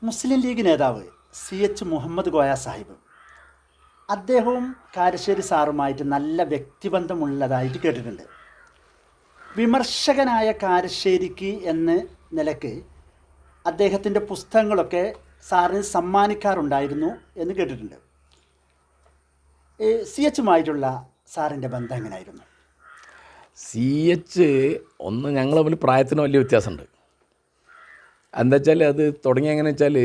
മുസ്ലിം league നേതാവ് CH Muhammad Koya Sahib അദ്ദേഹവും കാരശ്ശേരി സാറുമായിട്ട് നല്ല വ്യക്തിബന്ധമുള്ളതായിട്ട് കേട്ടിട്ടുണ്ട്. വിമർശകനായ കാരശ്ശേരിക്ക് എന്ന നിലയ്ക്ക് അദ്ദേഹത്തിൻ്റെ പുസ്തകങ്ങളൊക്കെ സാറിന് സമ്മാനിക്കാറുണ്ടായിരുന്നു എന്ന് കേട്ടിട്ടുണ്ട്. CHമായിട്ടുള്ള സാറിൻ്റെ ബന്ധം എങ്ങനെയായിരുന്നു? CH ഒന്ന് ഞങ്ങൾ തമ്മിൽ പ്രായത്തിന് വലിയ വ്യത്യാസമുണ്ട്. എന്താ വെച്ചാൽ അത് തുടങ്ങി എങ്ങനെ വെച്ചാൽ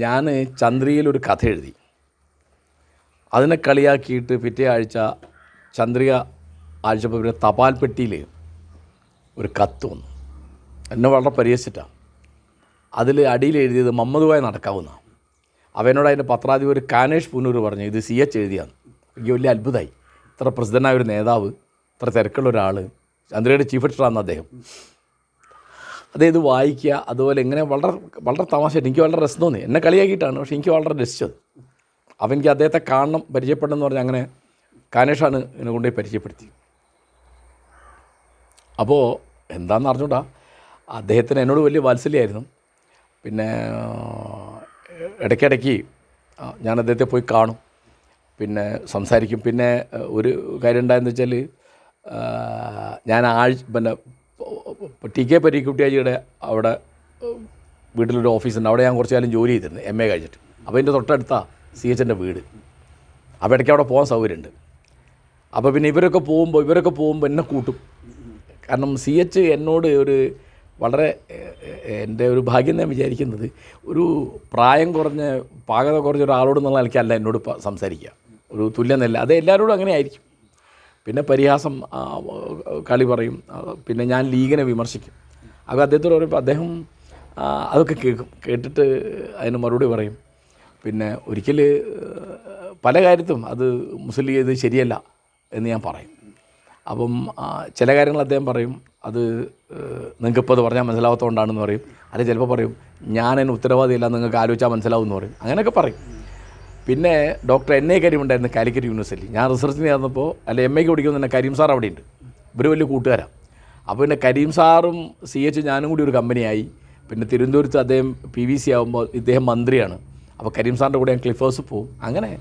ഞാൻ ചന്ദ്രികയിലൊരു കഥ എഴുതി, അതിനെ കളിയാക്കിയിട്ട് പിറ്റേ ആഴ്ച ചന്ദ്രിക ആഴ്ചപ്പോൾ പിന്നെ തപാൽ പെട്ടിയിൽ ഒരു കത്ത് വന്നു. എന്നെ വളരെ പരിഹസിച്ചിട്ടാണ്. അതിൽ അടിയിൽ എഴുതിയത് മുഹമ്മദ് കോയ നടക്കാവുന്ന. അവനോട് അതിൻ്റെ പത്രാധിപർ കാനേഷ് പൂനൂർ പറഞ്ഞു ഇത് CH എഴുതിയാണ്. എനിക്ക് വലിയ അത്ഭുതമായി. ഇത്ര പ്രസിദ്ധനായ ഒരു നേതാവ്, ഇത്ര തിരക്കുള്ള ഒരാൾ, ചന്ദ്രയുടെ ചീഫ് എഡിറ്ററാണ് അദ്ദേഹം. ഇത് വായിക്കുക, അതുപോലെ ഇങ്ങനെ വളരെ വളരെ തമാശയായിട്ട് എനിക്ക് വളരെ രസം തോന്നി. എന്നെ കളിയാക്കിയിട്ടാണ്, പക്ഷേ എനിക്ക് വളരെ രസിച്ചത്. അപ്പോൾ എനിക്ക് അദ്ദേഹത്തെ കാണണം, പരിചയപ്പെടണം എന്ന് പറഞ്ഞാൽ അങ്ങനെ കാനേഷാണ് എന്നെ കൊണ്ടുപോയി പരിചയപ്പെടുത്തി. അപ്പോൾ എന്താണെന്ന് അറിഞ്ഞൂടാ, അദ്ദേഹത്തിന് എന്നോട് വലിയ വാത്സല്യമായിരുന്നു. പിന്നെ ഇടയ്ക്കിടയ്ക്ക് ഞാൻ അദ്ദേഹത്തെ പോയി കാണും, പിന്നെ സംസാരിക്കും. പിന്നെ ഒരു കാര്യം ഉണ്ടായെന്ന് വെച്ചാൽ ഞാൻ പിന്നെ TK പരീക്കുട്ടിയാജിയുടെ അവിടെ വീട്ടിലൊരു ഓഫീസുണ്ട്. അവിടെ ഞാൻ കുറച്ച് കാലം ജോലി ചെയ്തിരുന്നു MA കഴിഞ്ഞിട്ട്. അപ്പോൾ എൻ്റെ തൊട്ടടുത്താണ് CHൻ്റെ വീട്. അപ്പോൾ ഇടയ്ക്ക് അവിടെ പോകാൻ സൗകര്യമുണ്ട്. അപ്പോൾ പിന്നെ ഇവരൊക്കെ പോകുമ്പോൾ എന്നെ കൂട്ടും. കാരണം CH എന്നോട് ഒരു വളരെ എൻ്റെ ഒരു ഭാഗ്യം ഞാൻ വിചാരിക്കുന്നത്, ഒരു പ്രായം കുറഞ്ഞ പാകത കുറഞ്ഞ ഒരാളോട് എന്നുള്ള നിലയ്ക്കല്ല എന്നോട് സംസാരിക്കുക, ഒരു തുല്യനില. അത് എല്ലാവരോടും അങ്ങനെ ആയിരിക്കും. പിന്നെ പരിഹാസം, കളി പറയും. പിന്നെ ഞാൻ ലീഗിനെ വിമർശിക്കും. അപ്പോൾ അദ്ദേഹത്തോട് പറയുമ്പോൾ അദ്ദേഹം അതൊക്കെ കേൾക്കും. കേട്ടിട്ട് അതിന് മറുപടി പറയും. പിന്നെ ഒരിക്കൽ പല കാര്യത്തും അത് മുസ്ലിം ലീഗ് ഇത് ശരിയല്ല എന്ന് ഞാൻ പറയും. അപ്പം ചില കാര്യങ്ങൾ അദ്ദേഹം പറയും, അത് നിങ്ങൾക്കിപ്പോൾ അത് പറഞ്ഞാൽ മനസ്സിലാവാത്തതുകൊണ്ടാണെന്ന് പറയും. അല്ലെങ്കിൽ ചിലപ്പോൾ പറയും ഞാനതിന് ഉത്തരവാദിയല്ല, നിങ്ങൾക്ക് ആലോചിച്ചാൽ മനസ്സിലാവും എന്ന് പറയും. അങ്ങനെയൊക്കെ പറയും. പിന്നെ ഡോക്ടർ NA കരീം ഉണ്ടായിരുന്നു കാലിക്കറ്റ് യൂണിവേഴ്സിറ്റി. ഞാൻ റിസർച്ചിന് ചേർന്നപ്പോൾ MAക്ക് പഠിക്കുന്ന തന്നെ കരീം സാർ അവിടെ ഉണ്ട്. ഇവർ വലിയ കൂട്ടുകാരാണ്. അപ്പോൾ പിന്നെ കരീം സാറും CH ഞാനും കൂടി ഒരു കമ്പനിയായി. പിന്നെ തിരുവനന്തപുരത്ത് അദ്ദേഹം PVC ആകുമ്പോൾ ഇദ്ദേഹം മന്ത്രിയാണ്. അപ്പോൾ കരീം സാറിൻ്റെ കൂടെ ഞാൻ ക്ലിഫേഴ്സ് പോകും. അങ്ങനെ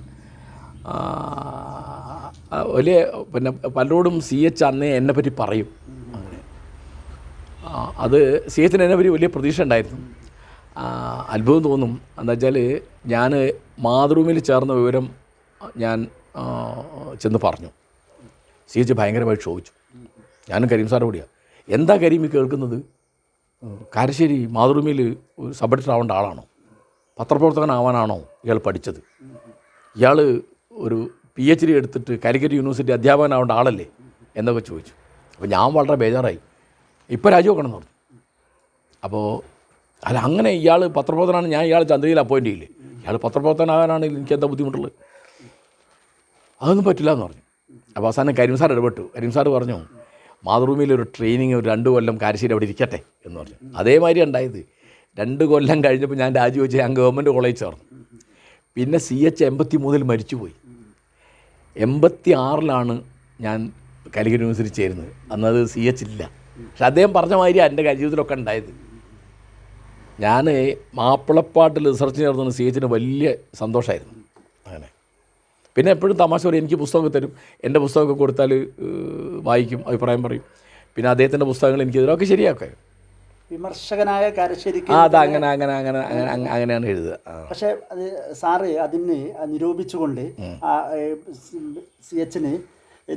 വലിയ പിന്നെ പലരോടും CH അന്നേ എന്നെപ്പറ്റി പറയും. അങ്ങനെ അത് CHന് എന്നെപ്പറ്റി വലിയ പ്രതീക്ഷ ഉണ്ടായിരുന്നു. അത്ഭുതം തോന്നും. എന്താ വെച്ചാൽ ഞാൻ മാതൃഭൂമിയിൽ ചേർന്ന വിവരം ഞാൻ ചെന്ന് പറഞ്ഞു. CH ഭയങ്കരമായി ചോദിച്ചു. ഞാനും കരീം സാറ് കൂടിയാണ്. എന്താ കരീം കേൾക്കുന്നത്? കാരശ്ശേരി മാതൃഭൂമിയിൽ ഒരു സബ് എഡിറ്റർ ആവേണ്ട ആളാണോ? പത്രപ്രവർത്തകനാവാനാണോ ഇയാൾ പഠിച്ചത്? ഇയാൾ ഒരു PhD എടുത്തിട്ട് കാലിക്കറ്റ് യൂണിവേഴ്സിറ്റി അധ്യാപകനാവേണ്ട ആളല്ലേ എന്നൊക്കെ ചോദിച്ചു. അപ്പോൾ ഞാൻ വളരെ ബേജാറായി. ഇപ്പോൾ രാജിവെക്കണം എന്ന് പറഞ്ഞു. അപ്പോൾ അല്ല, അങ്ങനെ ഇയാൾ പത്രപ്രവർത്തനാണ്, ഞാൻ ഇയാൾ ചന്ദ്രയിൽ അപ്പോയിൻ്റ് ചെയ്യില്ലേ? ഇയാൾ പത്രപ്രവർത്തനാകാനാണെങ്കിൽ എനിക്കെന്താ ബുദ്ധിമുട്ടുള്ളത്? അതൊന്നും പറ്റില്ല എന്ന് പറഞ്ഞു. അപ്പോൾ അവസാനം കരീം സാർ ഇടപെട്ടു. കരീം സാർ പറഞ്ഞു മാതൃഭൂമിയിലൊരു ട്രെയിനിങ് ഒരു 2 കൊല്ലം കാരശ്ശേരി അവിടെ ഇരിക്കട്ടെ എന്ന് പറഞ്ഞു. അതേമാതിരി ഉണ്ടായത്. 2 കൊല്ലം കഴിഞ്ഞപ്പോൾ ഞാൻ രാജിവെച്ച് ഞാൻ ഗവൺമെൻറ് കോളേജ് ചേർന്നു. പിന്നെ CH 83 മരിച്ചുപോയി. 86 ഞാൻ കാലിക്കറ്റ് യൂണിവേഴ്സിറ്റി ചേരുന്നത്. അന്നത് CH ഇല്ല. പക്ഷെ അദ്ദേഹം പറഞ്ഞ മാതിരി എൻ്റെ ജീവിതത്തിലൊക്കെ ഉണ്ടായത്. ഞാൻ മാപ്പിളപ്പാട്ടിൽ റിസർച്ച് ചേർന്ന് CHന് വലിയ സന്തോഷമായിരുന്നു. അങ്ങനെ പിന്നെ എപ്പോഴും തമാശ പറയും, എനിക്ക് പുസ്തകമൊക്കെ തരും. എൻ്റെ പുസ്തകമൊക്കെ കൊടുത്താൽ വായിക്കും, അഭിപ്രായം പറയും. പിന്നെ അദ്ദേഹത്തിൻ്റെ പുസ്തകങ്ങൾ എനിക്ക് ഇതിലൊക്കെ ശരിയാക്കുക. വിമർശകനായ കാരശ്ശേരിക്ക് അത് അങ്ങനെയാണ് എഴുതുക. പക്ഷേ അത് സാറ് അതിന് നിരൂപിച്ചുകൊണ്ട് CHന്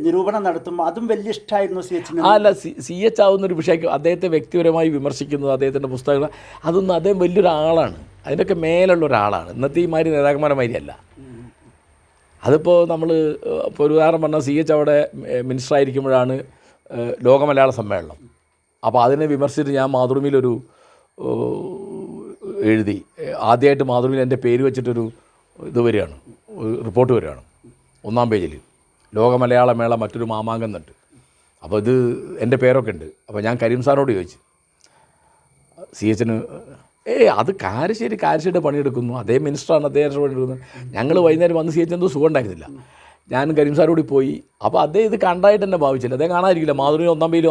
നിരൂപണം നടത്തുമ്പോൾ അതും വലിയ ഇഷ്ടമായിരുന്നു CHന്. അല്ല, CH ആവുന്നൊരു വിഷയം അദ്ദേഹത്തെ വ്യക്തിപരമായി വിമർശിക്കുന്നത്, അദ്ദേഹത്തിൻ്റെ പുസ്തകങ്ങൾ, അതൊന്നും അദ്ദേഹം വലിയൊരാളാണ്. അതിൻ്റെയൊക്കെ മേലുള്ള ഒരാളാണ്. ഇന്നത്തെ ഈ മാതിരി നേതാക്കന്മാരെ മാതിരി അല്ല. അതിപ്പോൾ നമ്മൾ ഇപ്പോൾ ഒരു ഉദാഹരണം പറഞ്ഞാൽ CH അവിടെ മിനിസ്റ്റർ ആയിരിക്കുമ്പോഴാണ് ലോക മലയാള സമ്മേളനം. അപ്പോൾ അതിനെ വിമർശിച്ചിട്ട് ഞാൻ മാതൃഭൂമിയിലൊരു എഴുതി. ആദ്യമായിട്ട് മാതൃഭൂമിയിൽ എൻ്റെ പേര് വെച്ചിട്ടൊരു ഇത് വരികയാണ്, റിപ്പോർട്ട് വരികയാണ് 1-ാം പേജിൽ. ലോക മലയാള മേള മറ്റൊരു മാമാങ്കം എന്നുണ്ട്. അപ്പോൾ ഇത് എൻ്റെ പേരൊക്കെ ഉണ്ട്. അപ്പോൾ ഞാൻ കരീം സാറിനോട് ചോദിച്ചു, CHന് അത് കാരശ്ശേരിയുടെ പണിയെടുക്കുന്നു, അതേ മിനിസ്റ്ററാണ്, അദ്ദേഹം പണിയെടുക്കുന്നത്. ഞങ്ങൾ വൈകുന്നേരം വന്ന് CH എന്തോ സുഖം ഉണ്ടായിരുന്നില്ല. ഞാൻ കരീം സാറോട് പോയി. അപ്പോൾ അദ്ദേഹം ഇത് കണ്ടായിട്ട് എന്നെ ഭാവിച്ചില്ല. അദ്ദേഹം കാണാതിരിക്കില്ല. മാതൃഭൂമി 1-ാം പേജിൽ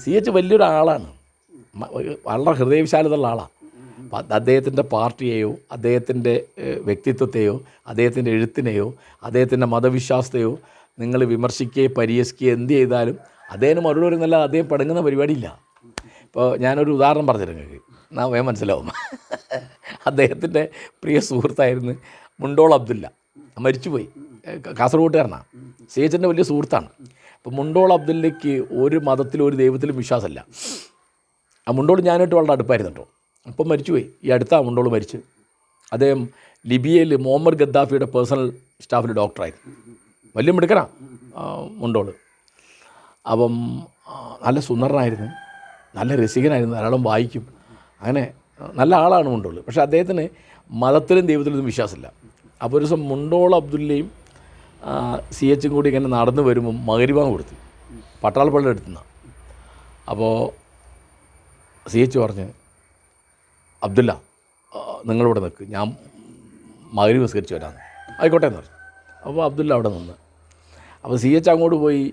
CH വലിയൊരാളാണ്, വളരെ ഹൃദയവിശാലതയുള്ള ആളാണ്. അദ്ദേഹത്തിൻ്റെ പാർട്ടിയെയോ അദ്ദേഹത്തിൻ്റെ വ്യക്തിത്വത്തെയോ അദ്ദേഹത്തിൻ്റെ എഴുത്തിനെയോ അദ്ദേഹത്തിൻ്റെ മതവിശ്വാസത്തെയോ നിങ്ങൾ വിമർശിക്കുകയോ പരിഹസിക്കുകയോ എന്ത് ചെയ്താലും അദ്ദേഹം മറുപടി പറയുന്നല്ല, അദ്ദേഹം പടങ്ങുന്ന പരിപാടിയില്ല. ഇപ്പോൾ ഞാനൊരു ഉദാഹരണം പറഞ്ഞിരുന്നു നിങ്ങൾക്ക്, എന്നാൽ വേഗം മനസ്സിലാവും. അദ്ദേഹത്തിൻ്റെ പ്രിയ സുഹൃത്തായിരുന്നു മുണ്ടോൾ അബ്ദുല്ല, മരിച്ചുപോയി, കാസർഗോട്ടുകാരനാണ്, സേച്ചൻ്റെ വലിയ സുഹൃത്താണ്. അപ്പോൾ മുണ്ടോൾ അബ്ദുല്ലയ്ക്ക് ഒരു മതത്തിലും ഒരു ദൈവത്തിലും വിശ്വാസമല്ല. ആ മുണ്ടോൾ ഞാനായിട്ട് വളരെ അടുപ്പായിരുന്നു കേട്ടോ. അപ്പം മരിച്ചുപോയി, ഈ അടുത്ത മുണ്ടോൾ മരിച്ച്. അദ്ദേഹം ലിബിയയിൽ മുഹമ്മദ് ഗദ്ദാഫിയുടെ പേഴ്സണൽ സ്റ്റാഫിൽ ഡോക്ടറായിരുന്നു, വലിയ മിടുക്കനാണ് മുണ്ടോൾ. അപ്പം നല്ല സുന്ദരനായിരുന്നു, നല്ല രസികനായിരുന്നു, ധാരാളം വായിക്കും, അങ്ങനെ നല്ല ആളാണ് മുണ്ടോൾ. പക്ഷേ അദ്ദേഹത്തിന് മതത്തിലും ദൈവത്തിലും വിശ്വാസമില്ല. അപ്പോൾ ഒരു ദിവസം മുണ്ടോൾ അബ്ദുല്ലയും CH കൂടി ഇങ്ങനെ നടന്നു വരുമ്പം മഗ്‌രിബാങ്ക് കൊടുത്തു, പട്ടാളപ്പള്ളിയുടെ അടുത്തു നിന്നാണ്. അപ്പോൾ CH പറഞ്ഞ്, അബ്ദുല്ല നിങ്ങളിവിടെ നിൽക്ക്, ഞാൻ മഗ്‌രിബ് നിസ്കരിച്ച് വരാമെന്ന്. ആയിക്കോട്ടെ എന്ന് പറഞ്ഞു. അപ്പോൾ അബ്ദുല്ല അവിടെ നിന്ന്. അപ്പോൾ CH അങ്ങോട്ട് പോയി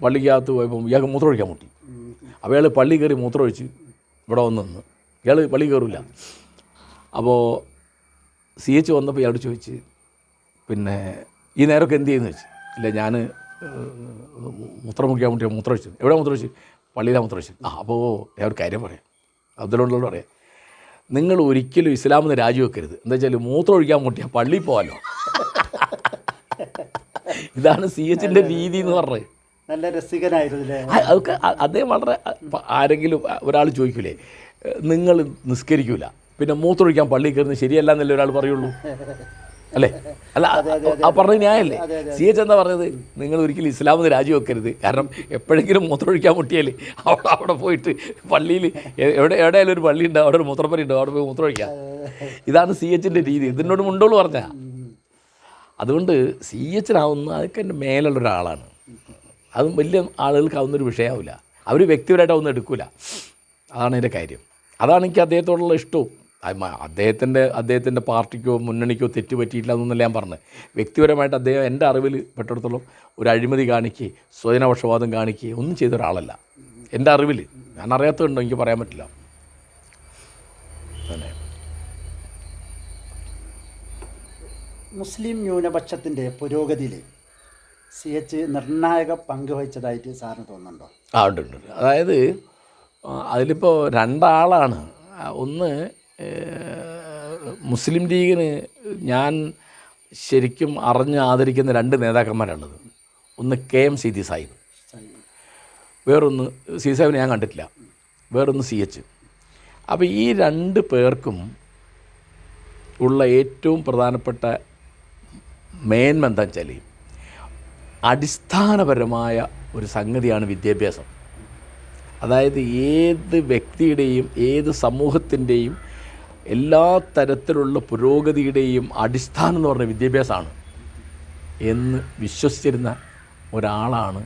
പള്ളിക്കകത്ത് പോയപ്പോൾ ഇയാൾക്ക് മൂത്രമൊഴിക്കാൻ മുട്ടി. അപ്പോൾ ഇയാൾ പള്ളി കയറി മൂത്രമൊഴിച്ച് ഇവിടെ വന്ന് നിന്ന്. ഇയാൾ പള്ളി കയറില്ല. അപ്പോൾ CH വന്നപ്പോൾ ഇയാളോട് ചോദിച്ച്, പിന്നെ ഈ നേരമൊക്കെ എന്ത് ചെയ്യുന്നു വെച്ച്. ഇല്ല, ഞാൻ മൂത്രം മുടിക്കാൻ മുട്ടിയാൽ മൂത്രമൊഴിച്ചു. എവിടെ മൂത്രമൊഴിച്ച്? പള്ളിയിലാണ് മൂത്രമൊഴിച്ചു. അപ്പോൾ ഞാൻ ഒരു കാര്യം പറയാം, അബ്ദുള്ളോട് പറയാം, നിങ്ങൾ ഒരിക്കലും ഇസ്ലാമിൽ നിന്ന് രാജിവെക്കരുത്. എന്താ വെച്ചാൽ മൂത്രം ഒഴിക്കാൻ മുട്ടിയാൽ പള്ളിയിൽ പോകാമല്ലോ. ഇതാണ് CHൻ്റെ രീതി എന്ന് പറഞ്ഞത്. നല്ല രസികനായിരുന്നില്ലേ അതൊക്കെ. അദ്ദേഹം വളരെ, ആരെങ്കിലും ഒരാൾ ചോദിക്കൂലേ, നിങ്ങൾ നിസ്കരിക്കൂല പിന്നെ മൂത്രമൊഴിക്കാൻ പള്ളിയിൽ കയറുന്നത് ശരിയല്ല എന്നല്ലേ ഒരാൾ പറയുള്ളൂ, അല്ലേ? അല്ല, ആ പറഞ്ഞത് ന്യായമല്ലേ? CH എന്താ പറഞ്ഞത്? നിങ്ങൾ ഒരിക്കലും ഇസ്ലാമിൽ നിന്ന് രാജിവെക്കരുത്. കാരണം എപ്പോഴെങ്കിലും മൂത്രമൊഴിക്കാൻ മുട്ടിയാൽ അവിടെ പോയിട്ട് പള്ളിയിൽ എവിടെയായാലും ഒരു പള്ളി ഉണ്ടാവും, അവിടെ ഒരു മൂത്രപ്പരി ഉണ്ടാവും, അവിടെ പോയി മൂത്രമൊഴിക്കാം. ഇതാണ് CHൻ്റെ രീതി. ഇതിനോട് മുണ്ടോളൂ പറഞ്ഞാൽ. അതുകൊണ്ട് CHനാവുന്ന അതൊക്കെ എൻ്റെ മേലുള്ള ഒരാളാണ്. അതും വലിയ ആളുകൾക്ക് ആവുന്നൊരു വിഷയമാവില്ല. അവർ വ്യക്തിപരമായിട്ട് ഒന്നും എടുക്കില്ല. അതാണ് എൻ്റെ കാര്യം. അതാണ് എനിക്ക് അദ്ദേഹത്തോടുള്ള ഇഷ്ടവും. അദ്ദേഹത്തിൻ്റെ പാർട്ടിക്കോ മുന്നണിക്കോ തെറ്റ് പറ്റിയിട്ടില്ല എന്നല്ല ഞാൻ പറഞ്ഞത്. വ്യക്തിപരമായിട്ട് അദ്ദേഹം എൻ്റെ അറിവിൽ പെട്ടിടത്തോളം ഒരു അഴിമതി കാണിക്കുകയും സ്വജനപക്ഷപാതം കാണിക്കുകയും ഒന്നും ചെയ്ത ഒരാളല്ല എൻ്റെ അറിവിൽ. ഞാൻ അറിയാത്തതുണ്ടോ എനിക്ക് പറയാൻ പറ്റില്ല. തന്നെ മുസ്ലിം ന്യൂനപക്ഷത്തിൻ്റെ പുരോഗതിയിൽ CH നിർണായക പങ്ക് വഹിച്ചതായിട്ട് സാറിന് തോന്നുന്നുണ്ടോ? ഉണ്ട്. അതായത് അതിലിപ്പോൾ രണ്ടാളാണ്. ഒന്ന്, മുസ്ലിം ലീഗിന് ഞാൻ ശരിക്കും അറിഞ്ഞ് ആദരിക്കുന്ന രണ്ട് നേതാക്കന്മാരാണുള്ളത്. ഒന്ന് KM സീതി സാഹിബ്, വേറൊന്ന് സീതി സാഹിബിനെ ഞാൻ കണ്ടിട്ടില്ല, വേറൊന്ന് CH. അപ്പോൾ ഈ രണ്ട് പേർക്കും ഉള്ള ഏറ്റവും പ്രധാനപ്പെട്ട മേന്മ എന്താ വെച്ചാൽ അടിസ്ഥാനപരമായ ഒരു സംഗതിയാണ് വിദ്യാഭ്യാസം. അതായത് ഏത് വ്യക്തിയുടെയും ഏത് സമൂഹത്തിൻ്റെയും എല്ലാ തരത്തിലുള്ള പുരോഗതിയുടെയും അടിസ്ഥാനം എന്ന് പറഞ്ഞ വിദ്യാഭ്യാസമാണ് എന്ന് വിശ്വസിച്ചിരുന്ന ഒരാളാണ്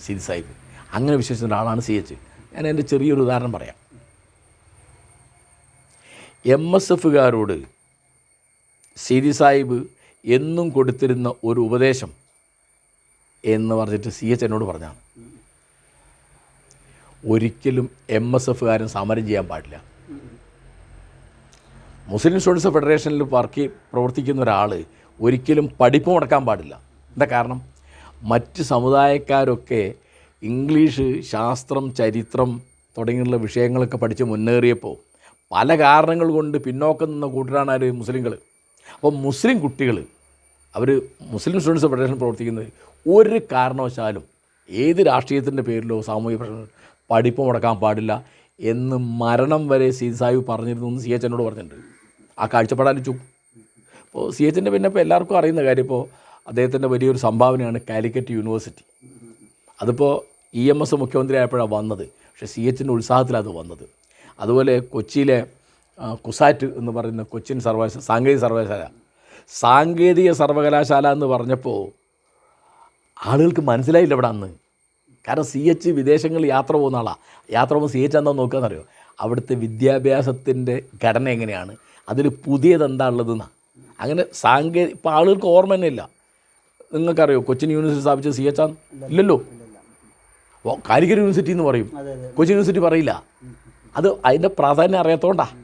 സീതി സാഹിബ്. അങ്ങനെ വിശ്വസിച്ച ഒരാളാണ് CH. ഞാൻ എൻ്റെ ചെറിയൊരു ഉദാഹരണം പറയാം. MSFകാരോട് സീതി സാഹിബ് എന്നും കൊടുത്തിരുന്ന ഒരു ഉപദേശം എന്ന് പറഞ്ഞിട്ട് CH എന്നോട് പറഞ്ഞാണ്, ഒരിക്കലും MSFകാരൻ സമരം ചെയ്യാൻ പാടില്ല. മുസ്ലിം സ്റ്റുഡൻസ് ഫെഡറേഷനിൽ പ്രവർത്തിക്കുന്ന ഒരാൾ ഒരിക്കലും പഠിപ്പ് മുടക്കാൻ പാടില്ല. എന്താ കാരണം? മറ്റ് സമുദായക്കാരൊക്കെ ഇംഗ്ലീഷ്, ശാസ്ത്രം, ചരിത്രം തുടങ്ങിയുള്ള വിഷയങ്ങളൊക്കെ പഠിച്ച് മുന്നേറിയപ്പോൾ പല കാരണങ്ങൾ കൊണ്ട് പിന്നോക്കം നിന്ന കൂട്ടരാണ് ആര്? മുസ്ലിങ്ങൾ. അപ്പോൾ മുസ്ലിം കുട്ടികൾ അവർ മുസ്ലിം സ്റ്റുഡൻസ് ഫെഡറേഷൻ പ്രവർത്തിക്കുന്നത് ഒരു കാരണവശാലും ഏത് രാഷ്ട്രീയത്തിൻ്റെ പേരിലോ സാമൂഹിക പ്രശ്നം പഠിപ്പ് മുടക്കാൻ പാടില്ല എന്ന് മരണം വരെ സീതി സാഹിബ് പറഞ്ഞിരുന്നു എന്ന് CH എന്നോട് പറഞ്ഞിട്ടുണ്ട്. ആ കാഴ്ചപ്പാടാലിച്ചു. അപ്പോൾ CHൻ്റെ പിന്നെ ഇപ്പോൾ എല്ലാവർക്കും അറിയുന്ന കാര്യം, ഇപ്പോൾ അദ്ദേഹത്തിൻ്റെ വലിയൊരു സംഭാവനയാണ് കാലിക്കറ്റ് യൂണിവേഴ്സിറ്റി. അതിപ്പോൾ EMS മുഖ്യമന്ത്രി ആയപ്പോഴാണ് വന്നത്, പക്ഷേ CHൻ്റെ ഉത്സാഹത്തിലാണ് അത് വന്നത്. അതുപോലെ കൊച്ചിയിലെ കുസാറ്റ് എന്ന് പറയുന്ന കൊച്ചിൻ സാങ്കേതിക സർവകലാശാല എന്ന് പറഞ്ഞപ്പോൾ ആളുകൾക്ക് മനസ്സിലായില്ല ഇവിടെ അന്ന്. കാരണം CH വിദേശങ്ങളിൽ യാത്ര പോകുന്ന ആളാണ്. യാത്ര പോകുമ്പോൾ CH എന്താ നോക്കുകയെന്നറിയോ? അവിടുത്തെ വിദ്യാഭ്യാസത്തിൻ്റെ ഘടന എങ്ങനെയാണ്, അതിൽ പുതിയതെന്താ ഉള്ളതെന്നാണ്. അങ്ങനെ ഇപ്പോൾ ആളുകൾക്ക് ഓർമ്മ തന്നെ ഇല്ല. നിങ്ങൾക്കറിയോ കൊച്ചിൻ യൂണിവേഴ്സിറ്റി സ്ഥാപിച്ചത് CH ആണ്? ഇല്ലല്ലോ. കാലിക്കറ്റ് യൂണിവേഴ്സിറ്റി എന്ന് പറയും, കൊച്ചിൻ യൂണിവേഴ്സിറ്റി പറയില്ല. അത് അതിൻ്റെ പ്രാധാന്യം അറിയാത്തതുകൊണ്ടാണ്.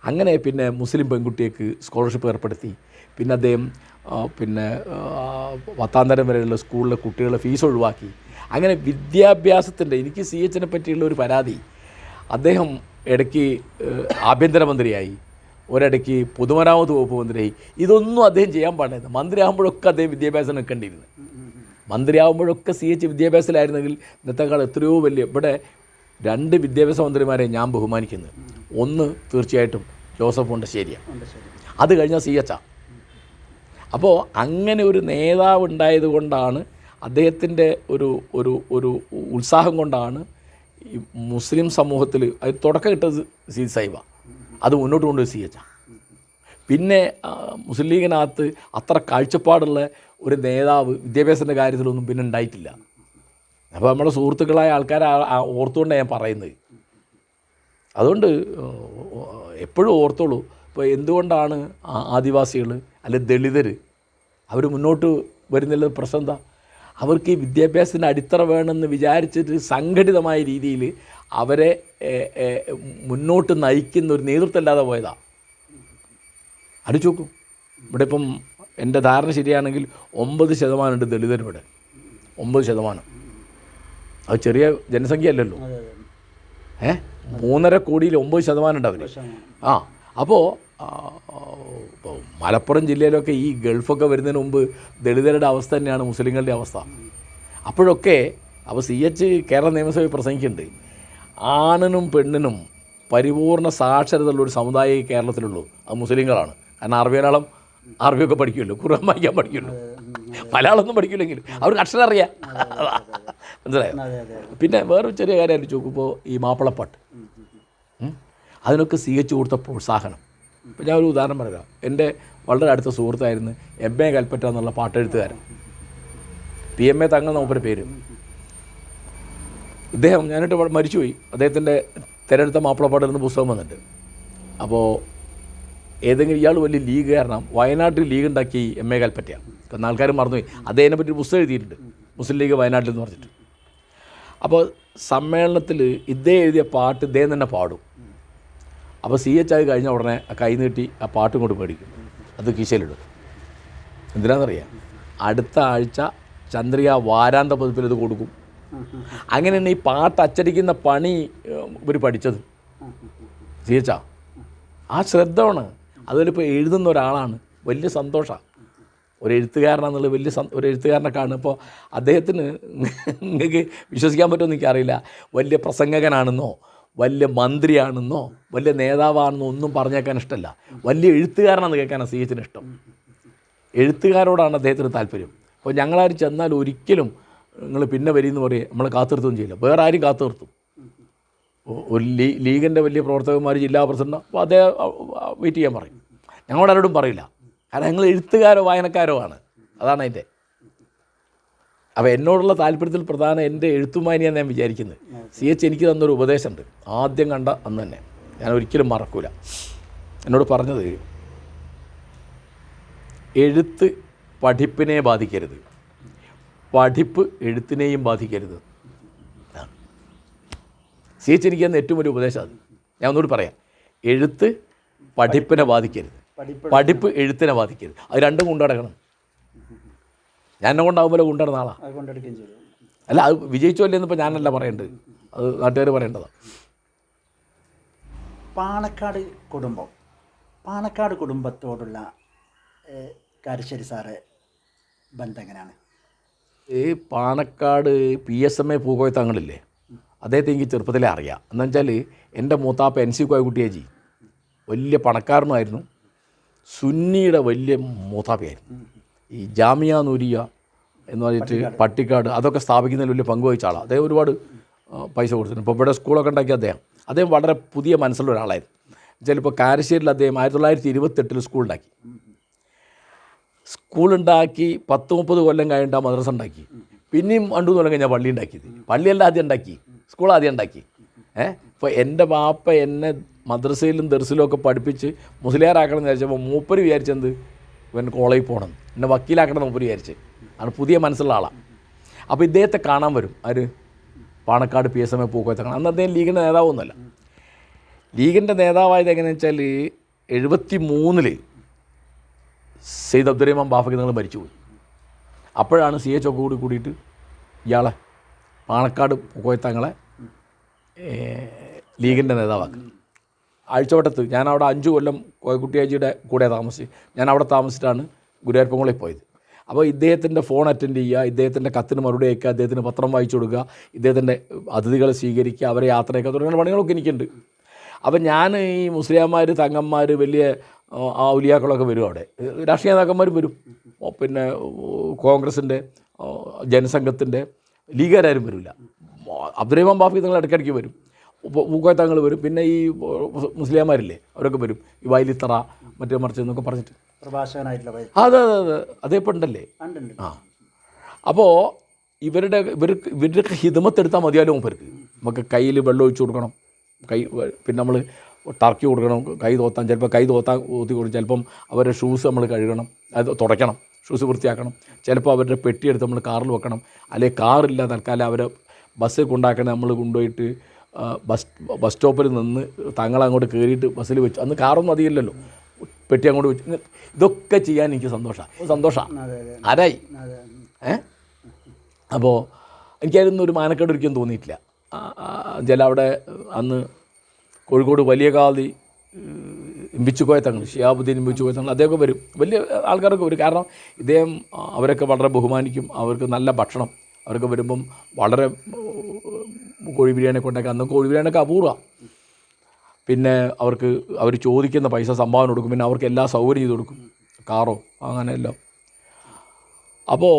അങ്ങനെ പിന്നെ മുസ്ലിം പെൺകുട്ടിക്ക് സ്കോളർഷിപ്പ് ഏർപ്പെടുത്തി. പിന്നെ അദ്ദേഹം പിന്നെ 10ാം തരം വരെയുള്ള സ്കൂളിലെ കുട്ടികളുടെ ഫീസ് ഒഴിവാക്കി. അങ്ങനെ വിദ്യാഭ്യാസത്തിൻ്റെ, എനിക്ക് സി എച്ചിനെ പറ്റിയുള്ള ഒരു പരാതി, അദ്ദേഹം ഇടയ്ക്ക് ആഭ്യന്തരമന്ത്രിയായി, ഒരിടയ്ക്ക് പൊതുമരാമത്ത് വകുപ്പ് മന്ത്രിയായി. ഇതൊന്നും അദ്ദേഹം ചെയ്യാൻ പാടില്ല. മന്ത്രിയാകുമ്പോഴൊക്കെ അദ്ദേഹം വിദ്യാഭ്യാസം നിൽക്കേണ്ടിയിരുന്നു. മന്ത്രിയാകുമ്പോഴൊക്കെ സി എച്ച് വിദ്യാഭ്യാസത്തിലായിരുന്നെങ്കിൽ ഇന്നത്തെക്കാൾ എത്രയോ വലിയ. ഇവിടെ 2 വിദ്യാഭ്യാസ മന്ത്രിമാരെ ഞാൻ ബഹുമാനിക്കുന്നത്. ഒന്ന് തീർച്ചയായിട്ടും ജോസഫ് മുണ്ടശ്ശേരിയാണ്, അത് കഴിഞ്ഞാൽ സി എച്ചാ. അപ്പോൾ അങ്ങനെ ഒരു നേതാവ് ഉണ്ടായത് കൊണ്ടാണ്, അദ്ദേഹത്തിൻ്റെ ഒരു ഒരു ഒരു ഉത്സാഹം കൊണ്ടാണ് ഈ മുസ്ലിം സമൂഹത്തിൽ അത് തുടക്കം കിട്ടത് സി സാഹിബ, അത് മുന്നോട്ട് കൊണ്ടുപോയി സി എച്ചാ. പിന്നെ മുസ്ലിം ലീഗിനകത്ത് അത്ര കാഴ്ചപ്പാടുള്ള ഒരു നേതാവ് വിദ്യാഭ്യാസത്തിൻ്റെ കാര്യത്തിലൊന്നും പിന്നെ ഉണ്ടായിട്ടില്ല. അപ്പോൾ നമ്മുടെ സുഹൃത്തുക്കളായ ആൾക്കാരെ ഓർത്തുകൊണ്ടാണ് ഞാൻ പറയുന്നത്. അതുകൊണ്ട് എപ്പോഴും ഓർത്തോളൂ. ഇപ്പോൾ എന്തുകൊണ്ടാണ് ആദിവാസികൾ അല്ലെങ്കിൽ ദളിതർ അവർ മുന്നോട്ട് വരുന്നില്ല? പ്രശ്നം എന്താ? അവർക്ക് ഈ വിദ്യാഭ്യാസത്തിൻ്റെ അടിത്തറ വേണമെന്ന് വിചാരിച്ചിട്ട് സംഘടിതമായ രീതിയിൽ അവരെ മുന്നോട്ട് നയിക്കുന്ന ഒരു നേതൃത്വം ഇല്ലാതെ പോയതാണ്. അടിച്ചു നോക്കും. ഇവിടെ ഇപ്പം എൻ്റെ ധാരണ ശരിയാണെങ്കിൽ 9% ഉണ്ട് ദളിതരിവിടെ. 9%. അത് ചെറിയ ജനസംഖ്യ അല്ലല്ലോ. 3.5 കോടിയിൽ 9% ഉണ്ട് അവർ. അപ്പോൾ ഇപ്പോൾ മലപ്പുറം ജില്ലയിലൊക്കെ ഈ ഗൾഫൊക്കെ വരുന്നതിന് മുമ്പ് ദളിതരുടെ അവസ്ഥ തന്നെയാണ് മുസ്ലിങ്ങളുടെ അവസ്ഥ. അപ്പോഴൊക്കെ അപ്പോൾ സി എച്ച് കേരള നിയമസഭയിൽ പ്രസംഗിക്കുന്നുണ്ട്, ആണിനും പെണ്ണിനും പരിപൂർണ്ണ സാക്ഷരതയുള്ള ഒരു സമുദായം കേരളത്തിലുള്ളൂ, അത് മുസ്ലിങ്ങളാണ്. കാരണം അറബിയൊക്കെ പഠിക്കുമല്ലോ, ഖുർആൻ വായിക്കാൻ പഠിക്കുമല്ലോ, മലയാളമൊന്നും പഠിക്കില്ലെങ്കിലും അവർക്ക് അക്ഷരം അറിയാം. മനസ്സിലായോ? പിന്നെ വേറൊരു ചെറിയ കാര്യം ആലോചിച്ച് നോക്കുമ്പോൾ ഈ മാപ്പിളപ്പാട്ട്, അതിനൊക്കെ സി എച്ച് കൊടുത്ത പ്രോത്സാഹനം. ഇപ്പോൾ ഞാൻ ഒരു ഉദാഹരണം പറയാം. എൻ്റെ വളരെ അടുത്ത സുഹൃത്തായിരുന്നു MA കൽപ്പറ്റ എന്നുള്ള പാട്ടെഴുത്തുകാരൻ, PMA തങ്ങൾ മൂപ്പരുടെ പേര്. ഇദ്ദേഹം ഞാനിട്ട് മരിച്ചുപോയി. അദ്ദേഹത്തിൻ്റെ തിരഞ്ഞെടുത്ത മാപ്പിളപ്പാട്ട് എന്ന പുസ്തകം വന്നിട്ട്. അപ്പോൾ ഏതെങ്കിലും ഇയാൾ വലിയ ലീഗുകാരനാണ്, വയനാട്ടിൽ ലീഗ് ഉണ്ടാക്കി MA കൽപ്പറ്റയാണ്. ഇപ്പം ആൾക്കാർ മറന്നുപോയി. അദ്ദേഹത്തിനെ പറ്റി ഒരു പുസ്തകം എഴുതിയിട്ടുണ്ട്, മുസ്ലിം ലീഗ് വയനാട്ടിൽ എന്ന് പറഞ്ഞിട്ട്. അപ്പോൾ സമ്മേളനത്തിൽ ഇദ്ദേഹം എഴുതിയ പാട്ട് ഇദ്ദേഹം തന്നെ പാടും. അപ്പോൾ സി എച്ച് ആയി കഴിഞ്ഞ ഉടനെ കൈ നീട്ടി ആ പാട്ടും കൊണ്ട് മേടിക്കും, അത് കീശയിലിടും. എന്തിനാണെന്നറിയാം? അടുത്ത ആഴ്ച ചന്ദ്രിക വാരാന്ത പതിപ്പിൽ ഇത് കൊടുക്കും. അങ്ങനെയാണ് ഈ പാട്ട് അച്ചടിക്കുന്ന പണി ഇവർ പഠിച്ചത്. സി എച്ചാ ആ ശ്രദ്ധ ആണ്. അതുപോലെ എഴുതുന്ന ഒരാളാണ്, വലിയ സന്തോഷമാണ്. ഒരു എഴുത്തുകാരനാണെന്നുള്ളത് വലിയ ഒരു എഴുത്തുകാരനെ കാണും. ഇപ്പോൾ അദ്ദേഹത്തിന് നിങ്ങൾക്ക് വിശ്വസിക്കാൻ പറ്റുമെന്ന് എനിക്കറിയില്ല, വലിയ പ്രസംഗകനാണെന്നോ വലിയ മന്ത്രിയാണെന്നോ വലിയ നേതാവാണെന്നോ ഒന്നും പറഞ്ഞേക്കാൻ ഇഷ്ടമല്ല. വലിയ എഴുത്തുകാരനാണെന്ന് കേൾക്കാനാണ് സി എച്ചിന് ഇഷ്ടം. എഴുത്തുകാരോടാണ് അദ്ദേഹത്തിന് താല്പര്യം. അപ്പോൾ ഞങ്ങളാരും ചെന്നാൽ ഒരിക്കലും നിങ്ങൾ പിന്നെ വരിയെന്ന് പറയും നമ്മൾ കാത്തിർത്തുകയും ചെയ്യില്ല. വേറെ ആരും കാത്തു നിർത്തും. ഒരു ലീഗിൻ്റെ വലിയ പ്രവർത്തകന്മാർ, ജില്ലാ പ്രസിഡന്റ്, അപ്പോൾ അദ്ദേഹം വെയിറ്റ് ചെയ്യാൻ പറയും. ഞങ്ങളോട് ആരോടും പറയില്ല, കാരണം ഞങ്ങൾ എഴുത്തുകാരോ വായനക്കാരോ ആണ്. അതാണ് അതിൻ്റെ. അപ്പോൾ എന്നോടുള്ള താല്പര്യത്തിൽ പ്രധാനം എൻ്റെ എഴുത്തുമാനിയാണ് ഞാൻ വിചാരിക്കുന്നത്. സി എച്ച് എനിക്ക് തന്നൊരു ഉപദേശമുണ്ട്, ആദ്യം കണ്ട അന്ന് തന്നെ ഞാൻ ഒരിക്കലും മറക്കൂല. എന്നോട് പറഞ്ഞത്, എഴുത്ത് പഠിപ്പിനെ ബാധിക്കരുത്, പഠിപ്പ് എഴുത്തിനെയും ബാധിക്കരുത്. സി എച്ച് എനിക്ക് തന്ന ഏറ്റവും വലിയ ഉപദേശം അത്. ഞാൻ ഒന്നുകൂടി പറയാം, എഴുത്ത് പഠിപ്പിനെ ബാധിക്കരുത്, പഠിപ്പ് എഴുത്തിനെ ബാധിക്കരുത്. അത് രണ്ടും കൊണ്ടുനടക്കണം. ഞാൻ എന്നെ കൊണ്ടാകുമ്പോൾ കൊണ്ടുനടന്ന ആളാണ്. അല്ല, അത് വിജയിച്ചോ അല്ലേന്ന് ഇപ്പോൾ ഞാനല്ല പറയേണ്ടത്, അത് നാട്ടുകാർ പറയേണ്ടതാണ്. പാണക്കാട് കുടുംബത്തോടുള്ള കാരശ്ശേരി സാറ് ബന്ധം എങ്ങനെയാണ്? ഈ പാണക്കാട് PSMA പൂക്കോയ തങ്ങളില്ലേ, അദ്ദേഹത്തെ എനിക്ക് ചെറുപ്പത്തിലേ അറിയാം. എന്ന് വെച്ചാൽ എൻ്റെ മൂത്താപ്പ NC കോയക്കുട്ടിയേജി വലിയ പണക്കാരനുമായിരുന്നു, സുന്നിയുടെ വലിയ മൂത്താപ്പയായിരുന്നു. ഈ ജാമിയ നൂരിയ എന്ന് പറഞ്ഞിട്ട് പട്ടിക്കാട് അതൊക്കെ സ്ഥാപിക്കുന്നതിൽ വലിയ പങ്ക് വഹിച്ച ആളാണ്. അദ്ദേഹം ഒരുപാട് പൈസ കൊടുത്തിട്ടുണ്ട്. ഇപ്പോൾ ഇവിടെ സ്കൂളൊക്കെ ഉണ്ടാക്കി അദ്ദേഹം വളരെ പുതിയ മനസ്സുള്ള ഒരാളായിരുന്നു. ചിലപ്പോൾ കാരശ്ശേരിയിൽ അദ്ദേഹം 1928 സ്കൂളുണ്ടാക്കി. സ്കൂളുണ്ടാക്കി 10-30 കൊല്ലം കഴിഞ്ഞിട്ട് ആ മദ്രസ ഉണ്ടാക്കി. പിന്നെയും 2-3 കൊല്ലം കഴിഞ്ഞാൽ പള്ളി ഉണ്ടാക്കിയത്. പള്ളിയല്ല ആദ്യം ഉണ്ടാക്കി, സ്കൂൾ ആദ്യം ഉണ്ടാക്കി. ഇപ്പോൾ എൻ്റെ ബാപ്പ എന്നെ മദ്രസയിലും ദർസിലും ഒക്കെ പഠിപ്പിച്ച് മുസ്ലിയാറാക്കണം എന്ന് വിചാരിച്ചപ്പോൾ മൂപ്പര് വിചാരിച്ചെന്ത്, ഇവൻ കോളേജിൽ പോകണം, എന്നെ വക്കീലാക്കണം മൂപ്പര് വിചാരിച്ച്. ആണ് പുതിയ മനസ്സുള്ള ആളാണ്. അപ്പോൾ ഇദ്ദേഹത്തെ കാണാൻ വരും ആര്? പാണക്കാട് PSMA പൂക്കോയ തങ്ങൾ. അന്ന് അദ്ദേഹം ലീഗിൻ്റെ നേതാവൊന്നുമല്ല. ലീഗിൻ്റെ നേതാവായത് എങ്ങനെയാണെന്ന് വെച്ചാൽ 73 സെയ്ദ് അബ്ദുറഹ്മാൻ ബാഫയ്ക്ക് നിങ്ങൾ മരിച്ചുപോയി. അപ്പോഴാണ് CH ഒക്കെ കൂടിയിട്ട് ഇയാളെ പാണക്കാട് കോയത്തങ്ങളെ ലീഗിൻ്റെ നേതാവാക്കി. ആഴ്ചവട്ടത്ത് ഞാനവിടെ 5 കൊല്ലം കോയക്കുട്ടിയാജിയുടെ കൂടെ താമസിച്ചു. ഞാൻ അവിടെ താമസിച്ചിട്ടാണ് ഗുരുവായൂരപ്പങ്ങളിൽ പോയത്. അപ്പോൾ ഇദ്ദേഹത്തിൻ്റെ ഫോൺ അറ്റൻഡ് ചെയ്യുക, ഇദ്ദേഹത്തിൻ്റെ കത്തിന് മറുപടി അയക്കുക, ഇദ്ദേഹത്തിന് പത്രം വായിച്ചു കൊടുക്കുക, ഇദ്ദേഹത്തിൻ്റെ അതിഥികളെ സ്വീകരിക്കുക, അവരെ യാത്രയൊക്കെ തുടങ്ങിയ പണികളൊക്കെ എനിക്കുണ്ട്. അപ്പം ഞാൻ ഈ മുസ്ലിംമാർ, തങ്ങന്മാർ, വലിയ ഔലിയാക്കളൊക്കെ വരും അവിടെ, രാഷ്ട്രീയ നേതാക്കന്മാരും വരും, പിന്നെ കോൺഗ്രസിൻ്റെ, ജനസംഘത്തിൻ്റെ, ലീഗുകാരും വരില്ല. അബ്ദുറഹ്മാൻ ബാഫി തങ്ങൾ ഇടയ്ക്കിടയ്ക്ക് വരും, പൂക്കോയത്തങ്ങൾ വരും, പിന്നെ ഈ മുസ്ലിംമാരില്ലേ അവരൊക്കെ വരും, ഈ വയലിത്തറ മറ്റേ മറിച്ച് എന്നൊക്കെ പറഞ്ഞിട്ട് പ്രഭാഷകനായിട്ടുള്ള. അതെ അതെ അതെ അതേപ്പോൾ ഉണ്ടല്ലേ. ആ അപ്പോൾ ഇവരുടെയൊക്കെ ഹിദമത്തെടുത്താൽ മതിയാലോ മൂപ്പർക്ക്. നമുക്ക് കയ്യിൽ വെള്ളം ഒഴിച്ച് കൊടുക്കണം, പിന്നെ നമ്മൾ ടർക്കി കൊടുക്കണം, കൈ തോത്താൻ ചിലപ്പോൾ ഊത്തി കൊടുക്കും, ചിലപ്പം അവരുടെ ഷൂസ് നമ്മൾ കഴുകണം, അത് തുടയ്ക്കണം, ഷൂസ് വൃത്തിയാക്കണം, ചിലപ്പോൾ അവരുടെ പെട്ടിയെടുത്ത് നമ്മൾ കാറിൽ വെക്കണം, അല്ലെങ്കിൽ കാറില്ല തൽക്കാലം അവരെ ബസ്സിൽ കൊണ്ടാക്കണം, നമ്മൾ കൊണ്ടുപോയിട്ട് ബസ് സ്റ്റോപ്പിൽ നിന്ന് തങ്ങളങ്ങോട്ട് കയറിയിട്ട് ബസ്സിൽ വെച്ചു. അന്ന് കാറൊന്നും അധികമില്ലല്ലോ, പെട്ടി അങ്ങോട്ട് വെച്ചു. ഇതൊക്കെ ചെയ്യാൻ എനിക്ക് സന്തോഷമാണ് ആരായി. അപ്പോൾ എനിക്കതിനൊന്നും ഒരു മാനക്കേട് ഒരിക്കലും തോന്നിയിട്ടില്ല. ചില അവിടെ അന്ന് കോഴിക്കോട് വലിയ കാതി ഇമ്പിച്ചുകോയ തങ്ങൾ, ഷിയാബുദ്ദീൻ ഇമ്പിച്ചുകോയ തങ്ങൾ, അദ്ദേഹമൊക്കെ വരും, വലിയ ആൾക്കാരൊക്കെ വരും. കാരണം ഇദ്ദേഹം അവരൊക്കെ വളരെ ബഹുമാനിക്കും, അവർക്ക് നല്ല ഭക്ഷണം, അവരൊക്കെ വരുമ്പം വളരെ കോഴി ബിരിയാണിയൊക്കെ ഉണ്ടാക്കി. അന്ന് കോഴി ബിരിയാണിയൊക്കെ അപൂർവ. പിന്നെ അവർ ചോദിക്കുന്ന പൈസ സംഭാവന കൊടുക്കും, പിന്നെ അവർക്ക് എല്ലാ സൗകര്യം ചെയ്ത് കൊടുക്കും, കാറോ അങ്ങനെയല്ലോ. അപ്പോൾ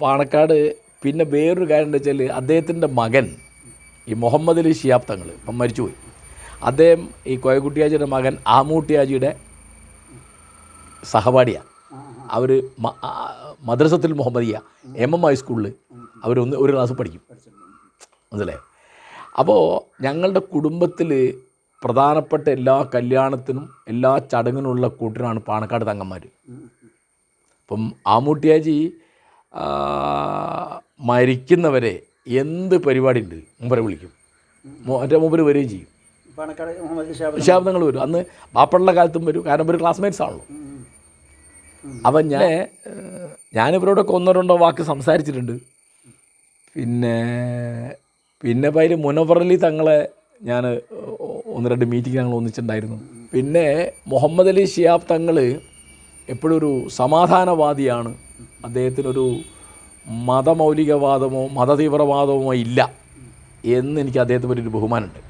പാണക്കാട് പിന്നെ വേറൊരു കാര്യം എന്താ വെച്ചാൽ അദ്ദേഹത്തിൻ്റെ മകൻ ഈ മുഹമ്മദ് അലി ശിഹാബ് തങ്ങൾ ഇപ്പം മരിച്ചുപോയി. അദ്ദേഹം ഈ കോയക്കുട്ടിയാജിയുടെ മകൻ ആമൂട്ടിയാജിയുടെ സഹപാഠിയാണ്. അവർ മദ്രസത്തിൽ മുഹമ്മദിയ MM ഹൈസ്കൂളിൽ ഒരു ക്ലാസ് പഠിക്കും, മനസ്സിലായി. അപ്പോൾ ഞങ്ങളുടെ കുടുംബത്തിൽ പ്രധാനപ്പെട്ട എല്ലാ കല്യാണത്തിനും എല്ലാ ചടങ്ങിനുള്ള കൂട്ടിനാണ് പാണക്കാട് തങ്ങന്മാർ. ഇപ്പം ആമൂട്ടിയാജി മരിക്കുന്നവരെ എന്ത് പരിപാടി ഉണ്ട് മുമ്പരെ വിളിക്കും, മറ്റേ മുമ്പിൽ വരികയും ചെയ്യും. ഷിഹാബ് തങ്ങൾ വരും, അന്ന് ബാപ്പുള്ള കാലത്തും വരും, കാരണം ഒരു ക്ലാസ്മേറ്റ്സ് ആണല്ലോ. അപ്പം ഞാനിവരോടൊക്കെ 1-2 വാക്ക് സംസാരിച്ചിട്ടുണ്ട്. പിന്നെ അതിൽ മുനവർ അലി തങ്ങളെ ഞാൻ 1-2 മീറ്റിംഗ് ഞങ്ങൾ ഒന്നിച്ചിട്ടുണ്ടായിരുന്നു. പിന്നെ മുഹമ്മദ് അലി ശിഹാബ് തങ്ങൾ എപ്പോഴും ഒരു സമാധാനവാദിയാണ്. അദ്ദേഹത്തിനൊരു മതമൗലികവാദമോ മതതീവ്രവാദമോ ഇല്ല എന്ന് എനിക്ക് അദ്ദേഹത്തിന് ഒരു ബഹുമാനമുണ്ട്.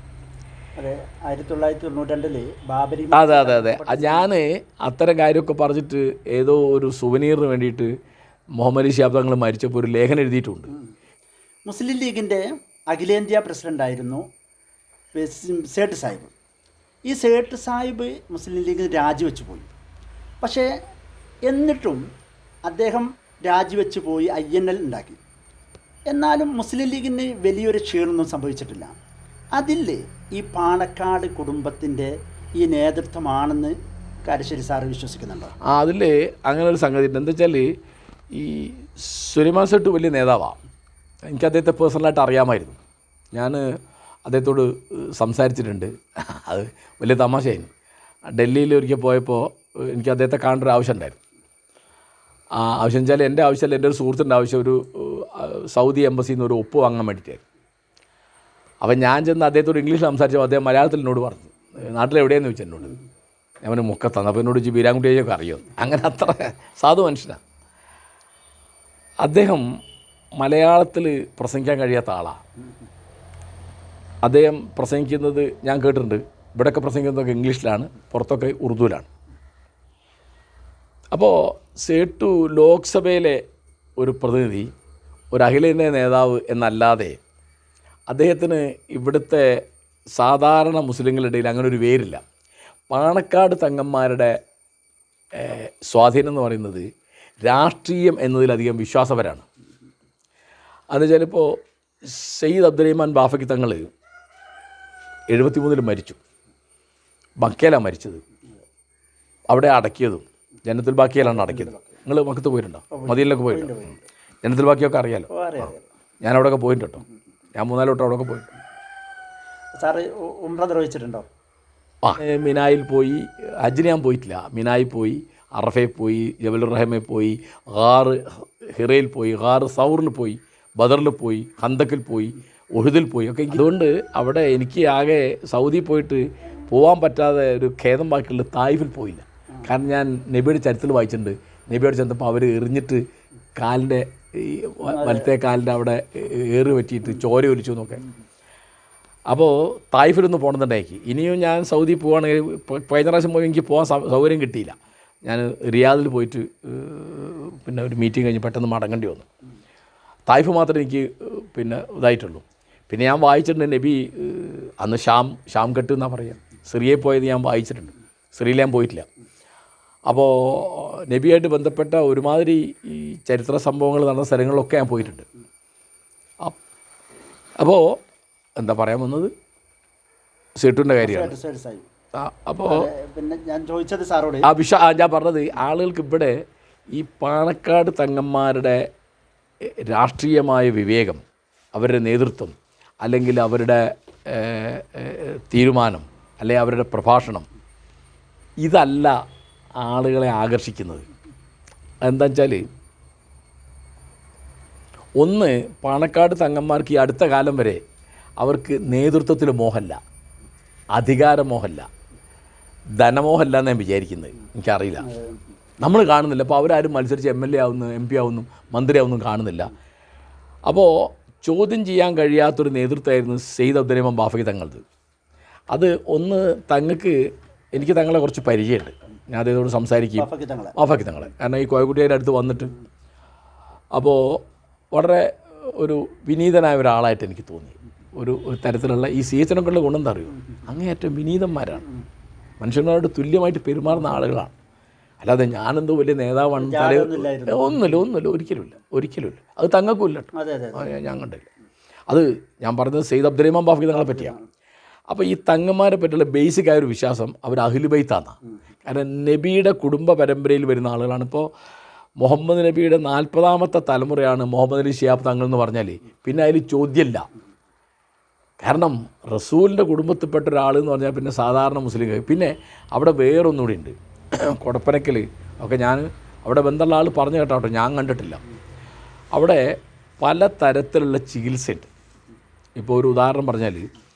1992 ബാബരി. അതെ അതെ അതെ ഞാൻ അത്തരം കാര്യമൊക്കെ പറഞ്ഞിട്ട് ഏതോ ഒരു സുവനീറിന് വേണ്ടിയിട്ട് മുഹമ്മദ് അലി ശിഹാബ് തങ്ങൾ മരിച്ചപ്പോൾ ഒരു ലേഖനം എഴുതിയിട്ടുണ്ട്. മുസ്ലിം ലീഗിൻ്റെ അഖിലേന്ത്യാ പ്രസിഡൻ്റായിരുന്നു സേട്ട് സാഹിബ്. ഈ സേട്ട് സാഹിബ് മുസ്ലിം ലീഗിൽ രാജിവെച്ച് പോയി. പക്ഷേ എന്നിട്ടും അദ്ദേഹം രാജിവെച്ച് പോയി INL ഉണ്ടാക്കി. എന്നാലും മുസ്ലിം ലീഗിന് വലിയൊരു ക്ഷീണമൊന്നും സംഭവിച്ചിട്ടില്ല. അതിൽ ഈ പാണക്കാട് കുടുംബത്തിൻ്റെ ഈ നേതൃത്വമാണെന്ന് കാരശ്ശേരി സാറ് വിശ്വസിക്കുന്നുണ്ടോ? അതിൽ അങ്ങനെ ഒരു സംഗതി ഉണ്ട്. എന്താ വെച്ചാൽ ഈ സുലൈമാൻ സെട്ട് വലിയ നേതാവാണ്. എനിക്ക് അദ്ദേഹത്തെ പേഴ്സണലായിട്ട് അറിയാമായിരുന്നു. ഞാൻ അദ്ദേഹത്തോട് സംസാരിച്ചിട്ടുണ്ട്. അത് വലിയ തമാശയായിരുന്നു. ഡൽഹിയിൽ ഒരിക്കൽ പോയപ്പോൾ എനിക്ക് അദ്ദേഹത്തെ കാണേണ്ട ഒരു ആവശ്യം ഉണ്ടായിരുന്നു. ആവശ്യം വെച്ചാൽ എൻ്റെ ആവശ്യമല്ല, എൻ്റെ ഒരു സുഹൃത്തിൻ്റെ ആവശ്യം, ഒരു സൗദി എംബസിയിൽ നിന്ന് ഒരു ഒപ്പ് വാങ്ങാൻ വേണ്ടിയിട്ടായിരുന്നു. അപ്പം ഞാൻ ചെന്ന് അദ്ദേഹത്തോട് ഇംഗ്ലീഷിൽ സംസാരിച്ചപ്പോൾ അദ്ദേഹം മലയാളത്തിൽ എന്നോട് പറഞ്ഞു, നാട്ടിലെവിടെയെന്ന് ചോദിച്ചു എന്നോട്. ഞാൻ മുക്കത്താണ്. അപ്പോൾ എന്നോട് ബീരാൻകുട്ടിയൊക്കെ അറിയുമോ? അങ്ങനെ അത്ര സാധു മനുഷ്യനാണ് അദ്ദേഹം. മലയാളത്തിൽ പ്രസംഗിക്കാൻ കഴിയാത്ത ആളാണ് അദ്ദേഹം. പ്രസംഗിക്കുന്നത് ഞാൻ കേട്ടിട്ടുണ്ട്. ഇവിടെയൊക്കെ പ്രസംഗിക്കുന്നതൊക്കെ ഇംഗ്ലീഷിലാണ്, പുറത്തൊക്കെ ഉറുദുവിലാണ്. അപ്പോൾ സേട്ടു ലോക്സഭയിലെ ഒരു പ്രതിനിധി, ഒരു അഖിലേന്ത്യാ നേതാവ് എന്നല്ലാതെ അദ്ദേഹത്തിന് ഇവിടുത്തെ സാധാരണ മുസ്ലിങ്ങളുടെ ഇടയിൽ അങ്ങനെ ഒരു പേരില്ല. പാണക്കാട് തങ്ങന്മാരുടെ സ്വാധീനം എന്ന് പറയുന്നത് രാഷ്ട്രീയം എന്നതിലധികം വിശ്വാസപരമാണ്. അത് ചിലപ്പോൾ സയ്യിദ് അബ്ദുറഹ്മാൻ ബാഫയ്ക്ക് തങ്ങൾ 73 മരിച്ചു. മക്കയിലാണ് മരിച്ചത്. അവിടെ അടക്കിയതും ജന്നത്തുൽ ബാക്കിയിലാണ് അടക്കിയത്. നിങ്ങൾ മക്കത്ത് പോയിട്ടുണ്ടോ? മദീനയിലൊക്കെ പോയിട്ടുണ്ടോ? ജന്നത്തുൽ ബാക്കിയൊക്കെ അറിയാലോ. ഞാൻ അവിടെയൊക്കെ പോയിട്ടുണ്ട് കേട്ടോ. ഞാൻ 3-4 വട്ടം അവിടെയൊക്കെ പോയിട്ടുണ്ട്. സാറ് ഉംറ നിർവഹിച്ചിട്ടുണ്ടോ? മിനായിൽ പോയി. ഹജ്ജിന് ഞാൻ പോയിട്ടില്ല. മിനായിൽ പോയി, അറഫയിൽ പോയി, ജബലുർ റഹമയിൽ പോയി, ഹിറയിൽ പോയി, സൗറിൽ പോയി, ബദറിൽ പോയി, ഹന്തക്കിൽ പോയി, ഉഹുദിൽ പോയി ഒക്കെ. അതുകൊണ്ട് അവിടെ എനിക്ക് ആകെ സൗദി പോയിട്ട് പോകാൻ പറ്റാതെ ഒരു ഖേദം ബാക്കിയുള്ളത് തായിഫിൽ പോയില്ല. കാരണം ഞാൻ നബിയുടെ ചരിത്രത്തിൽ വായിച്ചിട്ടുണ്ട്. നബിയോട് ചെന്നപ്പോൾ അവർ എറിഞ്ഞിട്ട് കാലിൻ്റെ ഈ വലത്തെ കാലിൻ്റെ അവിടെ ഏറ് പറ്റിയിട്ട് ചോര ഒലിച്ചു എന്നൊക്കെ. അപ്പോൾ തായിഫിലൊന്ന് പോകണമെന്നുണ്ടാക്കി. ഇനിയും ഞാൻ സൗദി പോവുകയാണെങ്കിൽ, കഴിഞ്ഞ പ്രാവശ്യം പോയി എനിക്ക് പോകാൻ സൗകര്യം കിട്ടിയില്ല. ഞാൻ റിയാദിൽ പോയിട്ട് പിന്നെ ഒരു മീറ്റിംഗ് കഴിഞ്ഞ് പെട്ടെന്ന് മടങ്ങേണ്ടി വന്നു. തായിഫ് മാത്രമേ എനിക്ക് പിന്നെ ഇതായിട്ടുള്ളൂ. പിന്നെ ഞാൻ വായിച്ചിട്ടുണ്ട് നബി അന്ന് ഷാം കെട്ട് എന്നാണ് പറയുക. സിറിയയിൽ പോയത് ഞാൻ വായിച്ചിട്ടുണ്ട്. സിറിയയിൽ ഞാൻ പോയിട്ടില്ല. അപ്പോൾ നബിയായിട്ട് ബന്ധപ്പെട്ട ഒരുമാതിരി ഈ ചരിത്ര സംഭവങ്ങൾ നടന്ന സ്ഥലങ്ങളിലൊക്കെ ഞാൻ പോയിട്ടുണ്ട്. അപ്പോൾ എന്താ പറയാൻ വന്നത്, സീട്ടിൻ്റെ കാര്യമാണ്. അപ്പോൾ പിന്നെ ഞാൻ ചോദിച്ചത് സാറോട് ഞാൻ പറഞ്ഞത് ആളുകൾക്ക് ഇവിടെ ഈ പാണക്കാട് തങ്ങന്മാരുടെ രാഷ്ട്രീയമായ വിവേകം, അവരുടെ നേതൃത്വം, അല്ലെങ്കിൽ അവരുടെ തീരുമാനം, അല്ലെങ്കിൽ അവരുടെ പ്രഭാഷണം, ഇതല്ല ആളുകളെ ആകർഷിക്കുന്നത്. എന്താ വെച്ചാൽ, ഒന്ന്, പാണക്കാട് തങ്ങന്മാർക്ക് ഈ അടുത്ത കാലം വരെ അവർക്ക് നേതൃത്വത്തിൽ മോഹമല്ല, അധികാരമോഹമല്ല, ധനമോഹമല്ല എന്ന് ഞാൻ വിചാരിക്കുന്നത്. എനിക്കറിയില്ല, നമ്മൾ കാണുന്നില്ല. അപ്പോൾ അവരാരും മത്സരിച്ച് MLA ആവുന്നു, MP ആവുന്നു, മന്ത്രി ആവുന്നു കാണുന്നില്ല. അപ്പോൾ ചോദ്യം ചെയ്യാൻ കഴിയാത്തൊരു നേതൃത്വമായിരുന്നു സെയ്ദ് അബ്ദുറഹ്മാൻ ബാഫഖി തങ്ങളത്. അത് ഒന്ന്, എനിക്ക് തങ്ങളെ കുറച്ച് പരിചയമുണ്ട്. ഞാൻ അദ്ദേഹത്തോട് സംസാരിക്കും, ബാഫഖി തങ്ങളെ. കാരണം ഈ കോയക്കുട്ടിയുടെ അടുത്ത് വന്നിട്ട്, അപ്പോൾ വളരെ ഒരു വിനീതനായ ഒരാളായിട്ട് എനിക്ക് തോന്നി. ഒരു തരത്തിലുള്ള ഈ CHനൊക്കെയുള്ള ഗുണം എന്താ അറിയുമോ, അങ്ങേയറ്റം വിനീതന്മാരാണ്, മനുഷ്യന്മാരോട് തുല്യമായിട്ട് പെരുമാറുന്ന ആളുകളാണ്. അല്ലാതെ ഞാനെന്തോ വലിയ നേതാവാണ് ഒന്നുമില്ല, ഒരിക്കലുമില്ല. അത് തങ്ങൾക്കും ഇല്ല, ഞാൻ കണ്ടില്ല. അത് ഞാൻ പറഞ്ഞത് സെയ്ദ് അബ്ദുറഹ്മാൻ ബാഫഖി തങ്ങളെ പറ്റിയാണ്. അപ്പോൾ ഈ തങ്ങന്മാരെ പറ്റിയുള്ള ബേസിക് ആയൊരു വിശ്വാസം അവർ അഹ്ലു ബൈത്താണ്. കാരണം നബിയുടെ കുടുംബ പരമ്പരയിൽ വരുന്ന ആളുകളാണ്. ഇപ്പോൾ മുഹമ്മദ് നബിയുടെ 40ാമത്തെ തലമുറയാണ് മുഹമ്മദ് അലി ശിഹാബ് തങ്ങൾ എന്ന് പറഞ്ഞാൽ പിന്നെ അതിൽ ചോദ്യമില്ല. കാരണം റസൂലിൻ്റെ കുടുംബത്തിൽപ്പെട്ട ഒരാൾ എന്ന് പറഞ്ഞാൽ പിന്നെ സാധാരണ മുസ്ലിം. പിന്നെ അവിടെ വേറൊന്നുകൂടി ഉണ്ട്, കൊടപ്പനക്കൽ ഒക്കെ. ഞാൻ അവിടെ ബന്ധമുള്ള ആൾ പറഞ്ഞു കേട്ടോ, ഞാൻ കണ്ടിട്ടില്ല. അവിടെ പല തരത്തിലുള്ള ചികിത്സയുണ്ട്. ഇപ്പോൾ ഒരു ഉദാഹരണം പറഞ്ഞാൽ,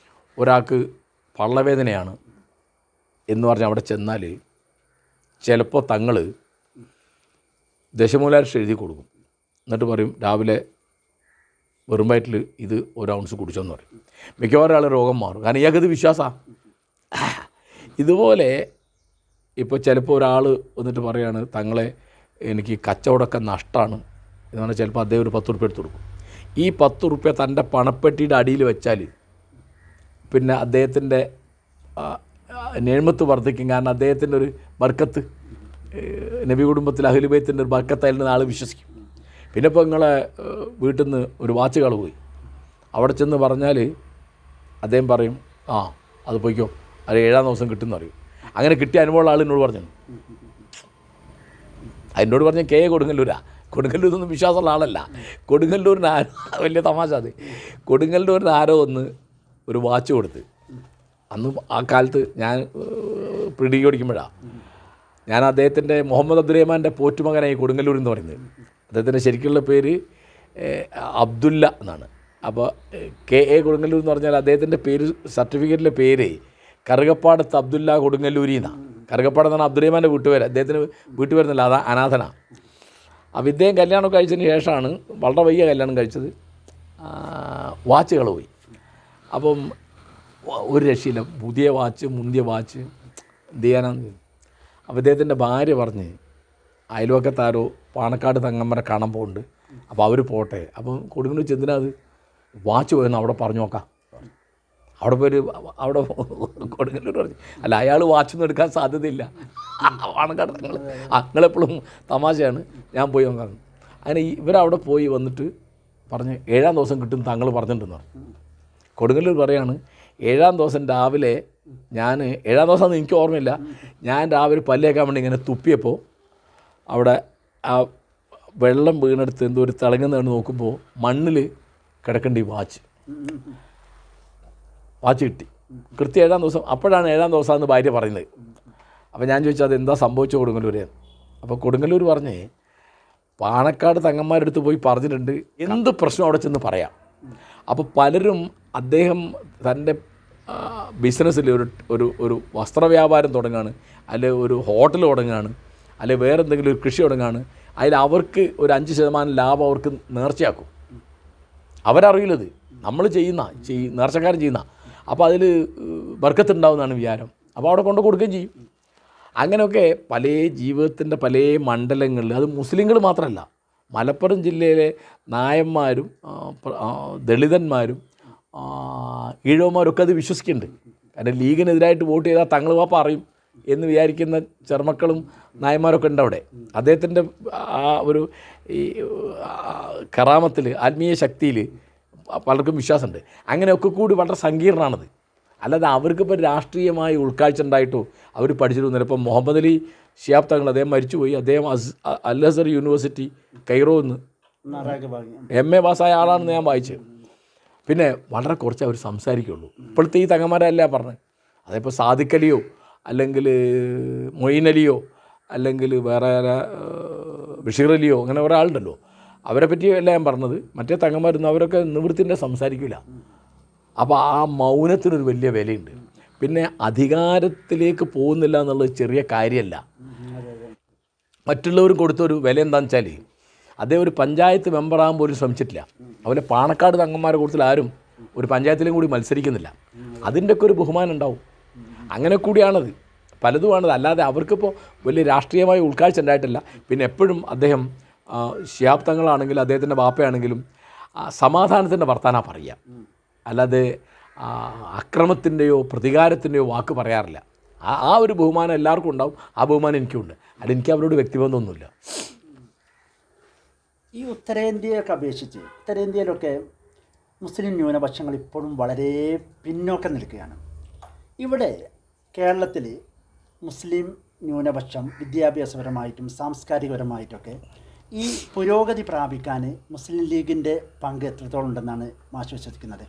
ഒരാൾക്ക് പള്ളവേദനയാണ് എന്ന് പറഞ്ഞാൽ അവിടെ ചെന്നാൽ ചിലപ്പോൾ തങ്ങൾ ദശമൂലാരിഷ് എഴുതി കൊടുക്കും. എന്നിട്ട് പറയും, രാവിലെ വെറും വയറ്റിൽ ഇത് 1 ഔൺസ് കുടിച്ചോന്ന് പറയും. മിക്കവാറും ആൾ രോഗം മാറും. കാരണം ഇയാൾക്കത് വിശ്വാസമാണ്. ഇതുപോലെ ഇപ്പോൾ ചിലപ്പോൾ ഒരാൾ വന്നിട്ട് പറയുകയാണ്, തങ്ങളെ എനിക്ക് കച്ചവടമൊക്കെ നഷ്ടമാണ് എന്ന് പറഞ്ഞാൽ ചിലപ്പോൾ അദ്ദേഹം ഒരു 10 ഉറുപ്പ്യ എടുത്ത് കൊടുക്കും. ഈ 10 ഉറുപ്പ്യ തൻ്റെ പണപ്പെട്ടിയുടെ അടിയിൽ വെച്ചാൽ പിന്നെ അദ്ദേഹത്തിൻ്റെ നേഴ്മത്ത് വർദ്ധിക്കും. കാരണം അദ്ദേഹത്തിൻ്റെ ഒരു ബർക്കത്ത്, നബി കുടുംബത്തിൽ അഹ്ലു ബൈത്തിൻ്റെ ഒരു ബർക്കത്തായിരുന്നു ആൾ വിശ്വസിക്കും. പിന്നെ ഇപ്പോൾ നിങ്ങളെ വീട്ടിൽ നിന്ന് ഒരു വാച്ച് കളവ് പോയി, അവിടെ ചെന്ന് പറഞ്ഞാൽ അദ്ദേഹം പറയും, അത് പോയിക്കോ, അത് 7ാം ദിവസം കിട്ടുമെന്ന് പറയും. അങ്ങനെ കിട്ടിയ അനുഭവമുള്ള ആൾ എന്നോട് പറഞ്ഞു. എന്നോട് പറഞ്ഞ കൊടുങ്ങല്ലൂരൊന്നും വിശ്വാസമുള്ള ആളല്ല. കൊടുങ്ങല്ലൂരിന് വലിയ തമാശ അത്. കൊടുങ്ങല്ലൂരിന് ആരോ ഒരു വാച്ച് കൊടുത്ത്, അന്ന് ആ കാലത്ത് ഞാൻ പ്രീഡിഗ്രി പഠിക്കുമ്പോഴാണ്. ഞാൻ അദ്ദേഹത്തിൻ്റെ മുഹമ്മദ് അബ്ദുറഹ്മാൻ്റെ പോറ്റുമകനായി കൊടുങ്ങല്ലൂർ എന്ന് പറയുന്നത്. അദ്ദേഹത്തിൻ്റെ ശരിക്കുള്ള പേര് അബ്ദുല്ല എന്നാണ്. അപ്പോൾ KA കൊടുങ്ങല്ലൂർ എന്ന് പറഞ്ഞാൽ അദ്ദേഹത്തിൻ്റെ പേര്, സർട്ടിഫിക്കറ്റിലെ പേര് കറുകപ്പാടത്ത് അബ്ദുല്ല കൊടുങ്ങല്ലൂരി എന്നാണ്. കറുകപ്പാട് എന്നാണ് അബ്ദുറഹ്മാൻ്റെ വീട്ടുപേര്. അദ്ദേഹത്തിന് വീട്ടുപേരുന്നില്ല, അത് അനാഥനാണ്. അപ്പോൾ ഇദ്ദേഹം കല്യാണം കഴിച്ചതിന് ശേഷമാണ്, വളരെ വയ്യ കല്യാണം കഴിച്ചത്, വാച്ചുകൾ പോയി. അപ്പം ഒരു രക്ഷയില്ല, പുതിയ വാച്ച്, മുന്തിയ വാച്ച്, എന്ത് ചെയ്യാനാന്ന്. അപ്പോൾ ഇദ്ദേഹത്തിൻ്റെ ഭാര്യ പറഞ്ഞ്, അയൽവക്കത്താരോ പാണക്കാട് തങ്ങമ്മരെ കാണാൻ പോകുന്നുണ്ട്, അപ്പോൾ അവർ പോട്ടെ. അപ്പം കൊടുങ്ങല്ലൂർ ചെന്തിനാ അത് വാച്ച് പോയെന്ന് അവിടെ പറഞ്ഞു നോക്കാം. അവിടെ പോയി അവിടെ കൊടുങ്ങല്ലൂർ പറഞ്ഞു, അല്ല അയാൾ വാച്ചൊന്നും എടുക്കാൻ സാധ്യതയില്ല, പാണക്കാട് തങ്ങൾ. നിങ്ങളെപ്പോഴും തമാശയാണ്, ഞാൻ പോയി നോക്കാം. അങ്ങനെ ഇവരവിടെ പോയി വന്നിട്ട് പറഞ്ഞ് 7ാം ദിവസം കിട്ടും തങ്ങൾ പറഞ്ഞിട്ടുണ്ടെന്ന് പറഞ്ഞു. കൊടുങ്ങല്ലൂർ പറയാണ്, 7ാം ദിവസം രാവിലെ 7ാം ദിവസം എനിക്ക് ഓർമ്മയില്ല, ഞാൻ രാവിലെ പല്ലേക്കാൻ വേണ്ടി ഇങ്ങനെ തുപ്പിയപ്പോൾ അവിടെ ആ വെള്ളം വീണെടുത്ത് എന്തോ ഒരു തിളങ്ങുന്നതാണ് നോക്കുമ്പോൾ മണ്ണിൽ കിടക്കേണ്ട ഈ വാച്ച് കിട്ടി. കൃത്യം 7-ാം ദിവസം. അപ്പോഴാണ് 7-ാം ദിവസമെന്ന് ഭാര്യ പറയുന്നത്. അപ്പോൾ ഞാൻ ചോദിച്ചു അതെന്താ സംഭവിച്ചു കൊടുങ്ങല്ലൂർ. അപ്പോൾ കൊടുങ്ങല്ലൂർ പറഞ്ഞേ പാണക്കാട് തങ്ങന്മാരെടുത്ത് പോയി പറഞ്ഞിട്ടുണ്ട് എന്ത് പ്രശ്നം അവിടെ ചെന്ന് പറയാം. അപ്പോൾ പലരും അദ്ദേഹം തൻ്റെ ബിസിനസ്സിൽ ഒരു വസ്ത്രവ്യാപാരം തുടങ്ങുകയാണ്, അല്ലെ ഒരു ഹോട്ടൽ തുടങ്ങുകയാണ്, അല്ലെ വേറെ എന്തെങ്കിലും ഒരു കൃഷി തുടങ്ങുകയാണ്. അതിൽ അവർക്ക് ഒരു 5% ലാഭം അവർക്ക് നേർച്ചയാക്കും. അവരറിയില്ലത് നമ്മൾ നേർച്ചക്കാരൻ ചെയ്യുന്ന. അപ്പോൾ അതിൽ ബർക്കത്തുണ്ടാവുന്നതാണ് വിചാരം. അപ്പോൾ അവിടെ കൊണ്ട് കൊടുക്കുകയും ചെയ്യും. അങ്ങനെയൊക്കെ പല ജീവിതത്തിൻ്റെ പല മണ്ഡലങ്ങളിൽ, അത് മുസ്ലിങ്ങൾ മാത്രമല്ല, മലപ്പുറം ജില്ലയിലെ നായന്മാരും ദളിതന്മാരും ഈഴവന്മാരൊക്കെ അത് വിശ്വസിക്കുന്നുണ്ട്. കാരണം ലീഗിനെതിരായിട്ട് വോട്ട് ചെയ്താൽ തങ്ങൾ വാപ്പ അറിയും എന്ന് വിചാരിക്കുന്ന ചെറുമക്കളും നായന്മാരൊക്കെ ഉണ്ട് അവിടെ. അദ്ദേഹത്തിൻ്റെ ആ ഒരു ഈ കറാമത്തിൽ, ആത്മീയ ശക്തിയിൽ പലർക്കും വിശ്വാസമുണ്ട്. അങ്ങനെയൊക്കെ കൂടി വളരെ സങ്കീർണമാണത്. അല്ലാതെ അവർക്കിപ്പോൾ രാഷ്ട്രീയമായി ഉൾക്കാഴ്ച ഉണ്ടായിട്ടോ അവർ പഠിച്ചിരുന്നില്ല. ഇപ്പം മുഹമ്മദ് അലി ശിഹാബ് തങ്ങൾ അദ്ദേഹം മരിച്ചുപോയി. അദ്ദേഹം അൽ അസർ യൂണിവേഴ്സിറ്റി കൈറോന്ന് MA പാസ്സായ ആളാണെന്ന് ഞാൻ വായിച്ചത്. പിന്നെ വളരെ കുറച്ച് അവർ സംസാരിക്കുള്ളൂ. ഇപ്പോഴത്തെ ഈ തങ്ങന്മാരല്ല പറഞ്ഞത്. അതിപ്പോൾ സാദിഖ് അലിയോ അല്ലെങ്കിൽ മൊയ്ൻ അലിയോ അല്ലെങ്കിൽ വേറെ ബഷീർ അലിയോ അങ്ങനെ ഒരാളുണ്ടല്ലോ, അവരെ പറ്റിയല്ല ഞാൻ പറഞ്ഞത്. മറ്റേ തങ്ങന്മാരൊന്നും അവരൊക്കെ നിവൃത്തിൻ്റെ സംസാരിക്കില്ല. അപ്പോൾ ആ മൗനത്തിനൊരു വലിയ വിലയുണ്ട്. പിന്നെ അധികാരത്തിലേക്ക് പോകുന്നില്ല എന്നുള്ളത് ചെറിയ കാര്യമല്ല. മറ്റുള്ളവരും കൊടുത്തൊരു വില എന്താണെന്ന് വെച്ചാൽ അദ്ദേഹം ഒരു പഞ്ചായത്ത് മെമ്പറാകാൻ പോലും ശ്രമിച്ചിട്ടില്ല. അതുപോലെ പാണക്കാട് തങ്ങന്മാരെ കൂടുതൽ ആരും ഒരു പഞ്ചായത്തിലും കൂടി മത്സരിക്കുന്നില്ല. അതിൻ്റെയൊക്കെ ഒരു ബഹുമാനം ഉണ്ടാവും. അങ്ങനെ കൂടിയാണത്, പലതുമാണത്. അല്ലാതെ അവർക്കിപ്പോൾ വലിയ രാഷ്ട്രീയമായ ഉൾക്കാഴ്ച ഉണ്ടായിട്ടില്ല. പിന്നെ എപ്പോഴും അദ്ദേഹം ശിഹാബ് തങ്ങളാണെങ്കിലും അദ്ദേഹത്തിൻ്റെ ബാപ്പയാണെങ്കിലും സമാധാനത്തിൻ്റെ വർത്താനം പറയുക, അല്ലാതെ അക്രമത്തിൻ്റെയോ പ്രതികാരത്തിൻ്റെയോ വാക്ക് പറയാറില്ല. ആ ഒരു ബഹുമാനം എല്ലാവർക്കും ഉണ്ടാവും. ആ ബഹുമാനം എനിക്കുണ്ട്. അതെനിക്ക് അവരോട് വ്യക്തിബന്ധമൊന്നുമില്ല. ഈ ഉത്തരേന്ത്യയൊക്കെ അപേക്ഷിച്ച് ഉത്തരേന്ത്യയിലൊക്കെ മുസ്ലിം ന്യൂനപക്ഷങ്ങൾ ഇപ്പോഴും വളരെ പിന്നോക്കം നിൽക്കുകയാണ്. ഇവിടെ കേരളത്തിൽ മുസ്ലിം ന്യൂനപക്ഷം വിദ്യാഭ്യാസപരമായിട്ടും സാംസ്കാരികപരമായിട്ടൊക്കെ ഈ പുരോഗതി പ്രാപിക്കാൻ മുസ്ലിം ലീഗിൻ്റെ പങ്ക് എത്രത്തോളം ഉണ്ടെന്നാണ് മാഷ് വിശ്വസിക്കുന്നത്?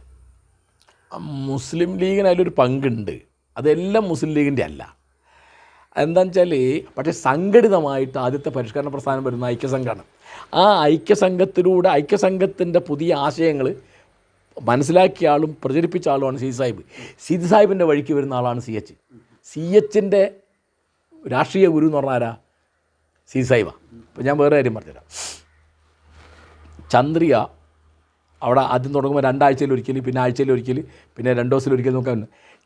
മുസ്ലിം ലീഗിന് അതിലൊരു പങ്കുണ്ട്. അതെല്ലാം മുസ്ലിം ലീഗിൻ്റെ അല്ല. എന്താണെന്ന് വെച്ചാൽ പക്ഷേ സംഘടിതമായിട്ട് ആദ്യത്തെ പരിഷ്കരണ പ്രസ്ഥാനം വരുന്ന ഐക്യസംഘമാണ്. ആ ഐക്യസംഘത്തിലൂടെ ഐക്യസംഘത്തിൻ്റെ പുതിയ ആശയങ്ങൾ മനസ്സിലാക്കിയ ആളും പ്രചരിപ്പിച്ച ആളുമാണ് സീതി സാഹിബ്. സീതി സാഹിബിൻ്റെ വഴിക്ക് വരുന്ന ആളാണ് CH. CHൻ്റെ രാഷ്ട്രീയ ഗുരു എന്ന് പറഞ്ഞാൽ ആരാ? സീതി സാഹിബാണ്. ഇപ്പോൾ ഞാൻ വേറെ കാര്യം പറഞ്ഞുതരാം. ചന്ദ്രിക അവിടെ ആദ്യം തുടങ്ങുമ്പോൾ 2 ആഴ്ചയിലൊരിക്കൽ, പിന്നെ ആഴ്ചയിലൊരിക്കൽ, പിന്നെ 2 ദിവസത്തിലൊരിക്കൽ നോക്കാൻ.